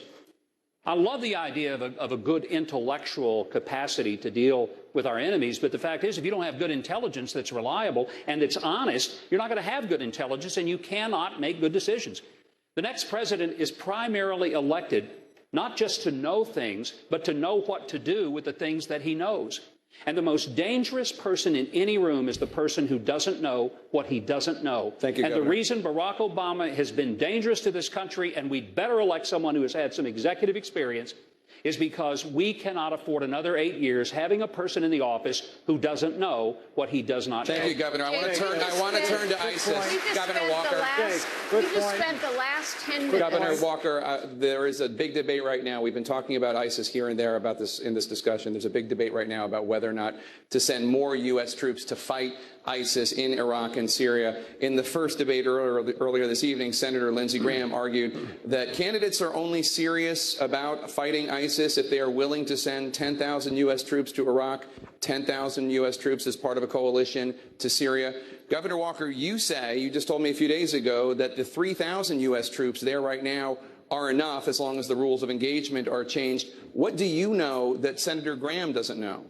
I love the idea of a good intellectual capacity to deal with our enemies, but the fact is, if you don't have good intelligence that's reliable and that's honest, you're not going to have good intelligence, and you cannot make good decisions. The next president is primarily elected not just to know things, but to know what to do with the things that he knows. And the most dangerous person in any room is the person who doesn't know what he doesn't know. Thank you, Governor. The reason Barack Obama has been dangerous to this country, and we'd better elect someone who has had some executive experience, is because we cannot afford another 8 years having a person in the office who doesn't know what he does not know. Thank you, Governor. I want to turn to ISIS. Governor Walker. We just spent the last 10 minutes. Governor Walker, there is a big debate right now. We've been talking about ISIS here and there about this in this discussion. There's a big debate right now about whether or not to send more U.S. troops to fight ISIS in Iraq and Syria. In the first debate earlier this evening, Senator Lindsey Graham argued that candidates are only serious about fighting ISIS if they are willing to send 10,000 U.S. troops to Iraq, 10,000 U.S. troops as part of a coalition to Syria. Governor Walker, you just told me a few days ago that the 3,000 U.S. troops there right now are enough as long as the rules of engagement are changed. What do you know that Senator Graham doesn't know?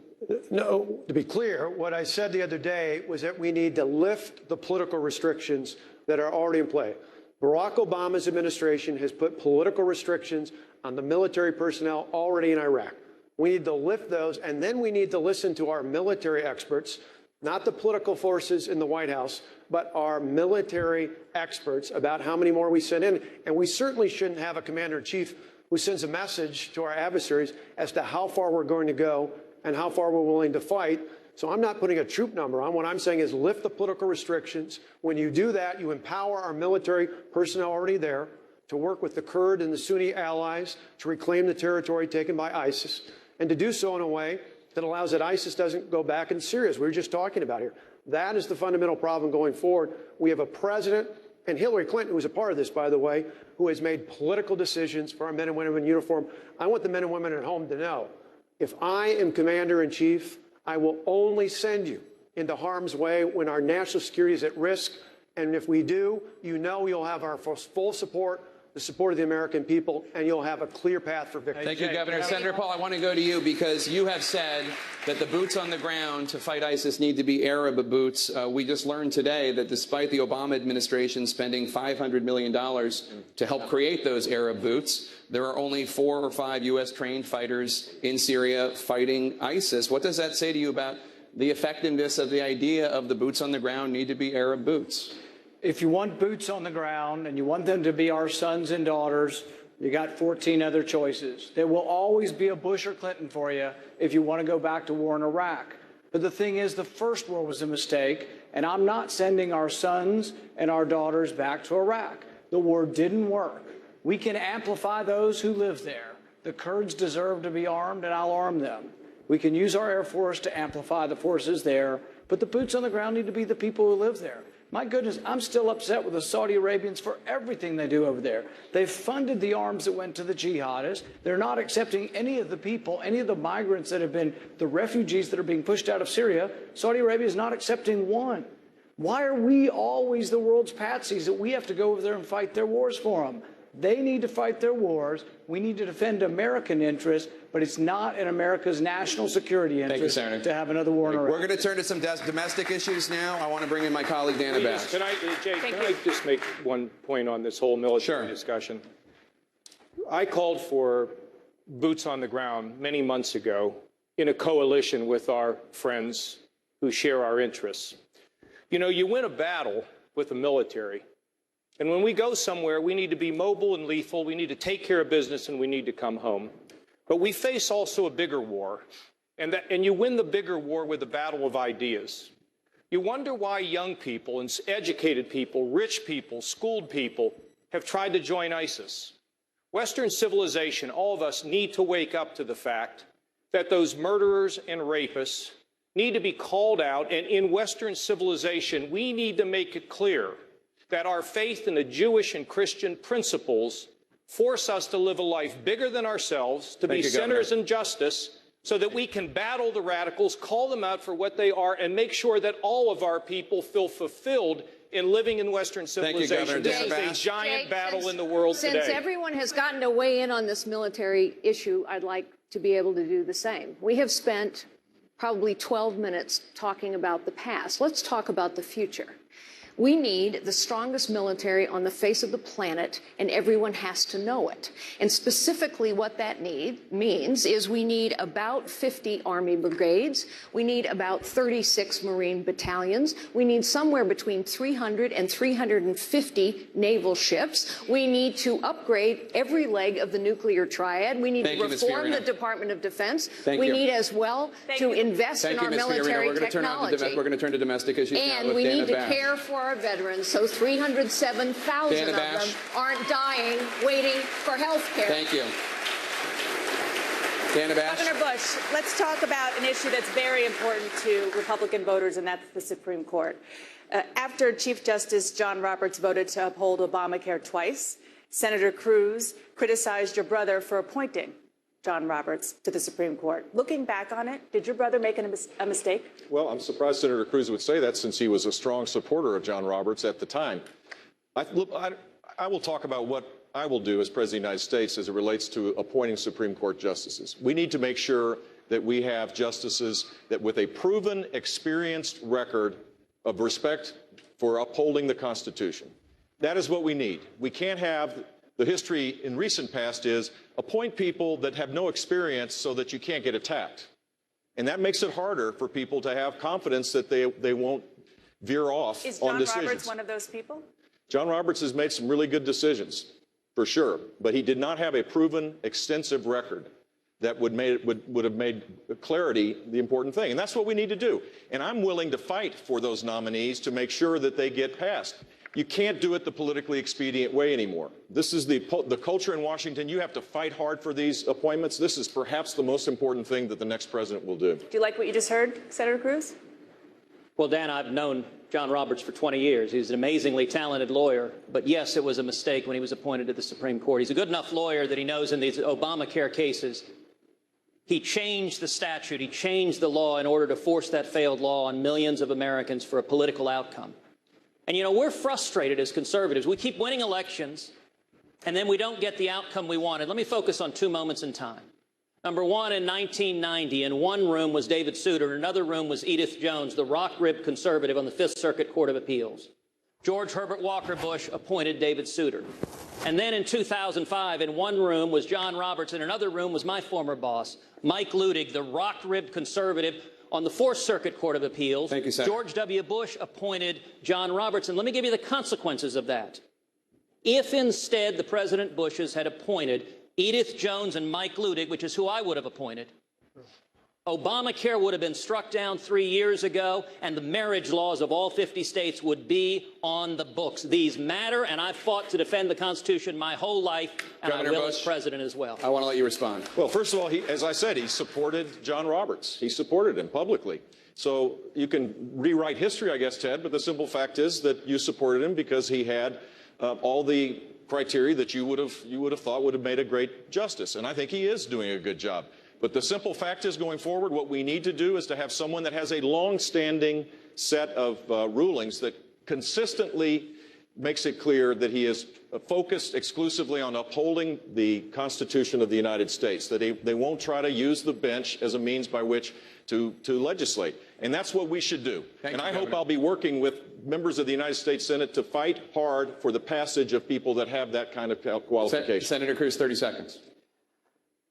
No, to be clear, what I said the other day was that we need to lift the political restrictions that are already in play. Barack Obama's administration has put political restrictions on the military personnel already in Iraq. We need to lift those, and then we need to listen to our military experts, not the political forces in the White House, but our military experts about how many more we send in. And we certainly shouldn't have a commander-in-chief who sends a message to our adversaries as to how far we're going to go and how far we're willing to fight. So I'm not putting a troop number on. What I'm saying is lift the political restrictions. When you do that, you empower our military personnel already there to work with the Kurd and the Sunni allies to reclaim the territory taken by ISIS, and to do so in a way that allows that ISIS doesn't go back in Syria, as we were just talking about here. That is the fundamental problem going forward. We have a president, and Hillary Clinton, who was a part of this, by the way, who has made political decisions for our men and women in uniform. I want the men and women at home to know, if I am commander-in-chief, I will only send you into harm's way when our national security is at risk. And if we do, you know you'll have our full support, the support of the American people, and you'll have a clear path for victory. Thank you, Governor. Senator Paul, I want to go to you because you have said that the boots on the ground to fight ISIS need to be Arab boots. We just learned today that despite the Obama administration spending $500 million to help create those Arab boots, there are only 4 or 5 U.S. trained fighters in Syria fighting ISIS. What does that say to you about the effectiveness of the idea of the boots on the ground need to be Arab boots? If you want boots on the ground and you want them to be our sons and daughters, you got 14 other choices. There will always be a Bush or Clinton for you if you want to go back to war in Iraq. But the thing is, the first war was a mistake, and I'm not sending our sons and our daughters back to Iraq. The war didn't work. We can amplify those who live there. The Kurds deserve to be armed, and I'll arm them. We can use our Air Force to amplify the forces there, but the boots on the ground need to be the people who live there. My goodness, I'm still upset with the Saudi Arabians for everything they do over there. They've funded the arms that went to the jihadists. They're not accepting any of the people, any of the migrants that have been the refugees that are being pushed out of Syria. Saudi Arabia is not accepting one. Why are we always the world's patsies that we have to go over there and fight their wars for them? They need to fight their wars. We need to defend American interests, but it's not in America's national security interest to have another war in Iraq. We're going to turn to some domestic issues now. I want to bring in my colleague, Dana Bash. Can I just make one point on this whole military discussion? I called for boots on the ground many months ago in a coalition with our friends who share our interests. You know, you win a battle with the military. And when we go somewhere, we need to be mobile and lethal. We need to take care of business, and we need to come home. But we face also a bigger war, and you win the bigger war with the battle of ideas. You wonder why young people and educated people, rich people, schooled people have tried to join ISIS. Western civilization, all of us need to wake up to the fact that those murderers and rapists need to be called out, and in Western civilization, we need to make it clear that our faith in the Jewish and Christian principles force us to live a life bigger than ourselves, to be sinners in justice, so that we can battle the radicals, call them out for what they are, and make sure that all of our people feel fulfilled in living in Western civilization. This is a giant battle in the world today. Since everyone has gotten to weigh in on this military issue, I'd like to be able to do the same. We have spent probably 12 minutes talking about the past. Let's talk about the future. We need the strongest military on the face of the planet, and everyone has to know it. And specifically what that means is we need about 50 Army brigades. We need about 36 Marine battalions. We need somewhere between 300 and 350 naval ships. We need to upgrade every leg of the nuclear triad. We need to reform the Department of Defense. We need as well to invest in our military technology. We're going to turn to domestic issues now and with we Dana need to Bash. care for our veterans, so 307,000 of them aren't dying waiting for health care. Thank you. Dana Bash. Governor Bush, let's talk about an issue that's very important to Republican voters, and that's the Supreme Court. After Chief Justice John Roberts voted to uphold Obamacare twice, Senator Cruz criticized your brother for appointing John Roberts to the Supreme Court. Looking back on it, did your brother make a mistake? Well, I'm surprised Senator Cruz would say that, since he was a strong supporter of John Roberts at the time. I will talk about what I will do as President of the United States as it relates to appointing Supreme Court justices. We need to make sure that we have justices that with a proven, experienced record of respect for upholding the Constitution. That is what we need. We can't have the history in recent past is appoint people that have no experience so that you can't get attacked. And that makes it harder for people to have confidence that they won't veer off on decisions. Is John Roberts one of those people? John Roberts has made some really good decisions, for sure, but he did not have a proven, extensive record that would have made clarity the important thing. And that's what we need to do. And I'm willing to fight for those nominees to make sure that they get passed. You can't do it the politically expedient way anymore. This is the culture in Washington. You have to fight hard for these appointments. This is perhaps the most important thing that the next president will do. Do you like what you just heard, Senator Cruz? Well, Dan, I've known John Roberts for 20 years. He's an amazingly talented lawyer. But yes, it was a mistake when he was appointed to the Supreme Court. He's a good enough lawyer that he knows in these Obamacare cases, he changed the statute, he changed the law in order to force that failed law on millions of Americans for a political outcome. And, you know, we're frustrated as conservatives. We keep winning elections, and then we don't get the outcome we wanted. Let me focus on two moments in time. Number one, in 1990, in one room was David Souter, in another room was Edith Jones, the rock-ribbed conservative on the Fifth Circuit Court of Appeals. George Herbert Walker Bush appointed David Souter. And then in 2005, in one room was John Roberts, in another room was my former boss, Mike Ludig, the rock-ribbed conservative on the Fourth Circuit Court of Appeals. Thank you, Senator. George W. Bush appointed John Roberts. And let me give you the consequences of that. If instead the President Bushes had appointed Edith Jones and Mike Ludig, which is who I would have appointed, Obamacare would have been struck down 3 years ago, and the marriage laws of all 50 states would be on the books. These matter, and I've fought to defend the Constitution my whole life, and Governor I will Bush, as president as well. I want to let you respond. Well, first of all, as I said, he supported John Roberts. He supported him publicly. So you can rewrite history, I guess, Ted, but the simple fact is that you supported him because he had all the criteria that you would have thought would have made a great justice. And I think he is doing a good job. But the simple fact is, going forward, what we need to do is to have someone that has a long-standing set of rulings that consistently makes it clear that he is focused exclusively on upholding the Constitution of the United States, that they won't try to use the bench as a means by which to legislate. And that's what we should do. And I hope I'll be working with members of the United States Senate to fight hard for the passage of people that have that kind of qualification. Senator Cruz, 30 seconds.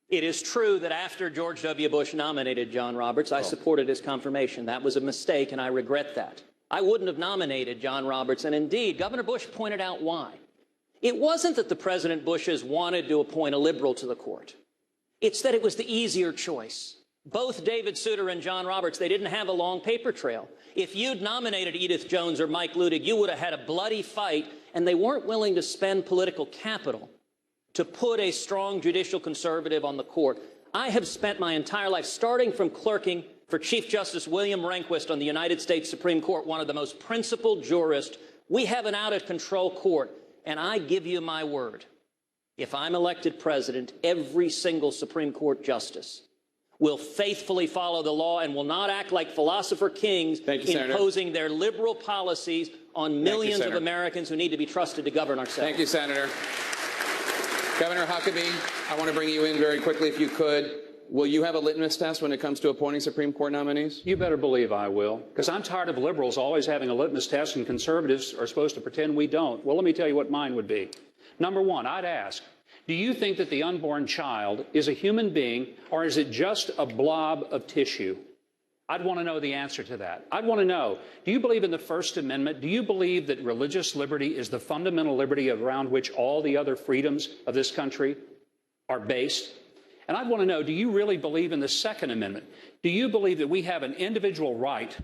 It is true that after George W. Bush nominated John Roberts, I supported his confirmation. That was a mistake, and I regret that. I wouldn't have nominated John Roberts, and indeed, Governor Bush pointed out why. It wasn't that the President Bushes wanted to appoint a liberal to the court. It's that it was the easier choice. Both David Souter and John Roberts, they didn't have a long paper trail. If you'd nominated Edith Jones or Mike Luttig, you would have had a bloody fight, and they weren't willing to spend political capital to put a strong judicial conservative on the court. I have spent my entire life, starting from clerking for Chief Justice William Rehnquist on the United States Supreme Court, one of the most principled jurists. We have an out-of-control court, and I give you my word. If I'm elected president, every single Supreme Court justice will faithfully follow the law and will not act like philosopher kings imposing their liberal policies on millions of Americans who need to be trusted to govern ourselves. Thank you, Senator. Governor Huckabee, I want to bring you in very quickly, if you could. Will you have a litmus test when it comes to appointing Supreme Court nominees? You better believe I will, because I'm tired of liberals always having a litmus test and conservatives are supposed to pretend we don't. Well, let me tell you what mine would be. Number one, I'd ask, do you think that the unborn child is a human being, or is it just a blob of tissue? I'd want to know the answer to that. I'd want to know, do you believe in the First Amendment? Do you believe that religious liberty is the fundamental liberty around which all the other freedoms of this country are based? And I'd want to know, do you really believe in the Second Amendment? Do you believe that we have an individual right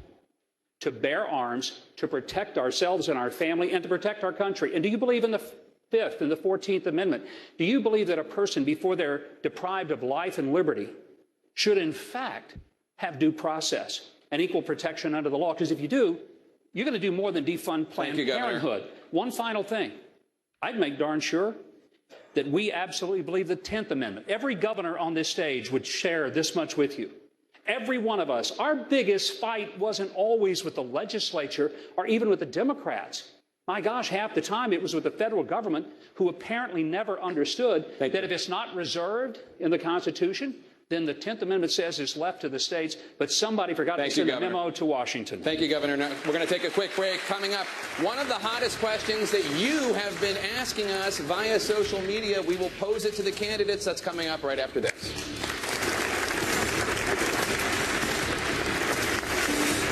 to bear arms, to protect ourselves and our family, and to protect our country? And do you believe in the Fifth and the 14th Amendment? Do you believe that a person, before they're deprived of life and liberty, should in fact have due process and equal protection under the law? Because if you do, you're going to do more than defund Planned Parenthood. One final thing. I'd make darn sure that we absolutely believe the 10th Amendment. Every governor on this stage would share this much with you. Every one of us. Our biggest fight wasn't always with the legislature or even with the Democrats. My gosh, half the time it was with the federal government, who apparently never understood that if it's not reserved in the Constitution, then the 10th Amendment says it's left to the states, but somebody forgot to send a memo to Washington. Thank you, Governor. Now, we're going to take a quick break. Coming up, one of the hottest questions that you have been asking us via social media. We will pose it to the candidates. That's coming up right after this.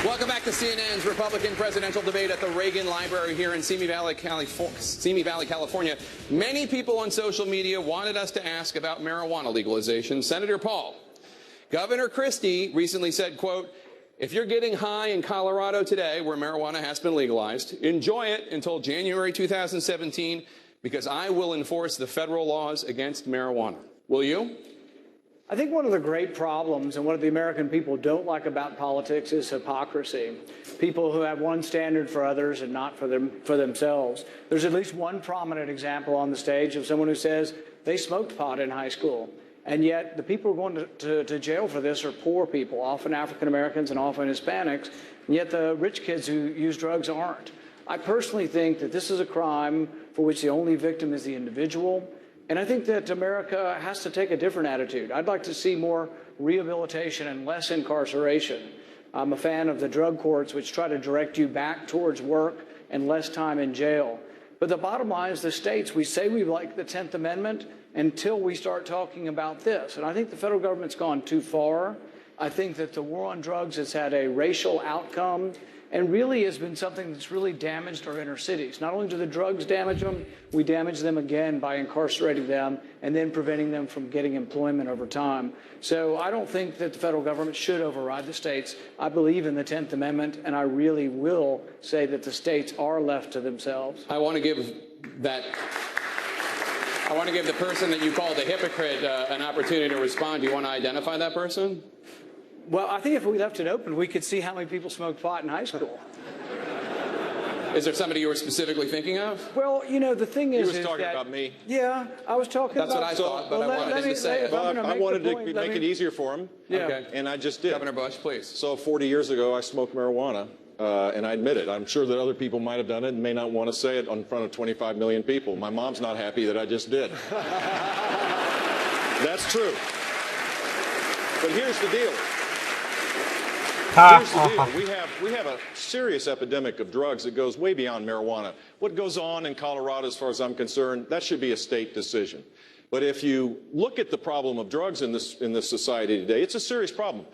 Welcome back to CNN's Republican presidential debate at the Reagan Library here in Simi Valley, California. Many people on social media wanted us to ask about marijuana legalization. Senator Paul, Governor Christie recently said, quote, if you're getting high in Colorado today, where marijuana has been legalized, enjoy it until January 2017, because I will enforce the federal laws against marijuana. Will you? I think one of the great problems and what the American people don't like about politics is hypocrisy. People who have one standard for others and not for themselves. There's at least one prominent example on the stage of someone who says they smoked pot in high school. And yet the people who are going to jail for this are poor people, often African Americans and often Hispanics. And yet the rich kids who use drugs aren't. I personally think that this is a crime for which the only victim is the individual. And I think that America has to take a different attitude. I'd like to see more rehabilitation and less incarceration. I'm a fan of the drug courts, which try to direct you back towards work and less time in jail. But the bottom line is the states, we say we like the 10th Amendment until we start talking about this. And I think the federal government's gone too far. I think that the war on drugs has had a racial outcome and really has been something that's really damaged our inner cities. Not only do the drugs damage them, we damage them again by incarcerating them and then preventing them from getting employment over time. So I don't think that the federal government should override the states. I believe in the 10th Amendment, and I really will say that the states are left to themselves. I want to give the person that you called a hypocrite an opportunity to respond. Do you want to identify that person? Well, I think if we left it open, we could see how many people smoked pot in high school. Is there somebody you were specifically thinking of? Well, you know, the thing is... He was talking about me. Yeah, I was talking about... That's what I thought, but I wanted him to say it. I wanted to make it easier for him, and I just did. Governor Bush, please. So 40 years ago, I smoked marijuana, and I admit it. I'm sure that other people might have done it and may not want to say it in front of 25 million people. My mom's not happy that I just did. That's true. But here's the deal. Here's the deal. We have a serious epidemic of drugs that goes way beyond marijuana. What goes on in Colorado, as far as I'm concerned, that should be a state decision. But if you look at the problem of drugs in this society today, it's a serious problem.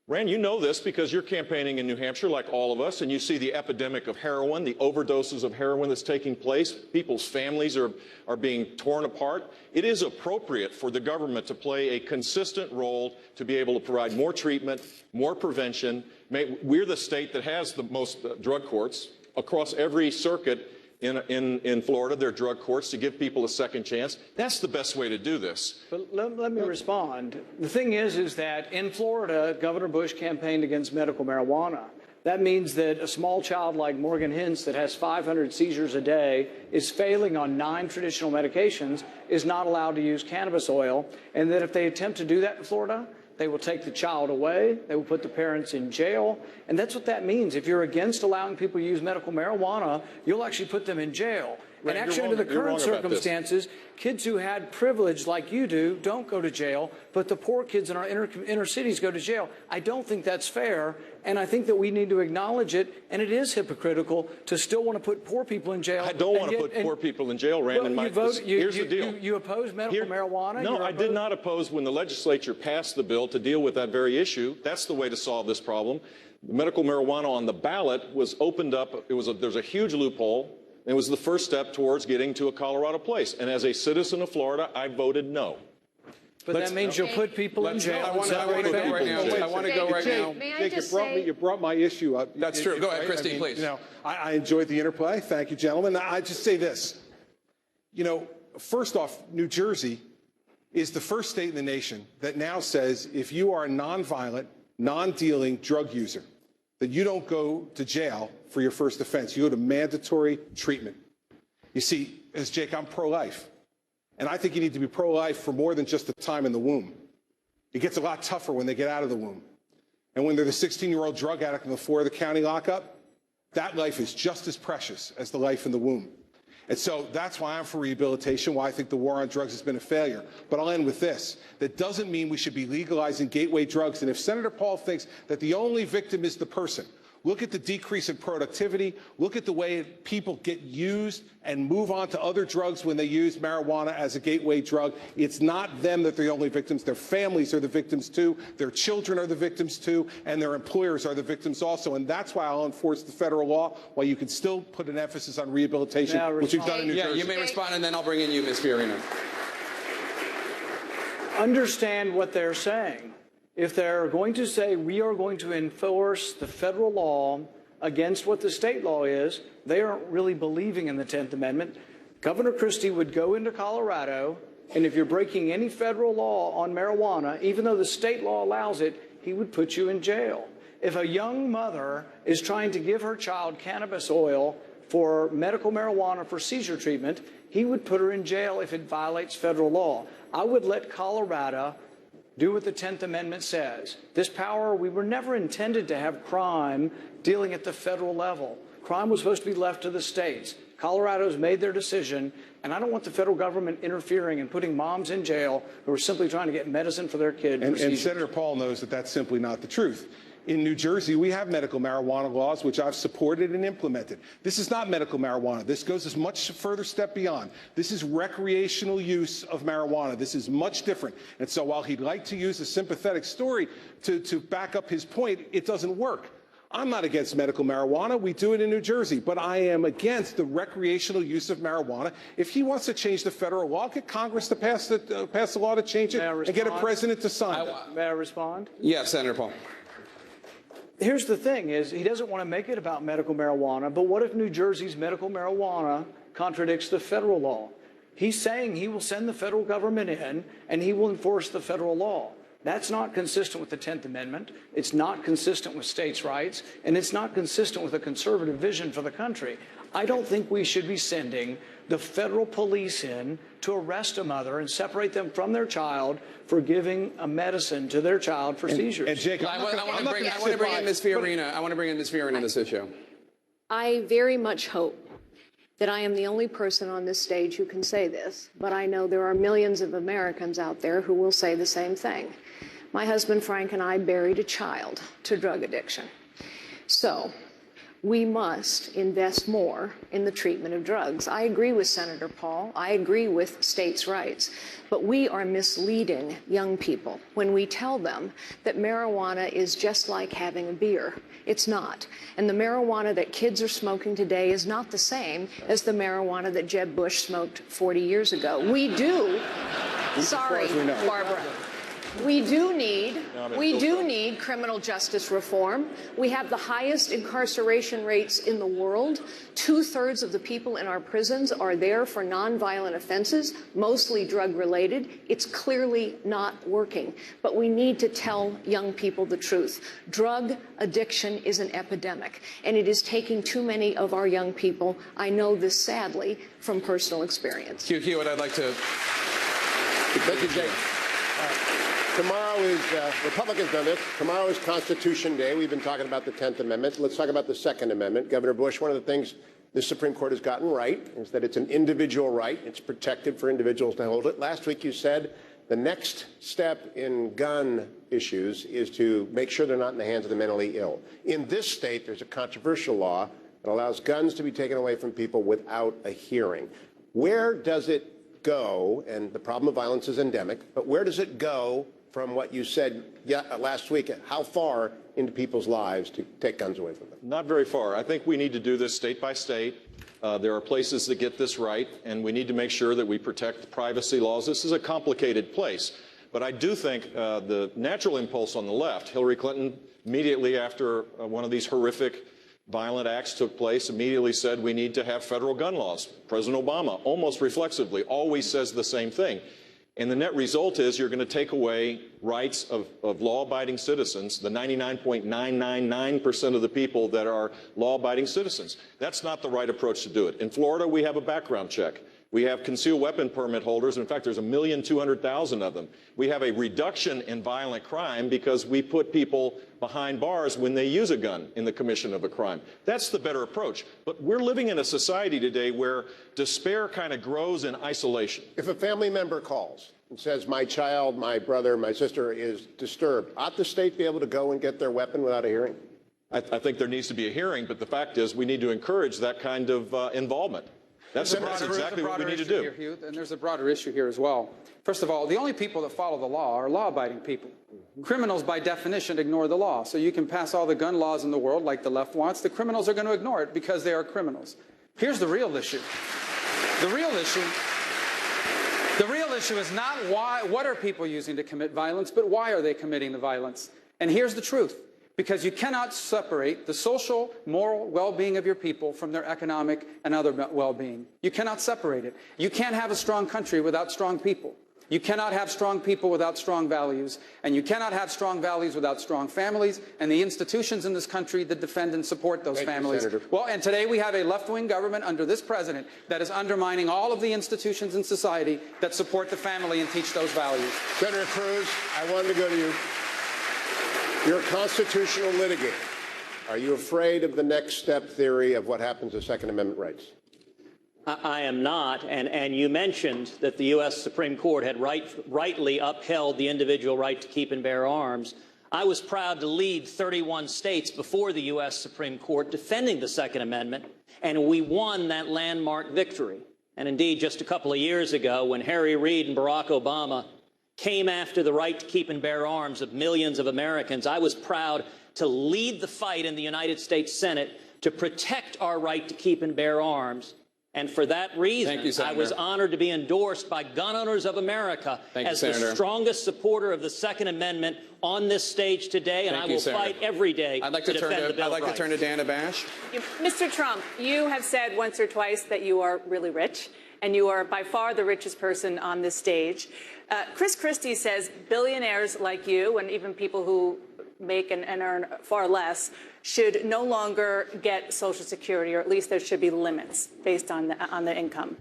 Rand, you know this because you're campaigning in New Hampshire like all of us, and you see the epidemic of heroin, the overdoses of heroin that's taking place. People's families are being torn apart. It is appropriate for the government to play a consistent role to be able to provide more treatment, more prevention. We're the state that has the most drug courts across every circuit. In Florida, there are drug courts to give people a second chance. That's the best way to do this. But let me respond. The thing is that in Florida, Governor Bush campaigned against medical marijuana. That means that a small child like Morgan Hintz that has 500 seizures a day, is failing on 9 traditional medications, is not allowed to use cannabis oil, and that if they attempt to do that in Florida, they will take the child away. They will put the parents in jail. And that's what that means. If you're against allowing people to use medical marijuana, you'll actually put them in jail. Right, and actually, under the current circumstances, kids who had privilege like you do don't go to jail, but the poor kids in our inner cities go to jail. I don't think that's fair, and I think that we need to acknowledge it, and it is hypocritical to still want to put poor people in jail. I don't want to put poor people in jail, Rand. Well, here's the deal. You oppose medical marijuana? No, I did not oppose when the legislature passed the bill to deal with that very issue. That's the way to solve this problem. Medical marijuana on the ballot was opened up. There's a huge loophole. It was the first step towards getting to a Colorado place. And as a citizen of Florida, I voted no. But that means you'll put people in jail. I want to go right now. You brought my issue up. That's true. Go ahead, Christine, please. You know, I enjoyed the interplay. Thank you, gentlemen. I just say this. You know, first off, New Jersey is the first state in the nation that now says if you are a nonviolent, non-dealing drug user, that you don't go to jail for your first offense. You go to mandatory treatment. You see, as Jake, I'm pro-life. And I think you need to be pro-life for more than just the time in the womb. It gets a lot tougher when they get out of the womb. And when they're the 16-year-old drug addict on the floor of the county lockup, that life is just as precious as the life in the womb. And so that's why I'm for rehabilitation, why I think the war on drugs has been a failure. But I'll end with this. That doesn't mean we should be legalizing gateway drugs. And if Senator Paul thinks that the only victim is the person, look at the decrease in productivity. Look at the way people get used and move on to other drugs when they use marijuana as a gateway drug. It's not them that are the only victims. Their families are the victims too. Their children are the victims too. And their employers are the victims also. And that's why I'll enforce the federal law, while you can still put an emphasis on rehabilitation, which we've done in New Jersey. Yeah, you may respond, and then I'll bring in you, Ms. Fiorina. Understand what they're saying. If they're going to say we are going to enforce the federal law against what the state law is, they aren't really believing in the 10th Amendment. Governor Christie would go into Colorado, and if you're breaking any federal law on marijuana, even though the state law allows it, he would put you in jail. If a young mother is trying to give her child cannabis oil for medical marijuana for seizure treatment, he would put her in jail if it violates federal law. I would let Colorado do what the 10th Amendment says. This power, we were never intended to have crime dealing at the federal level. Crime was supposed to be left to the states. Colorado's made their decision, and I don't want the federal government interfering and putting moms in jail who are simply trying to get medicine for their kid. And Senator Paul knows that that's simply not the truth. In New Jersey, we have medical marijuana laws, which I've supported and implemented. This is not medical marijuana. This goes a much further step beyond. This is recreational use of marijuana. This is much different. And so while he'd like to use a sympathetic story to back up his point, it doesn't work. I'm not against medical marijuana. We do it in New Jersey. But I am against the recreational use of marijuana. If he wants to change the federal law, get Congress to pass the law to change it and get a president to sign it. May I respond? Yes, Senator Paul. Here's the thing, is he doesn't want to make it about medical marijuana, but what if New Jersey's medical marijuana contradicts the federal law? He's saying he will send the federal government in and he will enforce the federal law. That's not consistent with the 10th Amendment. It's not consistent with states' rights, and it's not consistent with a conservative vision for the country. I don't think we should be sending the federal police in to arrest a mother and separate them from their child for giving a medicine to their child for seizures. And Jake, I want to bring in Ms. Fiorina. I want to bring in Ms. Fiorina on this issue. I very much hope that I am the only person on this stage who can say this, but I know there are millions of Americans out there who will say the same thing. My husband Frank and I buried a child to drug addiction. So we must invest more in the treatment of drugs. I agree with Senator Paul. I agree with states' rights. But we are misleading young people when we tell them that marijuana is just like having a beer. It's not. And the marijuana that kids are smoking today is not the same as the marijuana that Jeb Bush smoked 40 years ago. We do. Sorry, Barbara. We do need criminal justice reform. We have the highest incarceration rates in the world. 2/3 of the people in our prisons are there for nonviolent offenses, mostly drug-related. It's clearly not working. But we need to tell young people the truth. Drug addiction is an epidemic, and it is taking too many of our young people. I know this sadly from personal experience. Hugh Hewitt, I'd like to... Thank you, Jake. Tomorrow is, Republicans know this, tomorrow is Constitution Day. We've been talking about the 10th Amendment. Let's talk about the Second Amendment. Governor Bush, one of the things the Supreme Court has gotten right is that it's an individual right. It's protected for individuals to hold it. Last week you said the next step in gun issues is to make sure they're not in the hands of the mentally ill. In this state, there's a controversial law that allows guns to be taken away from people without a hearing. Where does it go? And the problem of violence is endemic, but where does it go from what you said last week? How far into people's lives to take guns away from them? Not very far. I think we need to do this state by state. There are places that get this right, and we need to make sure that we protect the privacy laws. This is a complicated place. But I do think the natural impulse on the left, Hillary Clinton, immediately after one of these horrific violent acts took place, immediately said we need to have federal gun laws. President Obama, almost reflexively, always says the same thing. And the net result is you're going to take away rights of law-abiding citizens, the 99.999% of the people that are law-abiding citizens. That's not the right approach to do it. In Florida, we have a background check. We have concealed weapon permit holders. In fact, there's 1,200,000 of them. We have a reduction in violent crime because we put people behind bars when they use a gun in the commission of a crime. That's the better approach. But we're living in a society today where despair kind of grows in isolation. If a family member calls and says, my child, my brother, my sister is disturbed, ought the state be able to go and get their weapon without a hearing? I think there needs to be a hearing, but the fact is we need to encourage that kind of involvement. That's exactly what we need to do. Here, Hugh, and there's a broader issue here as well. First of all, the only people that follow the law are law-abiding people. Criminals, by definition, ignore the law. So you can pass all the gun laws in the world like the left wants. The criminals are going to ignore it because they are criminals. Here's the real issue. The real issue is not what are people using to commit violence, but why are they committing the violence? And here's the truth. Because you cannot separate the social, moral well-being of your people from their economic and other well-being. You cannot separate it. You can't have a strong country without strong people. You cannot have strong people without strong values, and you cannot have strong values without strong families and the institutions in this country that defend and support those families. Well, and today we have a left-wing government under this president that is undermining all of the institutions in society that support the family and teach those values. Senator Cruz, I wanted to go to you. You're a constitutional litigator. Are you afraid of the next step theory of what happens to Second Amendment rights? I am not, and you mentioned that the U.S. Supreme Court had rightly upheld the individual right to keep and bear arms. I was proud to lead 31 states before the U.S. Supreme Court defending the Second Amendment, and we won that landmark victory. And indeed, just a couple of years ago, when Harry Reid and Barack Obama came after the right to keep and bear arms of millions of Americans, I was proud to lead the fight in the United States Senate to protect our right to keep and bear arms. And for that reason, I was honored to be endorsed by Gun Owners of America as the strongest supporter of the Second Amendment on this stage today, and I will fight every day to defend the Bill of Rights. I'd like to turn to Dana Bash. Mr. Trump, you have said once or twice that you are really rich, and you are by far the richest person on this stage. Chris Christie says billionaires like you, and even people who make and earn far less, should no longer get Social Security, or at least there should be limits based on the income.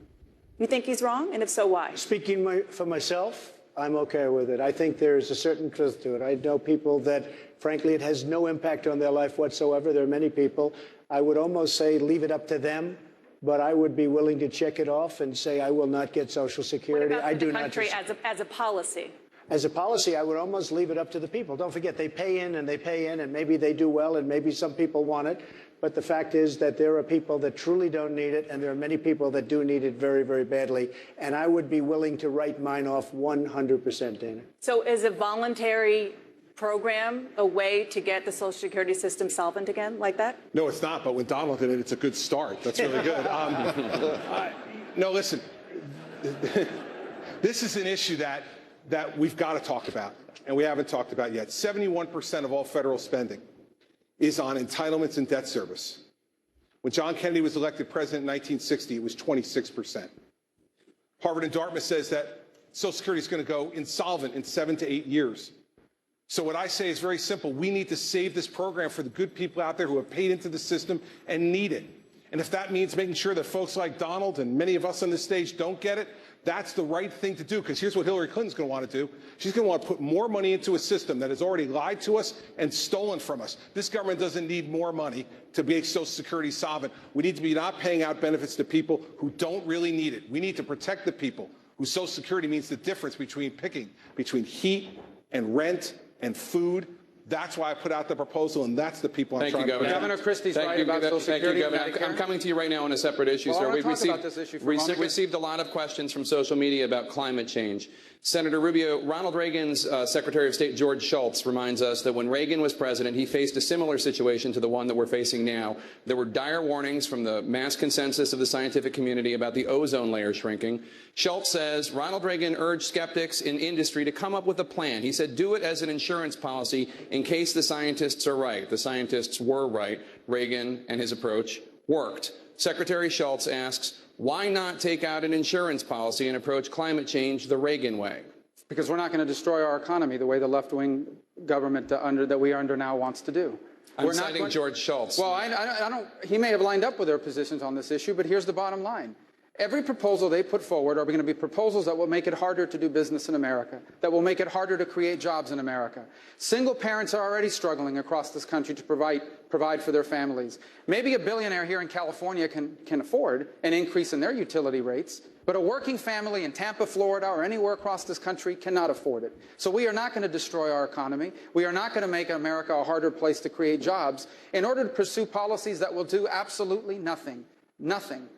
You think he's wrong? And if so, why? Speaking for myself, I'm okay with it. I think there's a certain truth to it. I know people that, frankly, it has no impact on their life whatsoever. There are many people. I would almost say leave it up to them, but I would be willing to check it off and say I will not get Social Security. What about the country as a policy? As a policy, I would almost leave it up to the people. Don't forget, they pay in, and maybe they do well, and maybe some people want it. But the fact is that there are people that truly don't need it, and there are many people that do need it very, very badly. And I would be willing to write mine off 100%, Dana. So is a voluntary program a way to get the Social Security system solvent again like that? No, it's not. But when Donald did it, it's a good start. That's really good. No, listen. This is an issue that we've got to talk about, and we haven't talked about yet. 71% of all federal spending is on entitlements and debt service. When John Kennedy was elected president in 1960, it was 26%. Harvard and Dartmouth says that Social Security is going to go insolvent in 7 to 8 years. So what I say is very simple. We need to save this program for the good people out there who have paid into the system and need it. And if that means making sure that folks like Donald and many of us on this stage don't get it, that's the right thing to do, because here's what Hillary Clinton's going to want to do. She's going to want to put more money into a system that has already lied to us and stolen from us. This government doesn't need more money to make Social Security solvent. We need to be not paying out benefits to people who don't really need it. We need to protect the people whose Social Security means the difference between heat and rent and food. That's why I put out the proposal, and that's the people I'm trying to protect. Governor Christie's right about Social Security. Thank you, Governor. I'm coming to you right now on a separate issue, sir. We've received a lot of questions from social media about climate change. Senator Rubio, Ronald Reagan's Secretary of State George Shultz reminds us that when Reagan was president, he faced a similar situation to the one that we're facing now. There were dire warnings from the mass consensus of the scientific community about the ozone layer shrinking. Shultz says Ronald Reagan urged skeptics in industry to come up with a plan. He said, do it as an insurance policy in case the scientists are right. The scientists were right. Reagan and his approach worked. Secretary Shultz asks, why not take out an insurance policy and approach climate change the Reagan way? Because we're not going to destroy our economy the way the left-wing government that we are under now wants to do. I'm citing George Shultz. Well, I don't. He may have lined up with their positions on this issue, but here's the bottom line. Every proposal they put forward are going to be proposals that will make it harder to do business in America, that will make it harder to create jobs in America. Single parents are already struggling across this country to provide for their families. Maybe a billionaire here in California can afford an increase in their utility rates, but a working family in Tampa, Florida, or anywhere across this country cannot afford it. So we are not going to destroy our economy. We are not going to make America a harder place to create jobs in order to pursue policies that will do absolutely nothing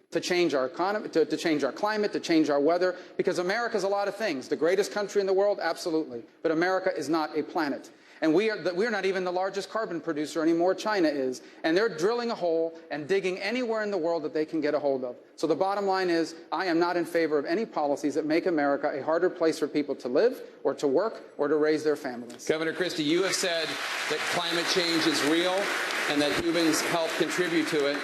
to change our economy, to change our climate, to change our weather, because America is a lot of things. The greatest country in the world, absolutely. But America is not a planet. And we're not even the largest carbon producer anymore. China is. And they're drilling a hole and digging anywhere in the world that they can get a hold of. So the bottom line is, I am not in favor of any policies that make America a harder place for people to live or to work or to raise their families. Governor Christie, you have said that climate change is real and that humans help contribute to it.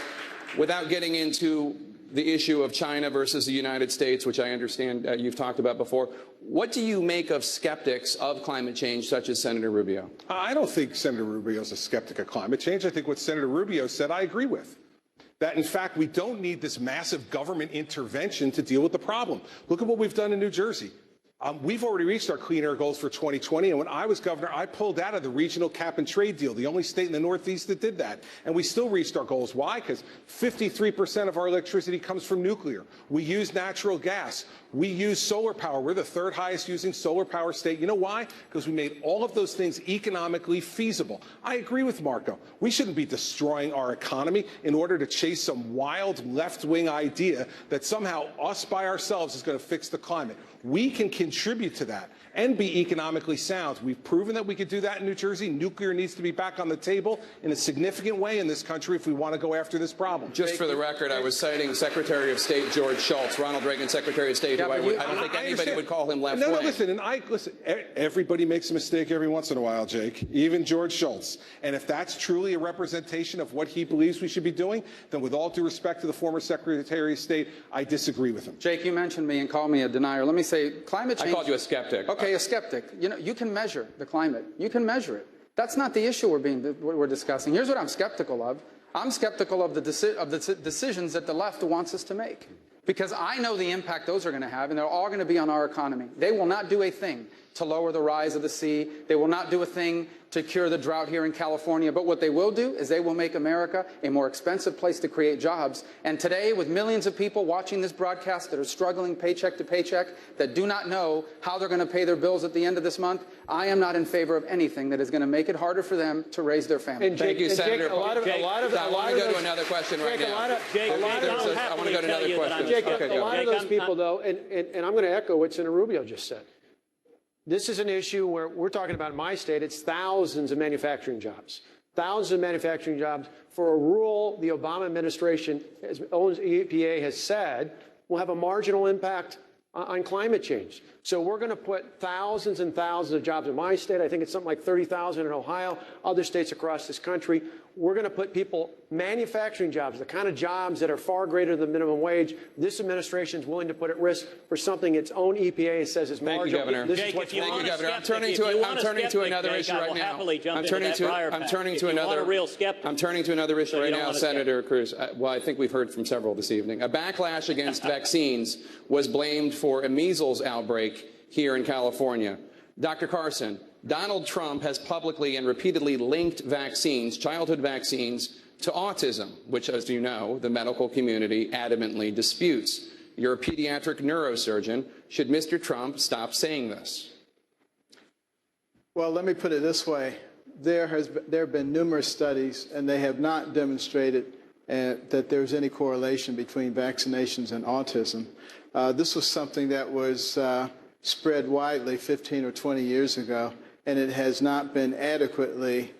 Without getting into the issue of China versus the United States, which I understand you've talked about before, what do you make of skeptics of climate change, such as Senator Rubio? I don't think Senator Rubio is a skeptic of climate change. I think what Senator Rubio said I agree with. That, in fact, we don't need this massive government intervention to deal with the problem. Look at what we've done in New Jersey. We've already reached our clean air goals for 2020, and when I was governor, I pulled out of the regional cap and trade deal, the only state in the Northeast that did that. And we still reached our goals. Why? Because 53% of our electricity comes from nuclear. We use natural gas. We use solar power. We're the third highest using solar power state. You know why? Because we made all of those things economically feasible. I agree with Marco. We shouldn't be destroying our economy in order to chase some wild left-wing idea that somehow us by ourselves is going to fix the climate. We can contribute to that and be economically sound. We've proven that we could do that in New Jersey. Nuclear needs to be back on the table in a significant way in this country if we want to go after this problem. Just for the record, I was citing Secretary of State George Shultz, Ronald Reagan Secretary of State, who I don't think anybody would call him left-wing. No, listen, everybody makes a mistake every once in a while, Jake, even George Shultz. And if that's truly a representation of what he believes we should be doing, then with all due respect to the former Secretary of State, I disagree with him. Jake, you mentioned me and called me a denier. Let me say, climate change... I called you a skeptic. Okay, a skeptic. You know, you can measure the climate. You can measure it. That's not the issue we're discussing. Here's what I'm skeptical of. I'm skeptical of the decisions that the left wants us to make, because I know the impact those are going to have, and they're all going to be on our economy. They will not do a thing to lower the rise of the sea. They will not do a thing to cure the drought here in California. But what they will do is they will make America a more expensive place to create jobs. And today, with millions of people watching this broadcast that are struggling paycheck to paycheck, that do not know how they're going to pay their bills at the end of this month, I am not in favor of anything that is going to make it harder for them to raise their family. And Jake, Thank you, Senator. I want to go to another question right now. I want to go to another question. Jake, a lot of those people, though, and I'm going to echo what Senator Rubio just said. This is an issue where we're talking about in my state, it's thousands of manufacturing jobs. Thousands of manufacturing jobs for a rule the Obama administration, owns EPA, has said will have a marginal impact on climate change. So we're going to put thousands and thousands of jobs in my state. I think it's something like 30,000 in Ohio, other states across this country. We're going to put people, manufacturing jobs, the kind of jobs that are far greater than minimum wage. This administration is willing to put at risk for something its own EPA says is marginal. Thank you, Governor. Thank you, Governor. I'm turning to another issue right now. I'm turning to another issue right now, Senator Cruz. Well, I think we've heard from several this evening. A backlash against vaccines was blamed for a measles outbreak here in California. Dr. Carson, Donald Trump has publicly and repeatedly linked vaccines, childhood vaccines, to autism, which, as you know, the medical community adamantly disputes. You're a pediatric neurosurgeon. Should Mr. Trump stop saying this? Well, let me put it this way. There have been numerous studies, and they have not demonstrated that there's any correlation between vaccinations and autism. This was something that was spread widely 15 or 20 years ago, and it has not been adequately,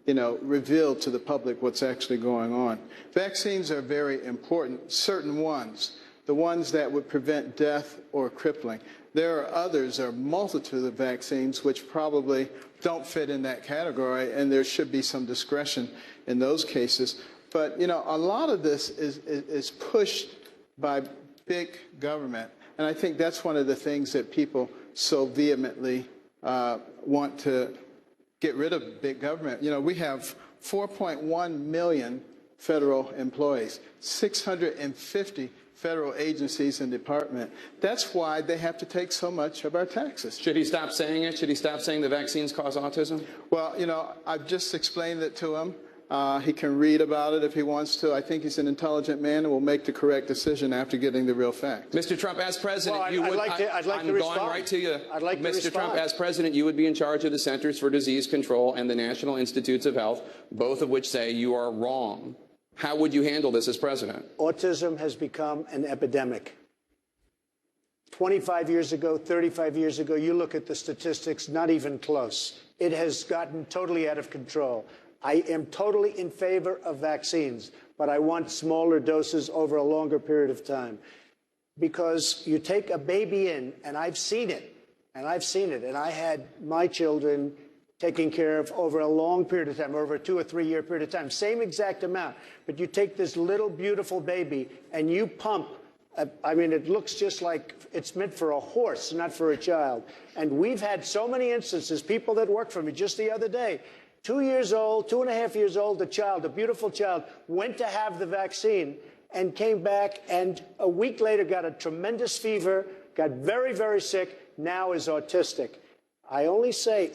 revealed to the public what's actually going on. Vaccines are very important, certain ones, the ones that would prevent death or crippling. There are others, a multitude of vaccines, which probably don't fit in that category, and there should be some discretion in those cases. But, a lot of this is pushed by big government. And I think that's one of the things that people so vehemently want to get rid of big government. We have 4.1 million federal employees, 650 federal agencies and departments. That's why they have to take so much of our taxes. Should he stop saying it? Should he stop saying the vaccines cause autism? Well, I've just explained it to him. He can read about it if he wants to. I think he's an intelligent man and will make the correct decision after getting the real facts. Mr. Trump, as president, Well, you would. I'd like to respond. I'm going right to you. I'd like to Mr. respond. Trump, as president, you would be in charge of the Centers for Disease Control and the National Institutes of Health, both of which say you are wrong. How would you handle this as president? Autism has become an epidemic. 25 years ago, 35 years ago, you look at the statistics, not even close. It has gotten totally out of control. I am totally in favor of vaccines, but I want smaller doses over a longer period of time. Because you take a baby in, and I've seen it, and I had my children taken care of over a long period of time, over a 2 or 3 year period of time, same exact amount. But you take this little beautiful baby and you pump, it looks just like it's meant for a horse, not for a child. And we've had so many instances, people that work for me just the other day, 2 years old, 2.5 years old, a beautiful child, went to have the vaccine and came back and a week later got a tremendous fever, got very, very sick, now is autistic. I only say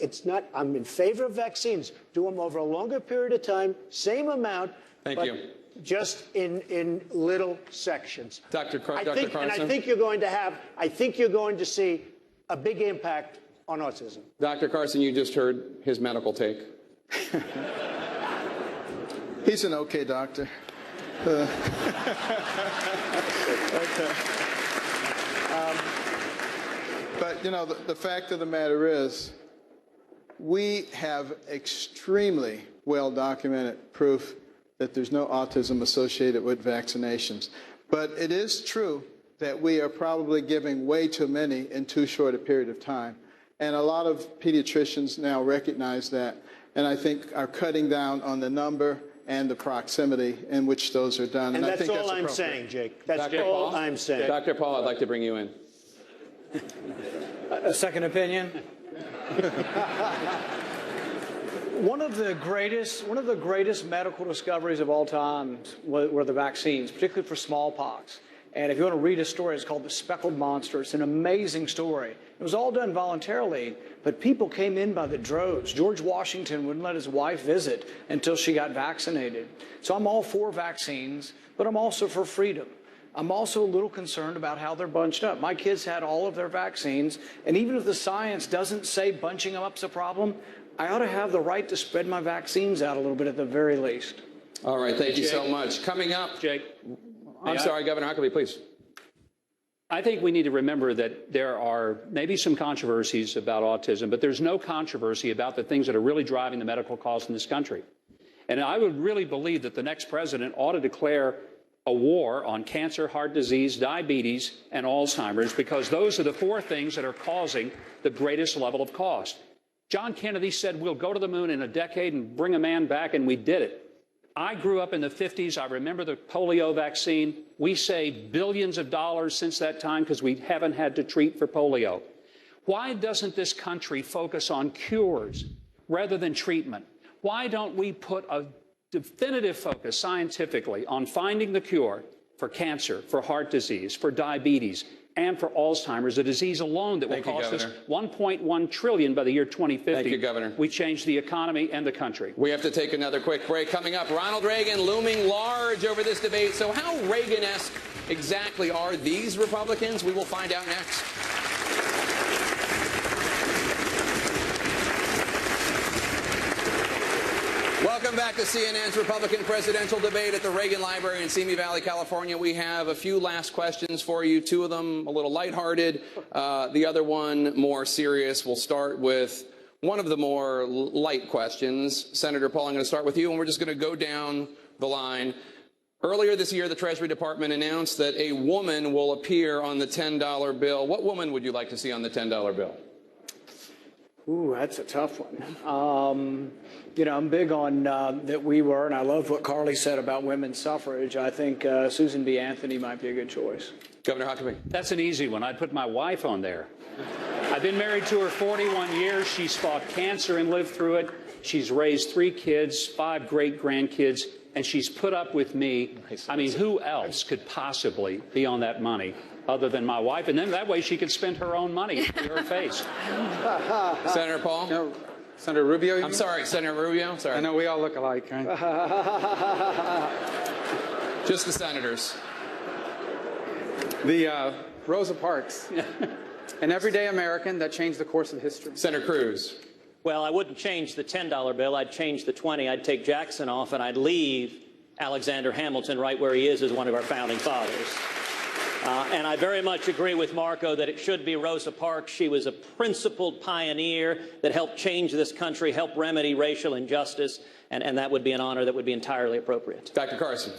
I'm in favor of vaccines. Do them over a longer period of time, same amount, but just in little sections. Dr. Carson? And I think you're going to see a big impact on autism. Dr. Carson, you just heard his medical take. He's an okay doctor. Okay. But, the fact of the matter is, we have extremely well-documented proof that there's no autism associated with vaccinations. But it is true that we are probably giving way too many in too short a period of time. And a lot of pediatricians now recognize that, and I think are cutting down on the number and the proximity in which those are done. And I think that's all I'm appropriate. saying, Jake. That's all I'm saying. Dr. Paul, I'd like to bring you in. A second opinion. One of the greatest medical discoveries of all time were the vaccines, particularly for smallpox. And if you want to read a story, it's called The Speckled Monster. It's an amazing story. It was all done voluntarily, but people came in by the droves. George Washington wouldn't let his wife visit until she got vaccinated. So I'm all for vaccines, but I'm also for freedom. I'm also a little concerned about how they're bunched up. My kids had all of their vaccines, and even if the science doesn't say bunching them up's a problem, I ought to have the right to spread my vaccines out a little bit at the very least. All right, thank you so much. Coming up, Jake. I'm sorry, Governor Huckabee, please. I think we need to remember that there are maybe some controversies about autism, but there's no controversy about the things that are really driving the medical costs in this country. And I would really believe that the next president ought to declare a war on cancer, heart disease, diabetes, and Alzheimer's, because those are the four things that are causing the greatest level of cost. John Kennedy said we'll go to the moon in a decade and bring a man back, and we did it. I grew up in the 50s. I remember the polio vaccine. We saved billions of dollars since that time because we haven't had to treat for polio. Why doesn't this country focus on cures rather than treatment? Why don't we put a definitive focus scientifically on finding the cure for cancer, for heart disease, for diabetes, and for Alzheimer's, a disease alone that will cost us $1.1 trillion by the year 2050. Thank you, Governor. We changed the economy and the country. We have to take another quick break. Coming up, Ronald Reagan looming large over this debate. So how Reagan-esque exactly are these Republicans? We will find out next. Welcome back to CNN's Republican presidential debate at the Reagan Library in Simi Valley, California. We have a few last questions for you, two of them a little lighthearted, the other one more serious. We'll start with one of the more light questions. Senator Paul, I'm going to start with you, and we're just going to go down the line. Earlier this year, the Treasury Department announced that a woman will appear on the $10 bill. What woman would you like to see on the $10 bill? Ooh, that's a tough one. You know, I'm big on that we were, and I love what Carly said about women's suffrage. I think Susan B. Anthony might be a good choice. Governor Huckabee. That's an easy one. I'd put my wife on there. I've been married to her 41 years. She's fought cancer and lived through it. She's raised 3 kids, 5 great-grandkids, and she's put up with me. I mean, who else could possibly be on that money other than my wife? And then that way she could spend her own money to her face. Senator Paul? No, Senator Rubio? I'm sorry, Senator Rubio? Sorry. I know we all look alike, right? Just the senators. The Rosa Parks, an everyday American that changed the course of history. Senator Cruz. Well, I wouldn't change the $10 bill. I'd change the 20. I'd take Jackson off, and I'd leave Alexander Hamilton right where he is as one of our founding fathers. And I very much agree with Marco that it should be Rosa Parks. She was a principled pioneer that helped change this country, helped remedy racial injustice, and that would be an honor that would be entirely appropriate. Dr. Carson.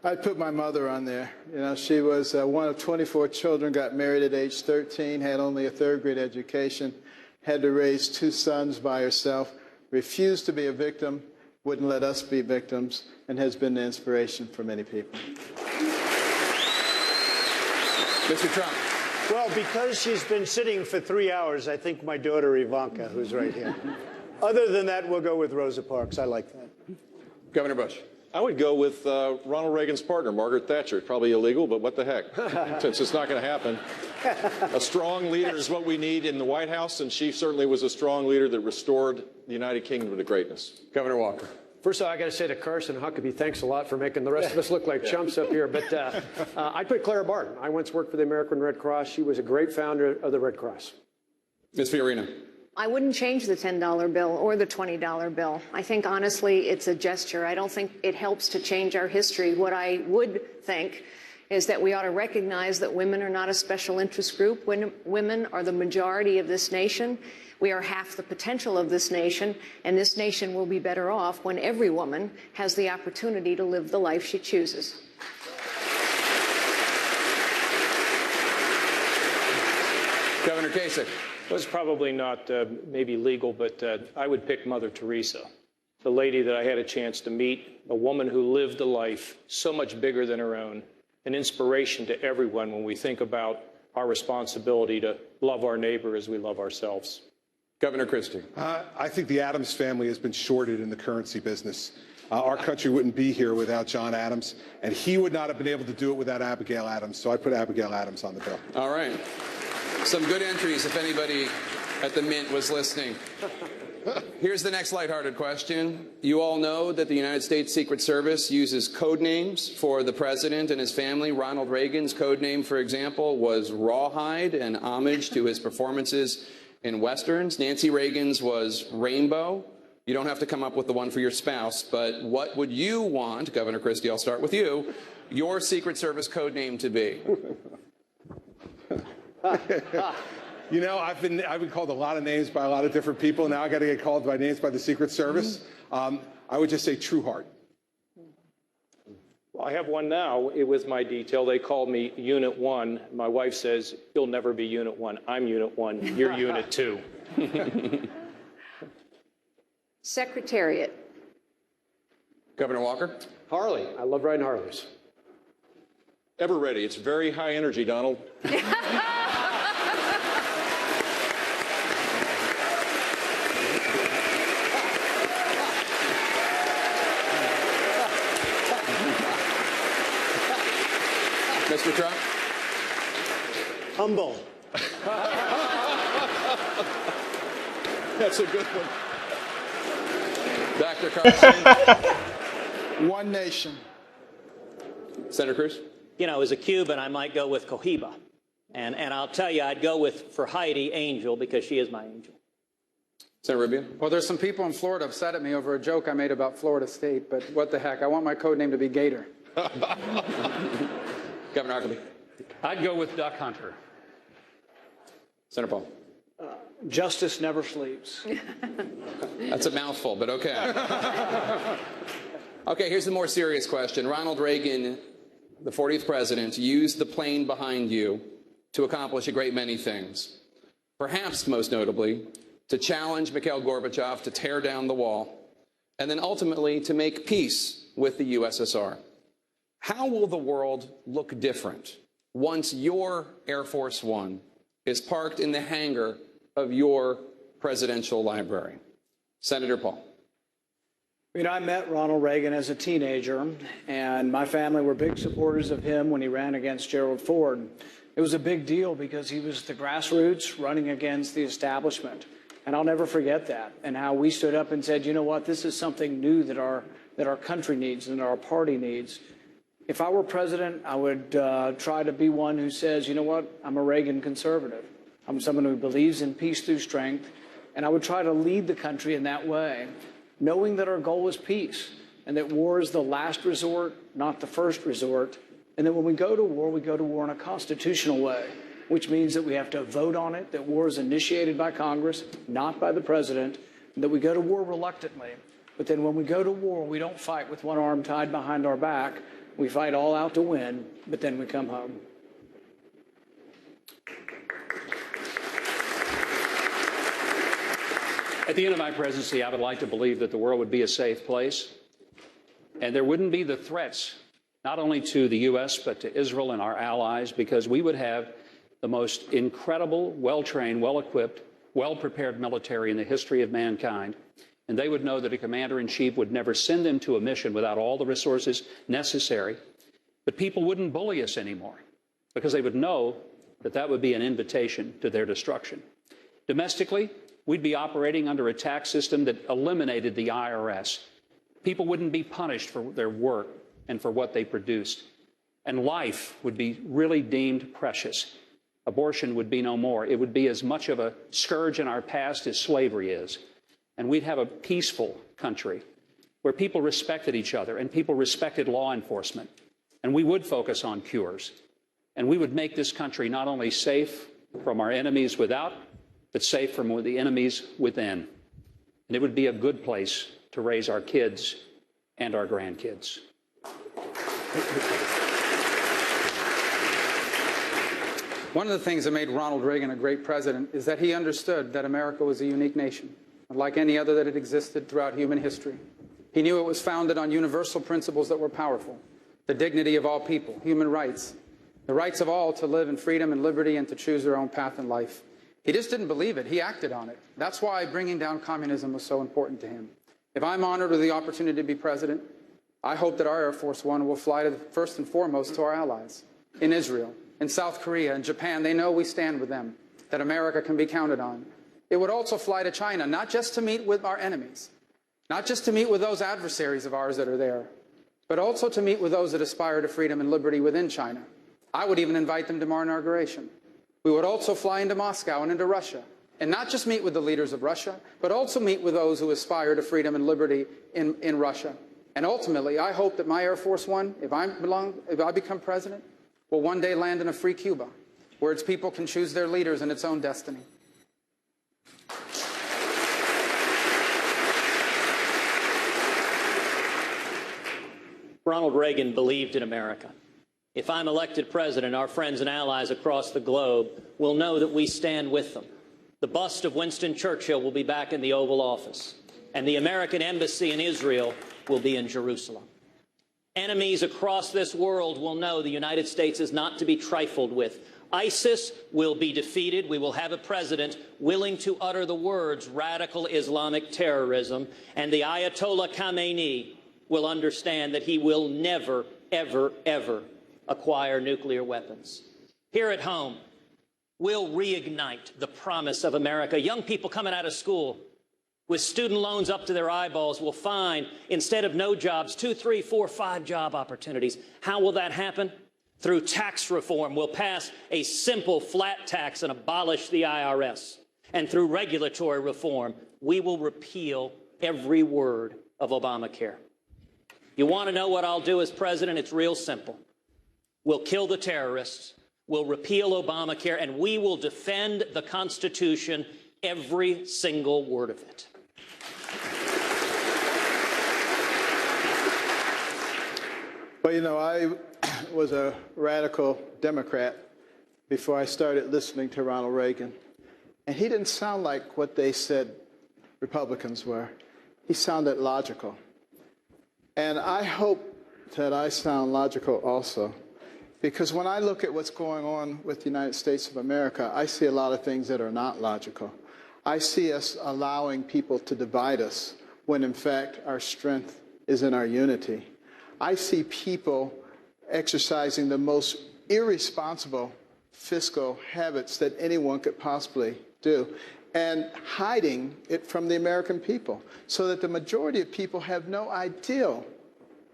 I'd put my mother on there. You know, she was one of 24 children, got married at age 13, had only a 3rd grade education, had to raise 2 sons by herself, refused to be a victim, wouldn't let us be victims, and has been the inspiration for many people. Mr. Trump. Well, because she's been sitting for 3 hours, I think my daughter Ivanka, who's right here. Other than that, we'll go with Rosa Parks. I like that. Governor Bush. I would go with Ronald Reagan's partner, Margaret Thatcher. It's probably illegal, but what the heck, since it's not going to happen. A strong leader is what we need in the White House, and she certainly was a strong leader that restored the United Kingdom to greatness. Governor Walker. First of all, I got to say to Carson Huckabee, thanks a lot for making the rest of us look like chumps up here. But I'd put Clara Barton. I once worked for the American Red Cross. She was a great founder of the Red Cross. Ms. Fiorina. I wouldn't change the $10 bill or the $20 bill. I think, honestly, it's a gesture. I don't think it helps to change our history. What I would think is that we ought to recognize that women are not a special interest group. Women are the majority of this nation. We are half the potential of this nation, and this nation will be better off when every woman has the opportunity to live the life she chooses. Governor Kasich. It was probably not maybe legal, but I would pick Mother Teresa, the lady that I had a chance to meet, a woman who lived a life so much bigger than her own, an inspiration to everyone when we think about our responsibility to love our neighbor as we love ourselves. Governor Christie. I think the Adams family has been shorted in the currency business. Our country wouldn't be here without John Adams, and he would not have been able to do it without Abigail Adams. So I put Abigail Adams on the bill. All right. Some good entries if anybody at the Mint was listening. Here's the next lighthearted question. You all know that the United States Secret Service uses code names for the president and his family. Ronald Reagan's code name, for example, was Rawhide, an homage to his performances in Westerns. Nancy Reagan's was Rainbow. You don't have to come up with the one for your spouse, but what would you want, Governor Christie, I'll start with you, your Secret Service code name to be? You know, I've been called a lot of names by a lot of different people. Now I got to get called by names by the Secret Service. I would just say True Heart. Well, I have one now with my detail. They call me Unit 1. My wife says, you'll never be Unit 1. I'm Unit 1. You're Unit 2. Secretariat. Governor Walker? Harley. I love riding Harleys. Ever ready. It's very high energy, Donald. Mr. Trump? Humble. That's a good one. Dr. Carson? One nation. Senator Cruz? You know, as a Cuban, I might go with Cohiba. And I'll tell you, I'd go for Heidi, Angel, because she is my angel. Senator Rubio? Well, there's some people in Florida upset at me over a joke I made about Florida State, but what the heck? I want my code name to be Gator. Governor Huckabee? I'd go with Duck Hunter. Senator Paul? Justice never sleeps. That's a mouthful, but okay. Okay, here's the more serious question. Ronald Reagan, the 40th president, used the plane behind you to accomplish a great many things. Perhaps most notably, to challenge Mikhail Gorbachev to tear down the wall, and then ultimately to make peace with the USSR. How will the world look different once your Air Force One is parked in the hangar of your presidential library? Senator Paul. You know, I met Ronald Reagan as a teenager, and my family were big supporters of him when he ran against Gerald Ford. It was a big deal because he was the grassroots running against the establishment. And I'll never forget that, and how we stood up and said, you know what, this is something new that our country needs and our party needs. If I were president, I would try to be one who says, you know what, I'm a Reagan conservative. I'm someone who believes in peace through strength, and I would try to lead the country in that way, knowing that our goal is peace and that war is the last resort, not the first resort, and that when we go to war in a constitutional way, which means that we have to vote on it, that war is initiated by Congress, not by the president, and that we go to war reluctantly. But then when we go to war, we don't fight with one arm tied behind our back. We fight all out to win, but then we come home. At the end of my presidency, I would like to believe that the world would be a safe place, and there wouldn't be the threats, not only to the U.S., but to Israel and our allies, because we would have the most incredible, well-trained, well-equipped, well-prepared military in the history of mankind. And they would know that a commander-in-chief would never send them to a mission without all the resources necessary. But people wouldn't bully us anymore because they would know that that would be an invitation to their destruction. Domestically, we'd be operating under a tax system that eliminated the IRS. People wouldn't be punished for their work and for what they produced. And life would be really deemed precious. Abortion would be no more. It would be as much of a scourge in our past as slavery is. And we'd have a peaceful country where people respected each other and people respected law enforcement. And we would focus on cures. And we would make this country not only safe from our enemies without, but safe from the enemies within. And it would be a good place to raise our kids and our grandkids. One of the things that made Ronald Reagan a great president is that he understood that America was a unique nation, unlike any other that had existed throughout human history. He knew it was founded on universal principles that were powerful: the dignity of all people, human rights, the rights of all to live in freedom and liberty and to choose their own path in life. He just didn't believe it. He acted on it. That's why bringing down communism was so important to him. If I'm honored with the opportunity to be president, I hope that our Air Force One will fly first and foremost to our allies in Israel, in South Korea, and Japan. They know we stand with them, that America can be counted on. It would also fly to China, not just to meet with our enemies, not just to meet with those adversaries of ours that are there, but also to meet with those that aspire to freedom and liberty within China. I would even invite them to our inauguration. We would also fly into Moscow and into Russia, and not just meet with the leaders of Russia, but also meet with those who aspire to freedom and liberty in Russia. And ultimately, I hope that my Air Force One, if I become president, will one day land in a free Cuba, where its people can choose their leaders and its own destiny. Ronald Reagan believed in America. If I'm elected president, our friends and allies across the globe will know that we stand with them. The bust of Winston Churchill will be back in the Oval Office, and the American embassy in Israel will be in Jerusalem. Enemies across this world will know the United States is not to be trifled with. ISIS will be defeated. We will have a president willing to utter the words radical Islamic terrorism, and the Ayatollah Khamenei will understand that he will never, ever, ever acquire nuclear weapons. Here at home, we'll reignite the promise of America. Young people coming out of school with student loans up to their eyeballs will find, instead of no jobs, 2, 3, 4, 5 job opportunities. How will that happen? Through tax reform. We'll pass a simple flat tax and abolish the IRS. And through regulatory reform, we will repeal every word of Obamacare. You want to know what I'll do as president? It's real simple. We'll kill the terrorists. We'll repeal Obamacare, and we will defend the Constitution, every single word of it. Well, you know, I was a radical Democrat before I started listening to Ronald Reagan. And he didn't sound like what they said Republicans were. He sounded logical. And I hope that I sound logical also. Because when I look at what's going on with the United States of America, I see a lot of things that are not logical. I see us allowing people to divide us when, in fact, our strength is in our unity. I see people exercising the most irresponsible fiscal habits that anyone could possibly do and hiding it from the American people so that the majority of people have no idea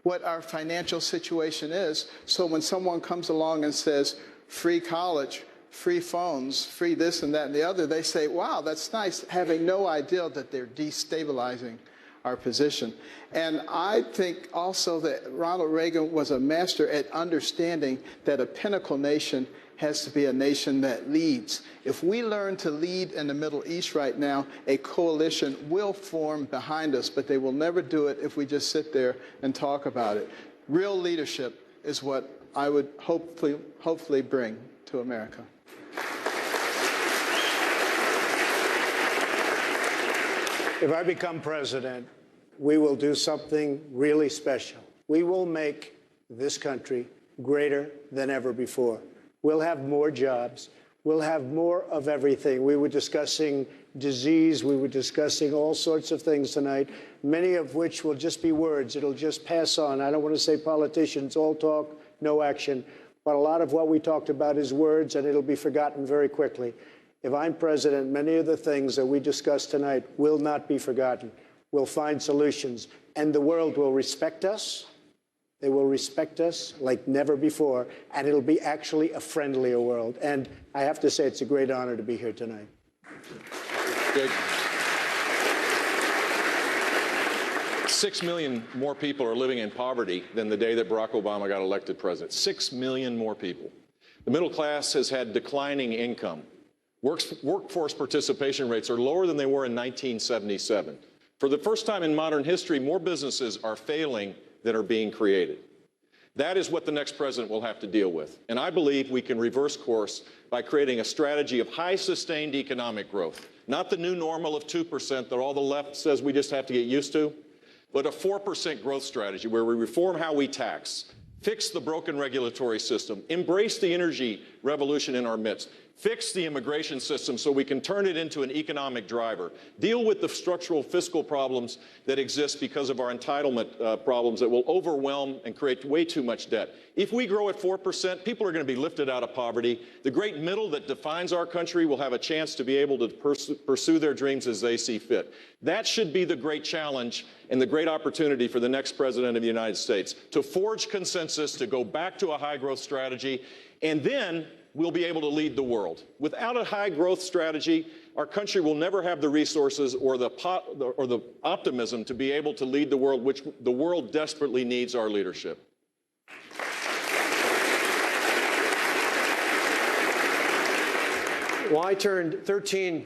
what our financial situation is. So when someone comes along and says, free college, free phones, free this and that and the other, they say, wow, that's nice, having no idea that they're destabilizing our position. And I think also that Ronald Reagan was a master at understanding that a pinnacle nation has to be a nation that leads. If we learn to lead in the Middle East right now, a coalition will form behind us, but they will never do it if we just sit there and talk about it. Real leadership is what I would hopefully bring to America. If I become president, we will do something really special. We will make this country greater than ever before. We'll have more jobs. We'll have more of everything. We were discussing disease. We were discussing all sorts of things tonight, many of which will just be words. It'll just pass on. I don't want to say politicians, all talk, no action. But a lot of what we talked about is words, and it'll be forgotten very quickly. If I'm president, many of the things that we discussed tonight will not be forgotten. We'll find solutions, and the world will respect us. They will respect us like never before, and it'll be actually a friendlier world. And I have to say, it's a great honor to be here tonight. Good. 6 million more people are living in poverty than the day that Barack Obama got elected president. 6 million more people. The middle class has had declining income. Workforce participation rates are lower than they were in 1977. For the first time in modern history, more businesses are failing that are being created. That is what the next president will have to deal with. And I believe we can reverse course by creating a strategy of high sustained economic growth, not the new normal of 2% that all the left says we just have to get used to, but a 4% growth strategy where we reform how we tax, fix the broken regulatory system, embrace the energy revolution in our midst, Fix the immigration system so we can turn it into an economic driver. Deal with the structural fiscal problems that exist because of our entitlement problems that will overwhelm and create way too much debt. If we grow at 4%, people are going to be lifted out of poverty. The great middle that defines our country will have a chance to be able to pursue their dreams as they see fit. That should be the great challenge and the great opportunity for the next president of the United States, to forge consensus, to go back to a high growth strategy, and then we'll be able to lead the world. Without a high growth strategy, our country will never have the resources or the optimism to be able to lead the world, which the world desperately needs our leadership. Well, I turned 13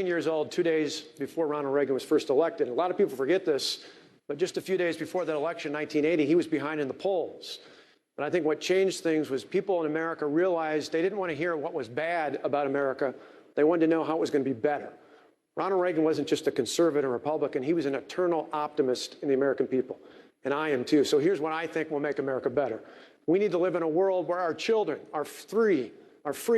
years old 2 days before Ronald Reagan was first elected. A lot of people forget this, but just a few days before that election, 1980, he was behind in the polls. But I think what changed things was people in America realized they didn't want to hear what was bad about America. They wanted to know how it was going to be better. Ronald Reagan wasn't just a conservative Republican. He was an eternal optimist in the American people. And I am too. So here's what I think will make America better. We need to live in a world where our children are free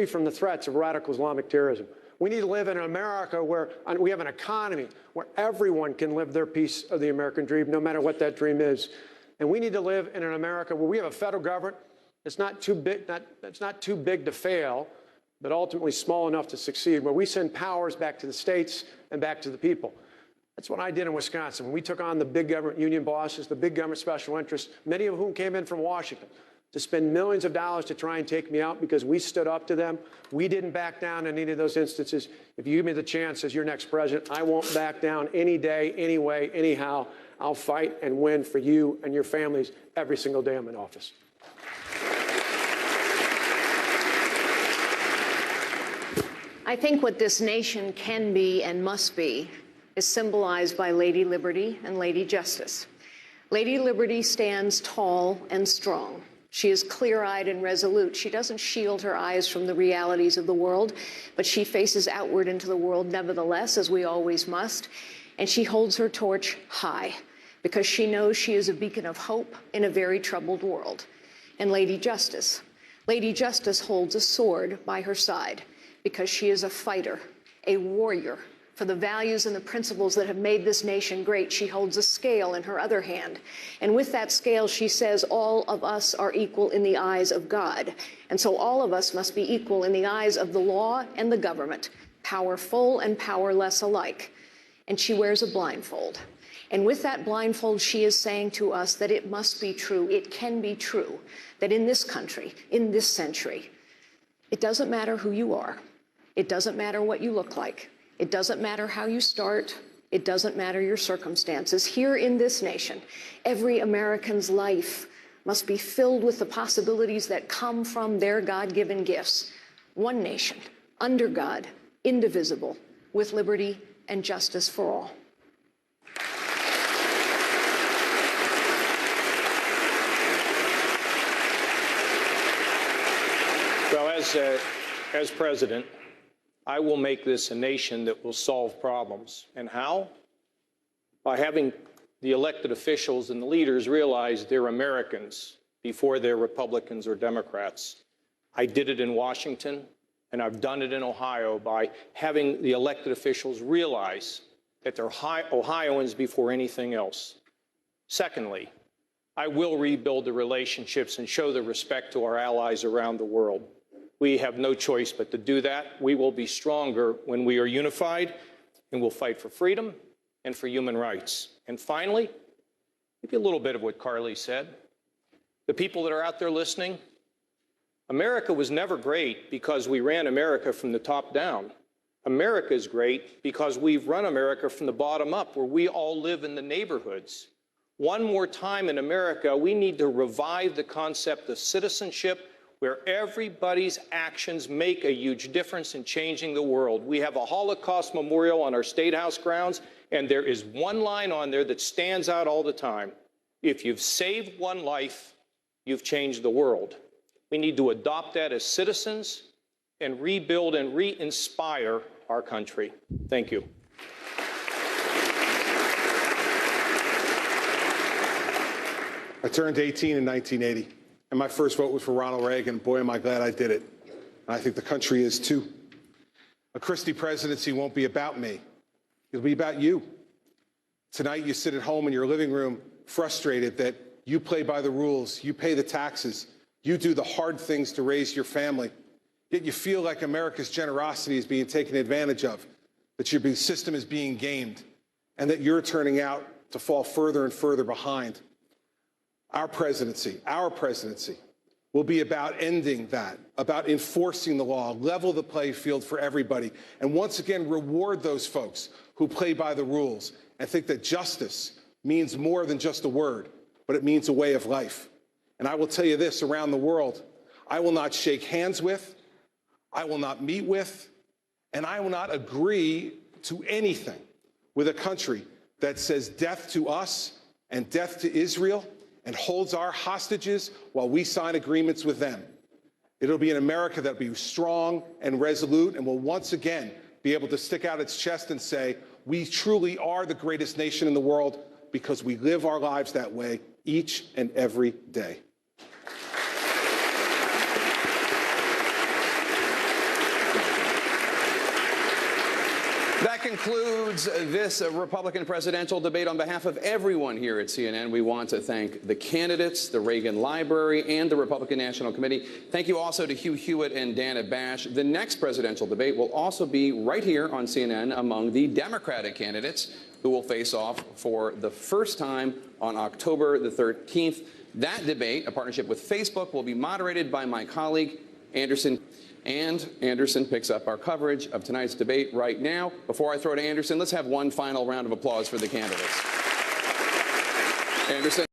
from the threats of radical Islamic terrorism. We need to live in an America where we have an economy where everyone can live their piece of the American dream, no matter what that dream is. And we need to live in an America where we have a federal government that's not too big, that's not too big to fail, but ultimately small enough to succeed, where we send powers back to the states and back to the people. That's what I did in Wisconsin. When we took on the big government union bosses, the big government special interests, many of whom came in from Washington to spend millions of dollars to try and take me out because we stood up to them. We didn't back down in any of those instances. If you give me the chance as your next president, I won't back down any day, any way, anyhow. I'll fight and win for you and your families every single day I'm in office. I think what this nation can be and must be is symbolized by Lady Liberty and Lady Justice. Lady Liberty stands tall and strong. She is clear-eyed and resolute. She doesn't shield her eyes from the realities of the world, but she faces outward into the world nevertheless, as we always must. And she holds her torch high because she knows she is a beacon of hope in a very troubled world. And Lady Justice holds a sword by her side because she is a fighter, a warrior for the values and the principles that have made this nation great. She holds a scale in her other hand. And with that scale, she says all of us are equal in the eyes of God. And so all of us must be equal in the eyes of the law and the government, powerful and powerless alike. And she wears a blindfold. And with that blindfold, she is saying to us that it must be true, it can be true, that in this country, in this century, it doesn't matter who you are. It doesn't matter what you look like. It doesn't matter how you start. It doesn't matter your circumstances. Here in this nation, every American's life must be filled with the possibilities that come from their God-given gifts. One nation, under God, indivisible, with liberty and justice for all. Well, as president, I will make this a nation that will solve problems. And how? By having the elected officials and the leaders realize they're Americans before they're Republicans or Democrats. I did it in Washington, and I've done it in Ohio by having the elected officials realize that they're Ohioans before anything else. Secondly, I will rebuild the relationships and show the respect to our allies around the world. We have no choice but to do that. We will be stronger when we are unified, and we'll fight for freedom and for human rights. And finally, maybe a little bit of what Carly said. The people that are out there listening, America was never great because we ran America from the top down. America is great because we've run America from the bottom up, where we all live in the neighborhoods. One more time in America, we need to revive the concept of citizenship, where everybody's actions make a huge difference in changing the world. We have a Holocaust memorial on our State House grounds, and there is one line on there that stands out all the time. If you've saved one life, you've changed the world. We need to adopt that as citizens and rebuild and re-inspire our country. Thank you. I turned 18 in 1980, and my first vote was for Ronald Reagan. Boy, am I glad I did it. And I think the country is too. A Christie presidency won't be about me. It'll be about you. Tonight, you sit at home in your living room frustrated that you play by the rules, you pay the taxes, you do the hard things to raise your family, yet you feel like America's generosity is being taken advantage of, that your system is being gamed, and that you're turning out to fall further and further behind. Our presidency will be about ending that, about enforcing the law, level the playing field for everybody, and once again reward those folks who play by the rules and think that justice means more than just a word, but it means a way of life. And I will tell you this, around the world, I will not shake hands with, I will not meet with, and I will not agree to anything with a country that says death to us and death to Israel and holds our hostages while we sign agreements with them. It'll be an America that'll be strong and resolute and will once again be able to stick out its chest and say, we truly are the greatest nation in the world because we live our lives that way each and every day. That concludes this Republican presidential debate. On behalf of everyone here at CNN, we want to thank the candidates, the Reagan Library, and the Republican National Committee. Thank you also to Hugh Hewitt and Dana Bash. The next presidential debate will also be right here on CNN among the Democratic candidates who will face off for the first time on October the 13th. That debate, a partnership with Facebook, will be moderated by my colleague, Anderson. And Anderson picks up our coverage of tonight's debate right now. Before I throw to Anderson, let's have one final round of applause for the candidates. Anderson.